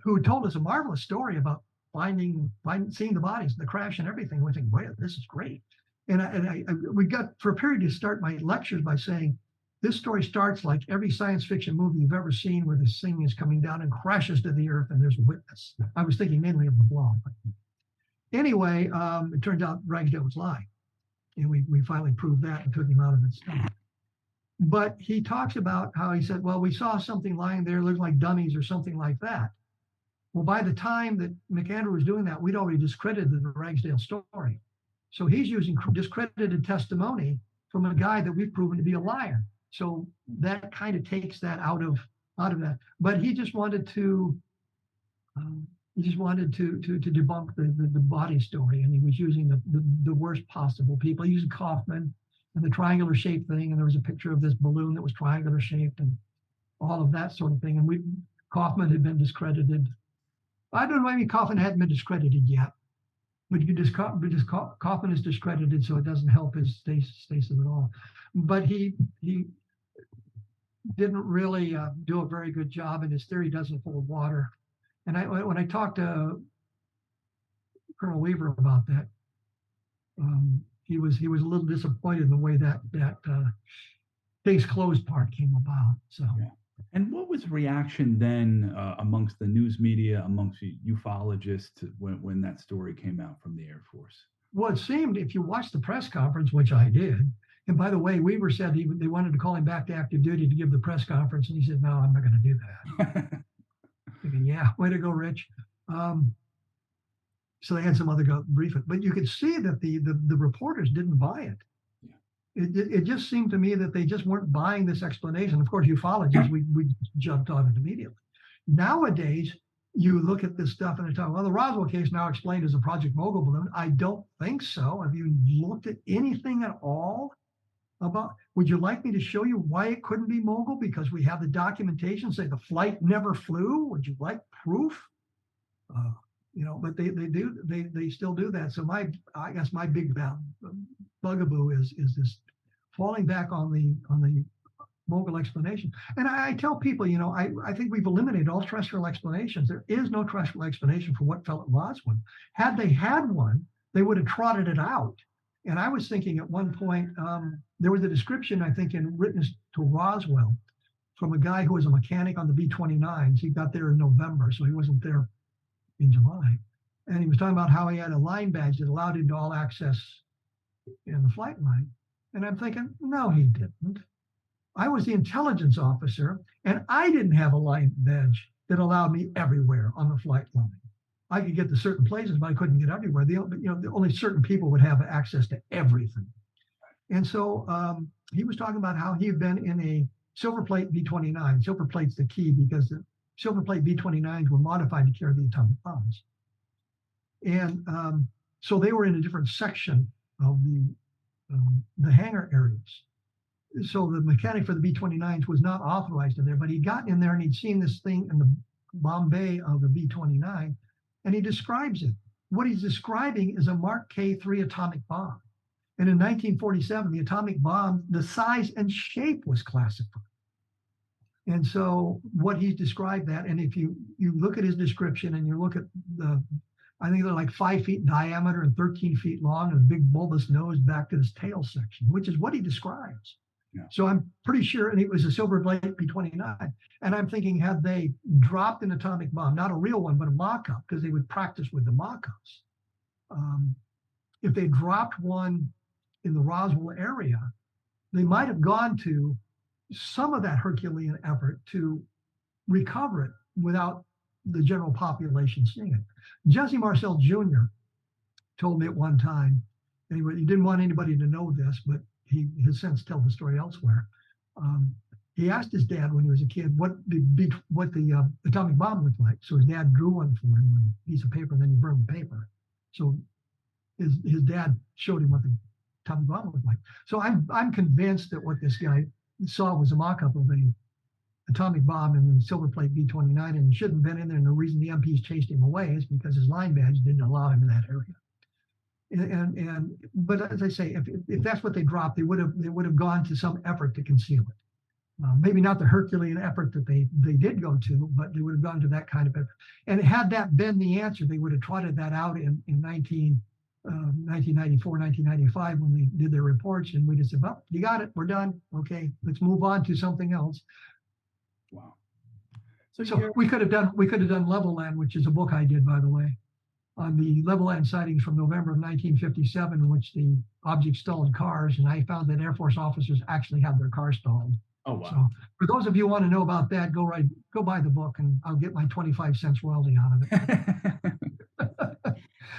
[SPEAKER 2] Who told us a marvelous story about seeing the bodies, the crash, and everything. We think, wow, this is great. We got for a period to start my lectures by saying, this story starts like every science fiction movie you've ever seen, where this thing is coming down and crashes to the earth, and there's a witness. I was thinking mainly of the Blob. Anyway, it turns out Ragsdale was lying, and we finally proved that and took him out of his stuff. But he talks about how he said, well, we saw something lying there, looked like dummies or something like that. Well, by the time that McAndrew was doing that, we'd already discredited the Ragsdale story. So he's using discredited testimony from a guy that we've proven to be a liar. So that kind of takes that out of that. But he just wanted to debunk the body story, and he was using the worst possible people. He used Kaufman and the triangular shaped thing, and there was a picture of this balloon that was triangular shaped and all of that sort of thing. And Kaufman had been discredited. I don't know, maybe Kaufman hadn't been discredited yet, but Kaufman is discredited, so it doesn't help his stasis at all. But he didn't really do a very good job, and his theory doesn't hold water. And when I talked to Colonel Weaver about that, he was a little disappointed in the way that case closed part came about. So.
[SPEAKER 1] Yeah. And what was reaction then amongst the news media, amongst ufologists, when that story came out from the Air Force?
[SPEAKER 2] Well, it seemed, if you watched the press conference, which I did, and by the way, Weaver said they wanted to call him back to active duty to give the press conference, and he said, no, I'm not going to do that. Thinking, yeah, way to go, Rich. So they had some other guy brief it, but you could see that the reporters didn't buy it. It just seemed to me that they just weren't buying this explanation. Of course, ufologists, we jumped on it immediately. Nowadays, you look at this stuff and they talk, well, the Roswell case now explained as a Project Mogul balloon. I don't think so. Have you looked at anything at all about, would you like me to show you why it couldn't be Mogul? Because we have the documentation say the flight never flew. Would you like proof? But they still do that. So I guess my big bugaboo is this falling back on the Mogul explanation. And I tell people, I think we've eliminated all terrestrial explanations. There is no terrestrial explanation for what fell at Roswell. Had they had one, they would have trotted it out. And I was thinking at one point, there was a description, I think, in witness to Roswell from a guy who was a mechanic on the B-29s. He got there in November, so he wasn't there in July. And he was talking about how he had a line badge that allowed him to all access in the flight line. And I'm thinking, no, he didn't. I was the intelligence officer, and I didn't have a line badge that allowed me everywhere on the flight line. I could get to certain places, but I couldn't get everywhere. Only certain people would have access to everything. And so he was talking about how he had been in a silver plate B-29. Silver plate's the key because the silver plate B-29s were modified to carry the atomic bombs. And so they were in a different section of the hangar areas. So the mechanic for the B-29s was not authorized in there, but he'd gotten in there and he'd seen this thing in the bomb bay of the B-29, and he describes it. What he's describing is a Mark K-3 atomic bomb. And in 1947, the atomic bomb, the size and shape was classified. And so what he's described that, and if you look at his description and you look at I think they're like 5 feet in diameter and 13 feet long and a big bulbous nose back to his tail section, which is what he describes.
[SPEAKER 1] Yeah.
[SPEAKER 2] So I'm pretty sure, and it was a Silver Blade B-29. And I'm thinking, had they dropped an atomic bomb, not a real one, but a mock-up, because they would practice with the mock-ups. If they dropped one in the Roswell area, they might have gone to some of that Herculean effort to recover it without the general population seeing it. Jesse Marcel Jr. told me at one time, anyway, he didn't want anybody to know this, but he has since told the story elsewhere. He asked his dad when he was a kid what the atomic bomb looked like. So his dad drew one for him on a piece of paper, and then he burned the paper. So his dad showed him what the atomic bomb looked like. So I'm convinced that what this guy saw was a mock-up of a atomic bomb in the Silver Plate B-29, and he shouldn't have been in there. And the reason the MPs chased him away is because his line badge didn't allow him in that area. But as I say, if that's what they dropped, they would have gone to some effort to conceal it. Maybe not the Herculean effort that they did go to, but they would have gone to that kind of effort. And had that been the answer, they would have trotted that out in 1994, 1995 when they did their reports, and we just said, well, you got it, we're done. Okay, let's move on to something else.
[SPEAKER 1] Wow.
[SPEAKER 2] So we could have done Level Land, which is a book I did, by the way, on the Level Land sightings from November of 1957, in which the object stalled cars, and I found that Air Force officers actually had their car stalled.
[SPEAKER 1] Oh, wow.
[SPEAKER 2] So for those of you who want to know about that, go buy the book, and I'll get my 25 cents royalty out of it.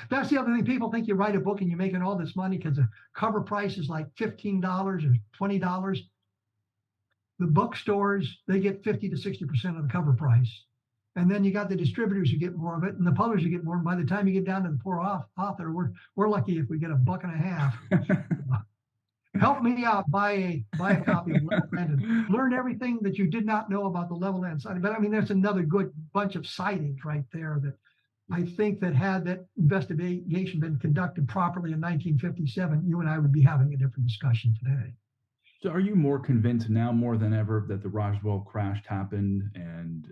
[SPEAKER 2] That's the other thing. People think you write a book and you're making all this money because the cover price is like $15 or $20. The bookstores, they get 50 to 60% of the cover price. And then you got the distributors who get more of it, and the publishers who get more. And by the time you get down to the poor author, we're lucky if we get $1.50. Help me out, buy a copy of Level Land and learn everything that you did not know about the Level Land sighting. But I mean, there's another good bunch of sightings right there that I think that had that investigation been conducted properly in 1957, you and I would be having a different discussion today.
[SPEAKER 1] So are you more convinced now more than ever that the Roswell crash happened? And,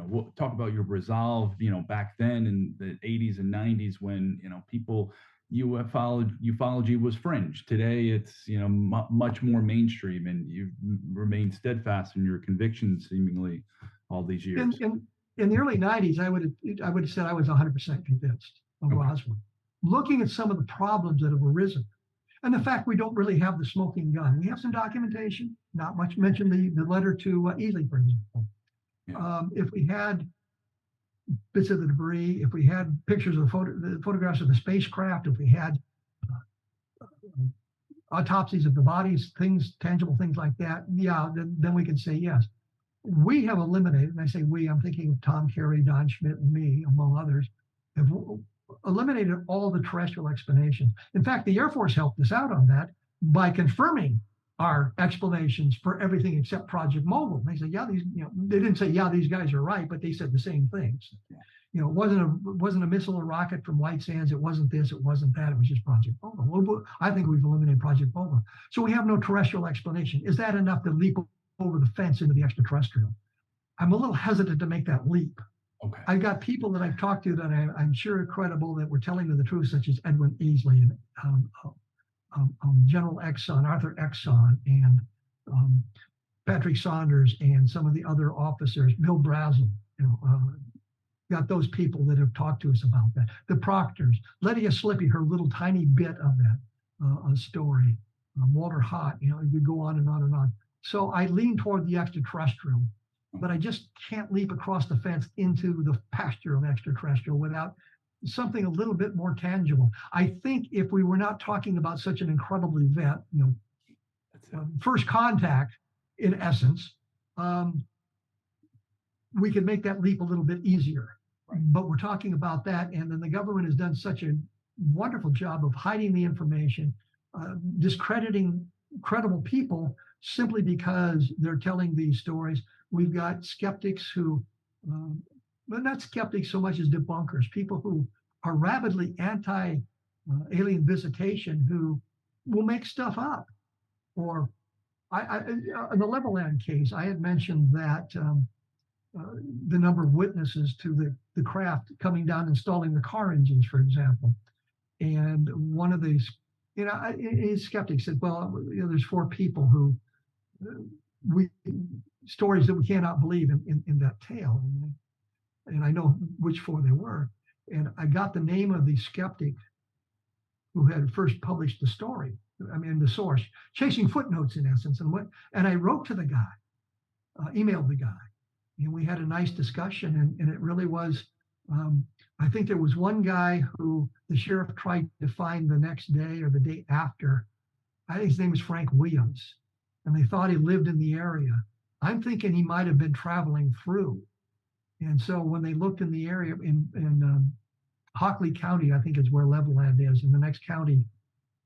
[SPEAKER 1] we'll talk about your resolve, back then in the 80s and 90s when, people, ufology was fringe. Today, it's, much more mainstream, and you've remained steadfast in your convictions seemingly all these years.
[SPEAKER 2] In the early 90s, I would have said I was 100% convinced of Roswell. Looking at some of the problems that have arisen, and the fact we don't really have the smoking gun. We have some documentation, not much mentioned the letter to Ely, for example. Yeah. If we had bits of the debris, if we had pictures of the photographs of the spacecraft, if we had autopsies of the bodies, tangible things like that, then we can say yes. We have eliminated, and I say we, I'm thinking of Tom Carey, Don Schmidt, and me, among others, have eliminated all the terrestrial explanations. In fact, the Air Force helped us out on that by confirming our explanations for everything except Project Mogul. They said, they didn't say, these guys are right, but they said the same things. It wasn't a missile or rocket from White Sands. It wasn't this, it wasn't that. It was just Project Mogul. Well, I think we've eliminated Project Mogul. So we have no terrestrial explanation. Is that enough to leap over the fence into the extraterrestrial? I'm a little hesitant to make that leap.
[SPEAKER 1] Okay.
[SPEAKER 2] I've got people that I've talked to that I'm sure are credible, that were telling me the truth, such as Edwin Easley and General Exxon, Arthur Exxon, and Patrick Saunders, and some of the other officers, Bill Brazel. Got those people that have talked to us about that. The Proctors, Lydia Slippy, her little tiny bit of that story. Walter Hott, you could go on and on and on. So I lean toward the extraterrestrial, but I just can't leap across the fence into the pasture of extraterrestrial without something a little bit more tangible. I think if we were not talking about such an incredible event, first contact, in essence, we could make that leap a little bit easier. Right. But we're talking about that, and then the government has done such a wonderful job of hiding the information, discrediting credible people simply because they're telling these stories. We've got skeptics who, but not skeptics so much as debunkers, people who are rabidly anti-alien visitation, who will make stuff up. Or in the Level Land case, I had mentioned that the number of witnesses to the craft coming down, installing the car engines, for example. And one of these, skeptics said, well, there's 4 people who we stories that we cannot believe in that tale. And I know which four they were. And I got the name of the skeptic who had first published the story. I mean, the source, chasing footnotes in essence. And I wrote to the guy, emailed the guy, and we had a nice discussion. And it really was, I think there was one guy who the sheriff tried to find the next day or the day after. I think his name was Frank Williams, and they thought he lived in the area. I'm thinking he might have been traveling through. And so when they looked in the area in Hockley County, I think is where Levelland is, in the next county,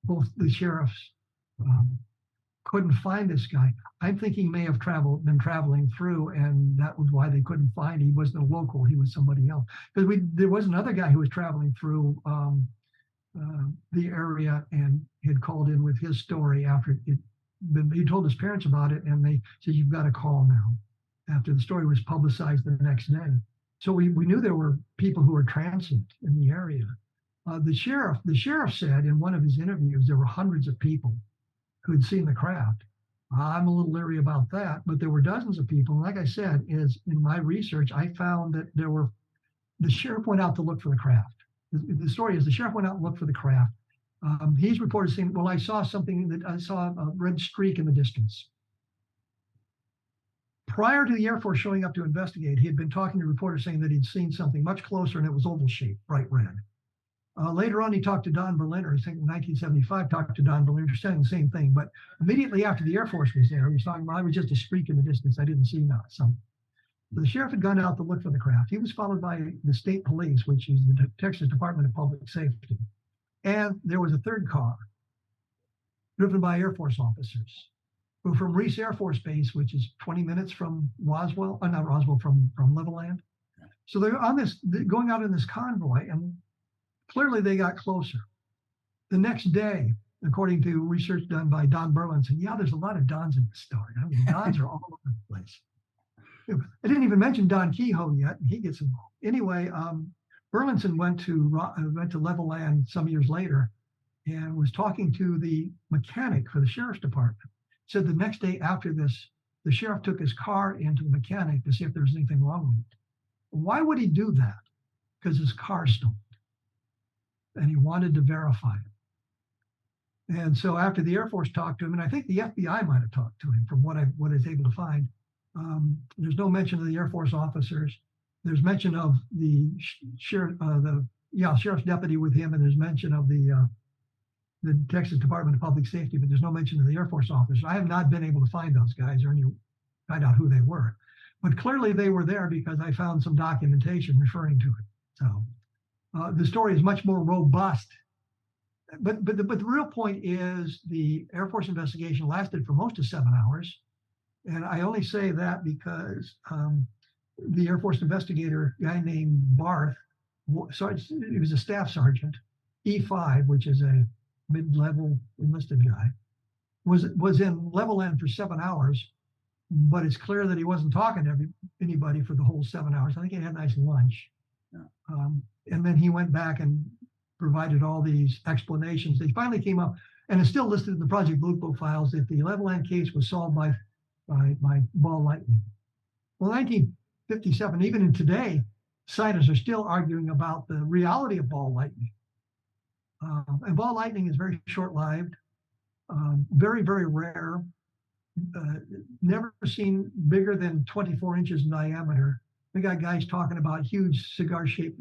[SPEAKER 2] both the sheriffs couldn't find this guy. I'm thinking he may have been traveling through, and that was why they couldn't find him. He wasn't a local; he was somebody else. Because there was another guy who was traveling through the area and had called in with his story after he told his parents about it, and they said, "You've got to call now." After the story was publicized the next day, so we knew there were people who were transient in the area. The sheriff said in one of his interviews there were hundreds of people who had seen the craft. I'm a little leery about that, but there were dozens of people. And like I said, is in my research, I found that the sheriff went out to look for the craft. The story is the sheriff went out and looked for the craft. He's reported saying, well, I saw a red streak in the distance. Prior to the Air Force showing up to investigate, he had been talking to reporters saying that he'd seen something much closer and it was oval shaped, bright red. Later on, he talked to Don Berliner. I think in 1975, talked to Don Berliner, saying the same thing. But immediately after the Air Force was there, he was talking about, I was just a streak in the distance. I didn't see that. So the sheriff had gone out to look for the craft. He was followed by the state police, which is the Texas Department of Public Safety. And there was a third car driven by Air Force officers who from Reese Air Force Base, which is 20 minutes from Roswell, not Roswell, from Levelland. So they're going out in this convoy, and clearly they got closer. The next day, according to research done by Don Berlin, said, yeah, there's a lot of Dons in this story. I mean, Dons are all over the place. I didn't even mention Don Kehoe yet, and he gets involved. Anyway, Burlinson went to Levelland some years later and was talking to the mechanic for the sheriff's department. Said the next day after this, the sheriff took his car into the mechanic to see if there was anything wrong with it. Why would he do that? Because his car stalled, and he wanted to verify it. And so after the Air Force talked to him, and I think the FBI might have talked to him from what I was able to find, there's no mention of the Air Force officers. There's mention of the sheriff's deputy with him, and there's mention of the Texas Department of Public Safety, but there's no mention of the Air Force officers. I have not been able to find those guys or find out who they were. But clearly they were there because I found some documentation referring to it. So the story is much more robust. But the real point is the Air Force investigation lasted for most of 7 hours. And I only say that because the Air Force investigator, a guy named Barth, he was a staff sergeant, E5, which is a mid-level enlisted guy, was in Levelland for 7 hours, but it's clear that he wasn't talking to anybody for the whole 7 hours. I think he had a nice lunch. Yeah. And then he went back and provided all these explanations. They finally came up, and it's still listed in the Project Blue Book files, that the Levelland case was solved by ball lightning. Well, 1957, even in today, scientists are still arguing about the reality of ball lightning. And ball lightning is very short-lived, very, very rare, never seen bigger than 24 inches in diameter. We got guys talking about huge egg-shaped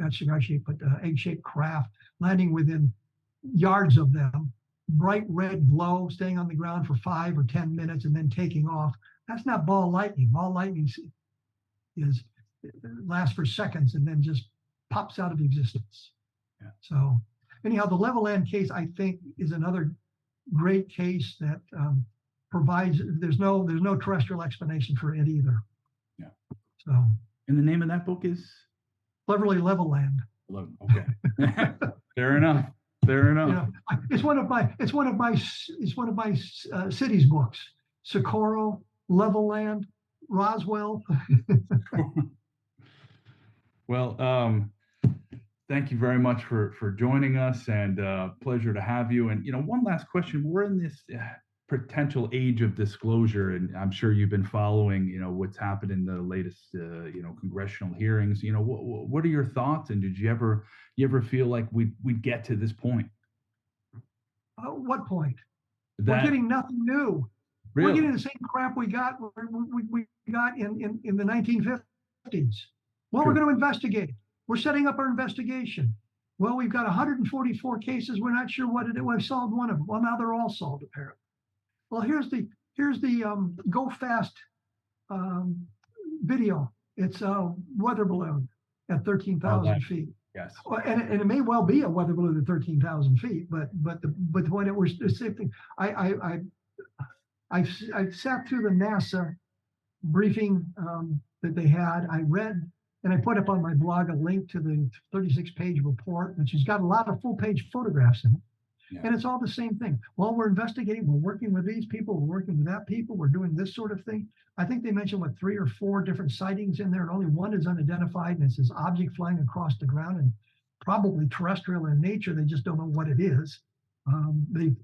[SPEAKER 2] craft landing within yards of them, bright red glow, staying on the ground for 5 or 10 minutes and then taking off. That's not ball lightning. Ball lightning lasts for seconds and then just pops out of existence. Yeah. So anyhow, the Levelland case, I think, is another great case that provides, there's no terrestrial explanation for it either.
[SPEAKER 1] Yeah.
[SPEAKER 2] So.
[SPEAKER 1] And the name of that book is?
[SPEAKER 2] Cleverly Levelland.
[SPEAKER 1] Okay. Fair enough. Fair enough.
[SPEAKER 2] You know, it's one of my cities books. Socorro, Levelland, Roswell.
[SPEAKER 1] Well, thank you very much for joining us, and pleasure to have you. And one last question: we're in this potential age of disclosure, and I'm sure you've been following, what's happened in the latest, congressional hearings. What are your thoughts? And did you ever feel like we'd get to this point?
[SPEAKER 2] What point? We're
[SPEAKER 1] That
[SPEAKER 2] getting nothing new. We're
[SPEAKER 1] really
[SPEAKER 2] getting the same crap we got in the 1950s. Well, we're
[SPEAKER 1] true.
[SPEAKER 2] going to investigate. We're setting up our investigation. Well, we've got 144 cases. We're not sure what it is. We've solved one of them. Well, now they're all solved apparently. Well, here's the Go Fast video. It's a weather balloon at
[SPEAKER 1] Oh,
[SPEAKER 2] 13,000 feet.
[SPEAKER 1] yes.
[SPEAKER 2] And it may well be a weather balloon at 13,000 feet, but the point it was the same thing. I've sat through the NASA briefing that they had. I read and I put up on my blog a link to the 36-page report, which has got a lot of full-page photographs in it.
[SPEAKER 1] Yeah.
[SPEAKER 2] And it's all the same thing. While we're investigating, we're working with these people, we're working with that people, we're doing this sort of thing. I think they mentioned 3 or 4 different sightings in there, and only one is unidentified, and it's this object flying across the ground and probably terrestrial in nature. They just don't know what it is. They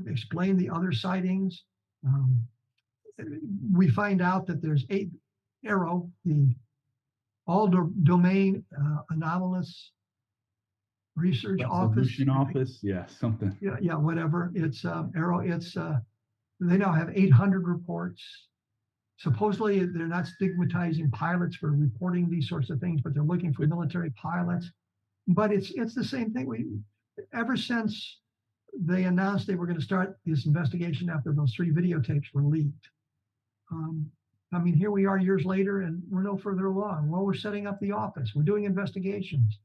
[SPEAKER 2] explained the other sightings. We find out that there's ARROW, the All-Domain Anomalous Research
[SPEAKER 1] Resolution
[SPEAKER 2] Office.
[SPEAKER 1] office, yeah, something.
[SPEAKER 2] Yeah, whatever. It's ARROW. It's they now have 800 reports. Supposedly, they're not stigmatizing pilots for reporting these sorts of things, but they're looking for military pilots. But it's the same thing. Ever since they announced they were going to start this investigation after those 3 videotapes were leaked. I mean, here we are years later, and we're no further along. Well, we're setting up the office. We're doing investigations.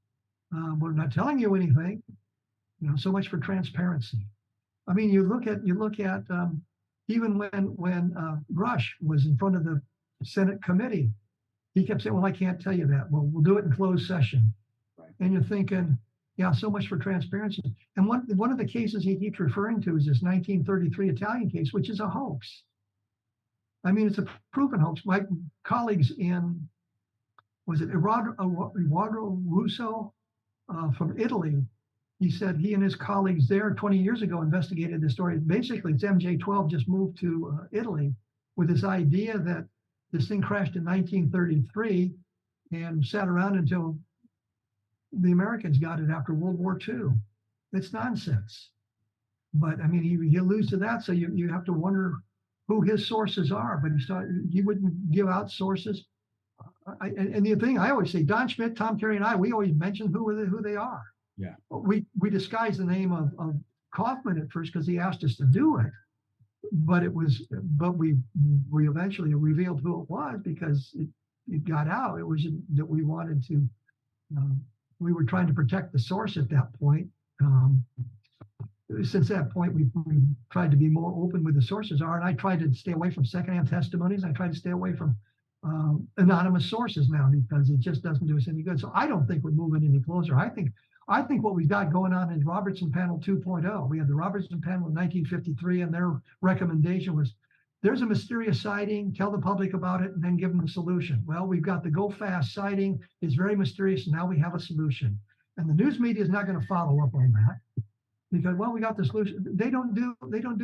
[SPEAKER 2] We're not telling you anything. So much for transparency. I mean, you look at even when Rush was in front of the Senate committee, he kept saying, "Well, I can't tell you that. Well, we'll do it in closed session."
[SPEAKER 1] Right.
[SPEAKER 2] And you're thinking, yeah, so much for transparency. And one of the cases he keeps referring to is this 1933 Italian case, which is a hoax. I mean, it's a proven hoax. My colleagues in, was it Eduardo Russo from Italy? He said he and his colleagues there 20 years ago investigated this story. Basically, it's MJ-12 just moved to Italy with this idea that this thing crashed in 1933 and sat around until the Americans got it after World War II. It's nonsense. But I mean, he alludes to that, so you have to wonder who his sources are. But he wouldn't give out sources. And the thing I always say, Don Schmidt, Tom Carey, and I, we always mention who they are.
[SPEAKER 1] Yeah.
[SPEAKER 2] We disguised the name of Kaufman at first because he asked us to do it, but we eventually revealed who it was because it got out. It was that we wanted to. We were trying to protect the source at that point. Since that point, we tried to be more open with the sources are, and I tried to stay away from secondhand testimonies. I tried to stay away from anonymous sources now because it just doesn't do us any good. So I don't think we're moving any closer. I think what we've got going on is Robertson Panel 2.0. We had the Robertson Panel in 1953, and their recommendation was, there's a mysterious sighting, tell the public about it, and then give them the solution. Well, we've got the Go Fast sighting. It's very mysterious, and now we have a solution. And the news media is not going to follow up on that because, well, we got the solution. They don't do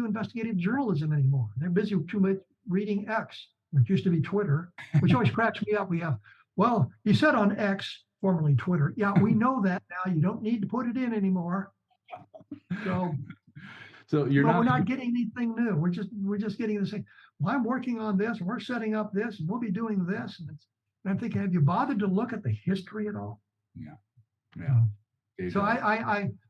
[SPEAKER 2] investigative journalism anymore. They're busy too much reading X, which used to be Twitter, which always cracks me up. We have, well, he said on X, formerly Twitter. Yeah, we know that now. You don't need to put it in anymore. So we're not getting anything new. We're just getting the same. Well, I'm working on this, and we're setting up this, and we'll be doing this. And I'm thinking, have you bothered to look at the history at all?
[SPEAKER 1] Yeah.
[SPEAKER 2] So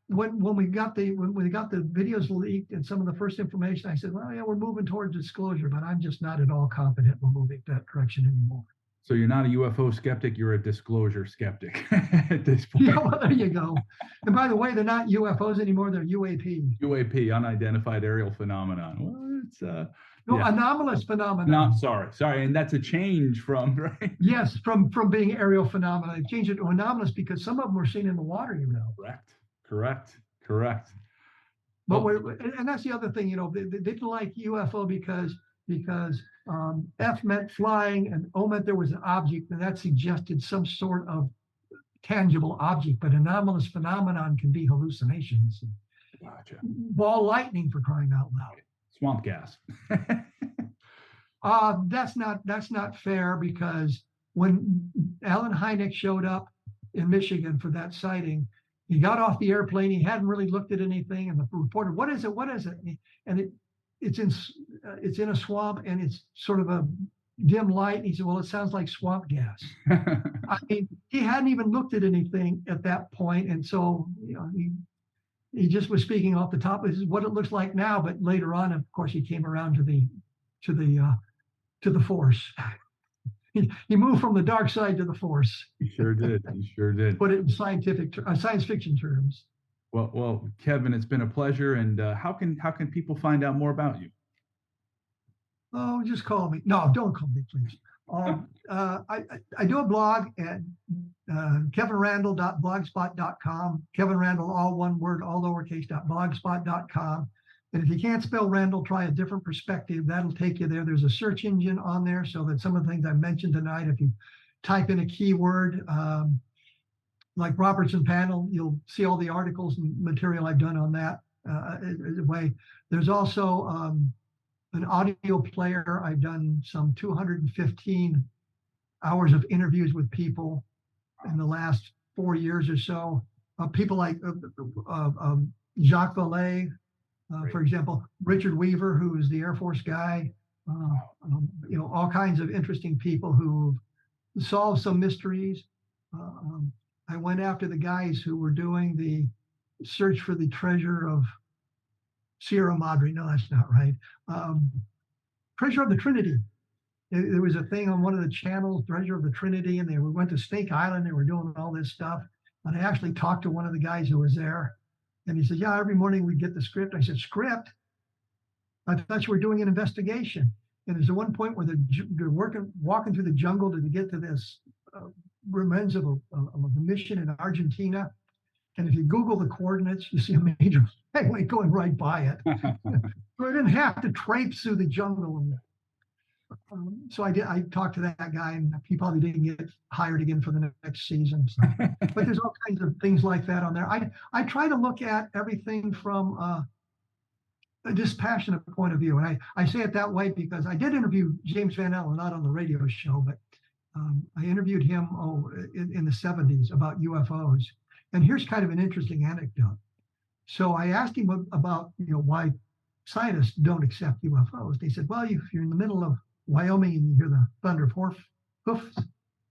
[SPEAKER 2] when we got the videos leaked and some of the first information, I said, well, yeah, we're moving towards disclosure, but I'm just not at all confident we're moving that direction anymore.
[SPEAKER 1] So you're not a UFO skeptic, you're a disclosure skeptic at this point.
[SPEAKER 2] Yeah, well, there you go. And by the way, they're not UFOs anymore, they're UAP.
[SPEAKER 1] UAP, unidentified aerial phenomenon. Well, it's
[SPEAKER 2] anomalous phenomenon.
[SPEAKER 1] No, sorry, and that's a change from, right?
[SPEAKER 2] Yes, from being aerial phenomena. They changed it to anomalous because some of them were seen in the water,
[SPEAKER 1] Correct.
[SPEAKER 2] But and that's the other thing, they didn't like UFO because F meant flying and O meant there was an object, and that suggested some sort of tangible object. But anomalous phenomenon can be hallucinations.
[SPEAKER 1] Gotcha.
[SPEAKER 2] Ball lightning, for crying out loud.
[SPEAKER 1] Swamp gas.
[SPEAKER 2] That's not fair, because when Alan Hynek showed up in Michigan for that sighting, he got off the airplane. He hadn't really looked at anything, and the reporter, "What is it? What is it?" And it's in a swamp, and it's sort of a dim light. And he said, "Well, it sounds like swamp gas." I mean, he hadn't even looked at anything at that point, and so he just was speaking off the top. This is what it looks like now, but later on, of course, he came around to the force. He moved from the dark side to the force.
[SPEAKER 1] He sure did. He sure did.
[SPEAKER 2] Put it in science fiction terms.
[SPEAKER 1] Well, Kevin, it's been a pleasure. And how can people find out more about you?
[SPEAKER 2] Oh, just call me. No, don't call me, please. I do a blog at kevinrandle.blogspot.com. Kevin Randle, all one word, all lowercase, .blogspot.com. And if you can't spell Randle, try a different perspective. That'll take you there. There's a search engine on there, so that some of the things I mentioned tonight, if you type in a keyword like Robertson panel, you'll see all the articles and material I've done on that way. There's also an audio player. I've done some 215 hours of interviews with people in the last 4 years or so. People like Jacques Vallée, for example, Richard Weaver, who is the Air Force guy, all kinds of interesting people who solved some mysteries. I went after the guys who were doing the search for the treasure of Sierra Madre. No, that's not right. Treasure of the Trinity. There was a thing on one of the channels, Treasure of the Trinity, and they went to Snake Island. They were doing all this stuff. And I actually talked to one of the guys who was there. And he said, "Yeah, every morning we get the script." I said, "Script? I thought you were doing an investigation." And there's one point where they're walking through the jungle to get to this remains of a mission in Argentina. And if you Google the coordinates, you see a major highway going right by it. So I didn't have to traipse through the jungle. So I did. I talked to that guy, and he probably didn't get hired again for the next season. So. But there's all kinds of things like that on there. I try to look at everything from a dispassionate point of view, and I say it that way because I did interview James Van Allen, not on the radio show, but I interviewed him in the 70s about UFOs. And here's kind of an interesting anecdote. So I asked him about why scientists don't accept UFOs. And he said, "Well, if you're in the middle of Wyoming and you hear the thunder of hoofs,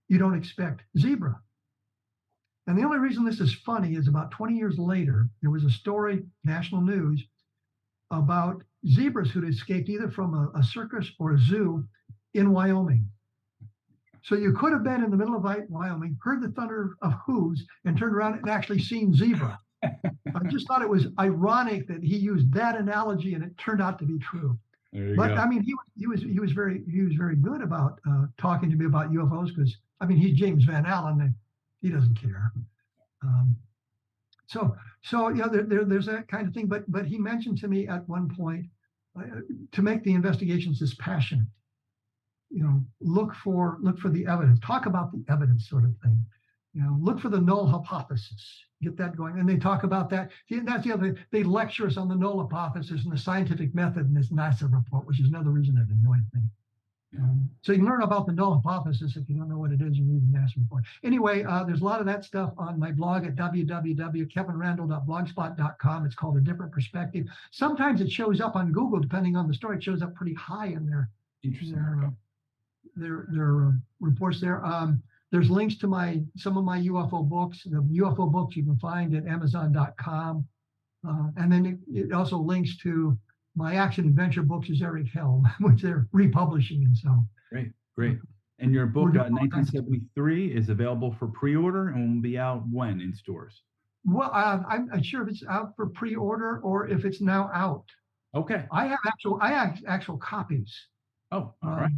[SPEAKER 2] you don't expect zebra." And the only reason this is funny is about 20 years later, there was a story, national news, about zebras who'd escaped either from a circus or a zoo in Wyoming. So you could have been in the middle of Wyoming, heard the thunder of hooves, and turned around and actually seen zebra. I just thought it was ironic that he used that analogy, and it turned out to be true. But I mean, he was very good about talking to me about UFOs, because I mean, he's James Van Allen, and he doesn't care. So there's that kind of thing. But he mentioned to me at one point to make the investigations dispassionate. Look for the evidence. Talk about the evidence, sort of thing. Look for the null hypothesis. Get that going. And they talk about that. That's the other thing. They lecture us on the null hypothesis and the scientific method in this NASA report, which is another reason I've annoyed thing. So you can learn about the null hypothesis if you don't know what it is. You read the NASA report. Anyway, there's a lot of that stuff on my blog at www.kevinrandle.blogspot.com. It's called A Different Perspective. Sometimes it shows up on Google, depending on the story. It shows up pretty high in there.
[SPEAKER 1] Interesting.
[SPEAKER 2] Their reports there. There's links to some of my UFO books. The UFO books you can find at Amazon.com. And then it also links to my action adventure books as Eric Helm, which they're republishing and so.
[SPEAKER 1] Great. And your book, 1973, is available for pre-order and will be out when in stores?
[SPEAKER 2] Well, I'm not sure if it's out for pre-order or if it's now out.
[SPEAKER 1] Okay.
[SPEAKER 2] I have actual copies.
[SPEAKER 1] Oh, all right.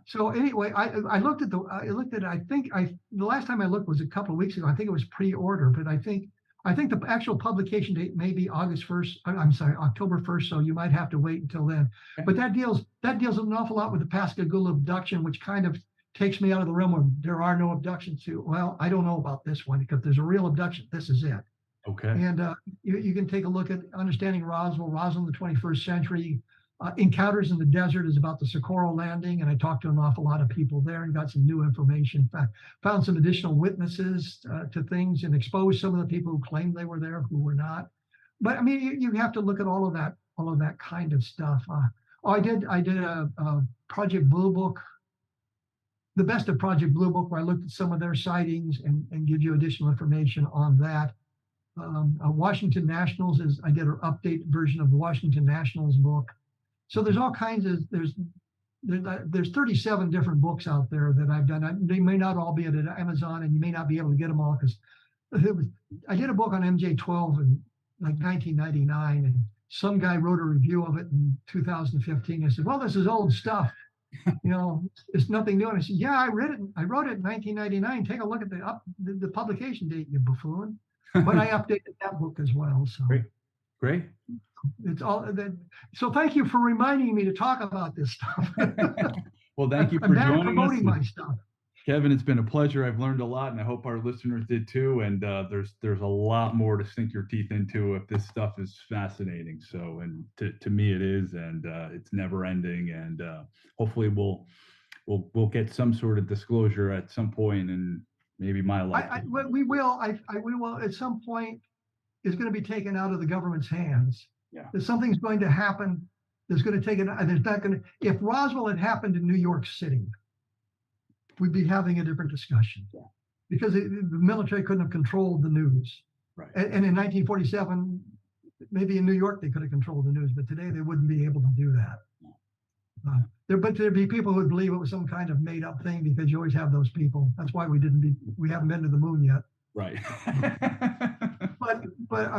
[SPEAKER 2] So anyway, I looked at it. I think the last time I looked was a couple of weeks ago. I think it was pre-order, but I think the actual publication date may be October 1st. So you might have to wait until then. Okay. But that deals an awful lot with the Pascagoula abduction, which kind of takes me out of the realm of there are no abductions to, well, I don't know about this one, because there's a real abduction. This is it.
[SPEAKER 1] Okay.
[SPEAKER 2] And you can take a look at Understanding Roswell, Roswell in the 21st Century. Encounters in the Desert is about the Socorro landing, and I talked to an awful lot of people there and got some new information. Found some additional witnesses to things and exposed some of the people who claimed they were there who were not. But I mean, you have to look at all of that kind of stuff. I did a Project Blue Book, the best of Project Blue Book, where I looked at some of their sightings and give you additional information on that. Washington Nationals I did an update version of the Washington Nationals book. So there's all kinds of, there's 37 different books out there that I've done. They may not all be at Amazon, and you may not be able to get them all, because I did a book on MJ12 in like 1999, and some guy wrote a review of it in 2015. I said, well, this is old stuff. It's nothing new. And I said, yeah, I wrote it in 1999. Take a look at the publication date, you buffoon. But I updated that book as well. So
[SPEAKER 1] Great.
[SPEAKER 2] It's all that. So thank you for reminding me to talk about this stuff.
[SPEAKER 1] Well, thank you for joining
[SPEAKER 2] promoting
[SPEAKER 1] us.
[SPEAKER 2] My stuff.
[SPEAKER 1] Kevin, it's been a pleasure. I've learned a lot, and I hope our listeners did too. And there's a lot more to sink your teeth into if this stuff is fascinating. So, and to me it is, and it's never ending. And hopefully we'll get some sort of disclosure at some point in maybe my life.
[SPEAKER 2] We will at some point. Is going to be taken out of the government's hands.
[SPEAKER 1] Yeah.
[SPEAKER 2] If something's going to happen, there's going to take it. There's not going to. If Roswell had happened in New York City, we'd be having a different discussion.
[SPEAKER 1] Yeah.
[SPEAKER 2] Because the military couldn't have controlled the news.
[SPEAKER 1] Right.
[SPEAKER 2] And in 1947, maybe in New York they could have controlled the news, but today they wouldn't be able to do that. But there'd be people who would believe it was some kind of made-up thing, because you always have those people. That's why we haven't been to the moon yet.
[SPEAKER 1] Right.
[SPEAKER 2] But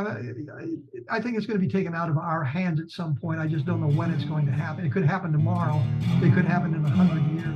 [SPEAKER 2] I think it's going to be taken out of our hands at some point. I just don't know when it's going to happen. It could happen tomorrow. It could happen in 100 years.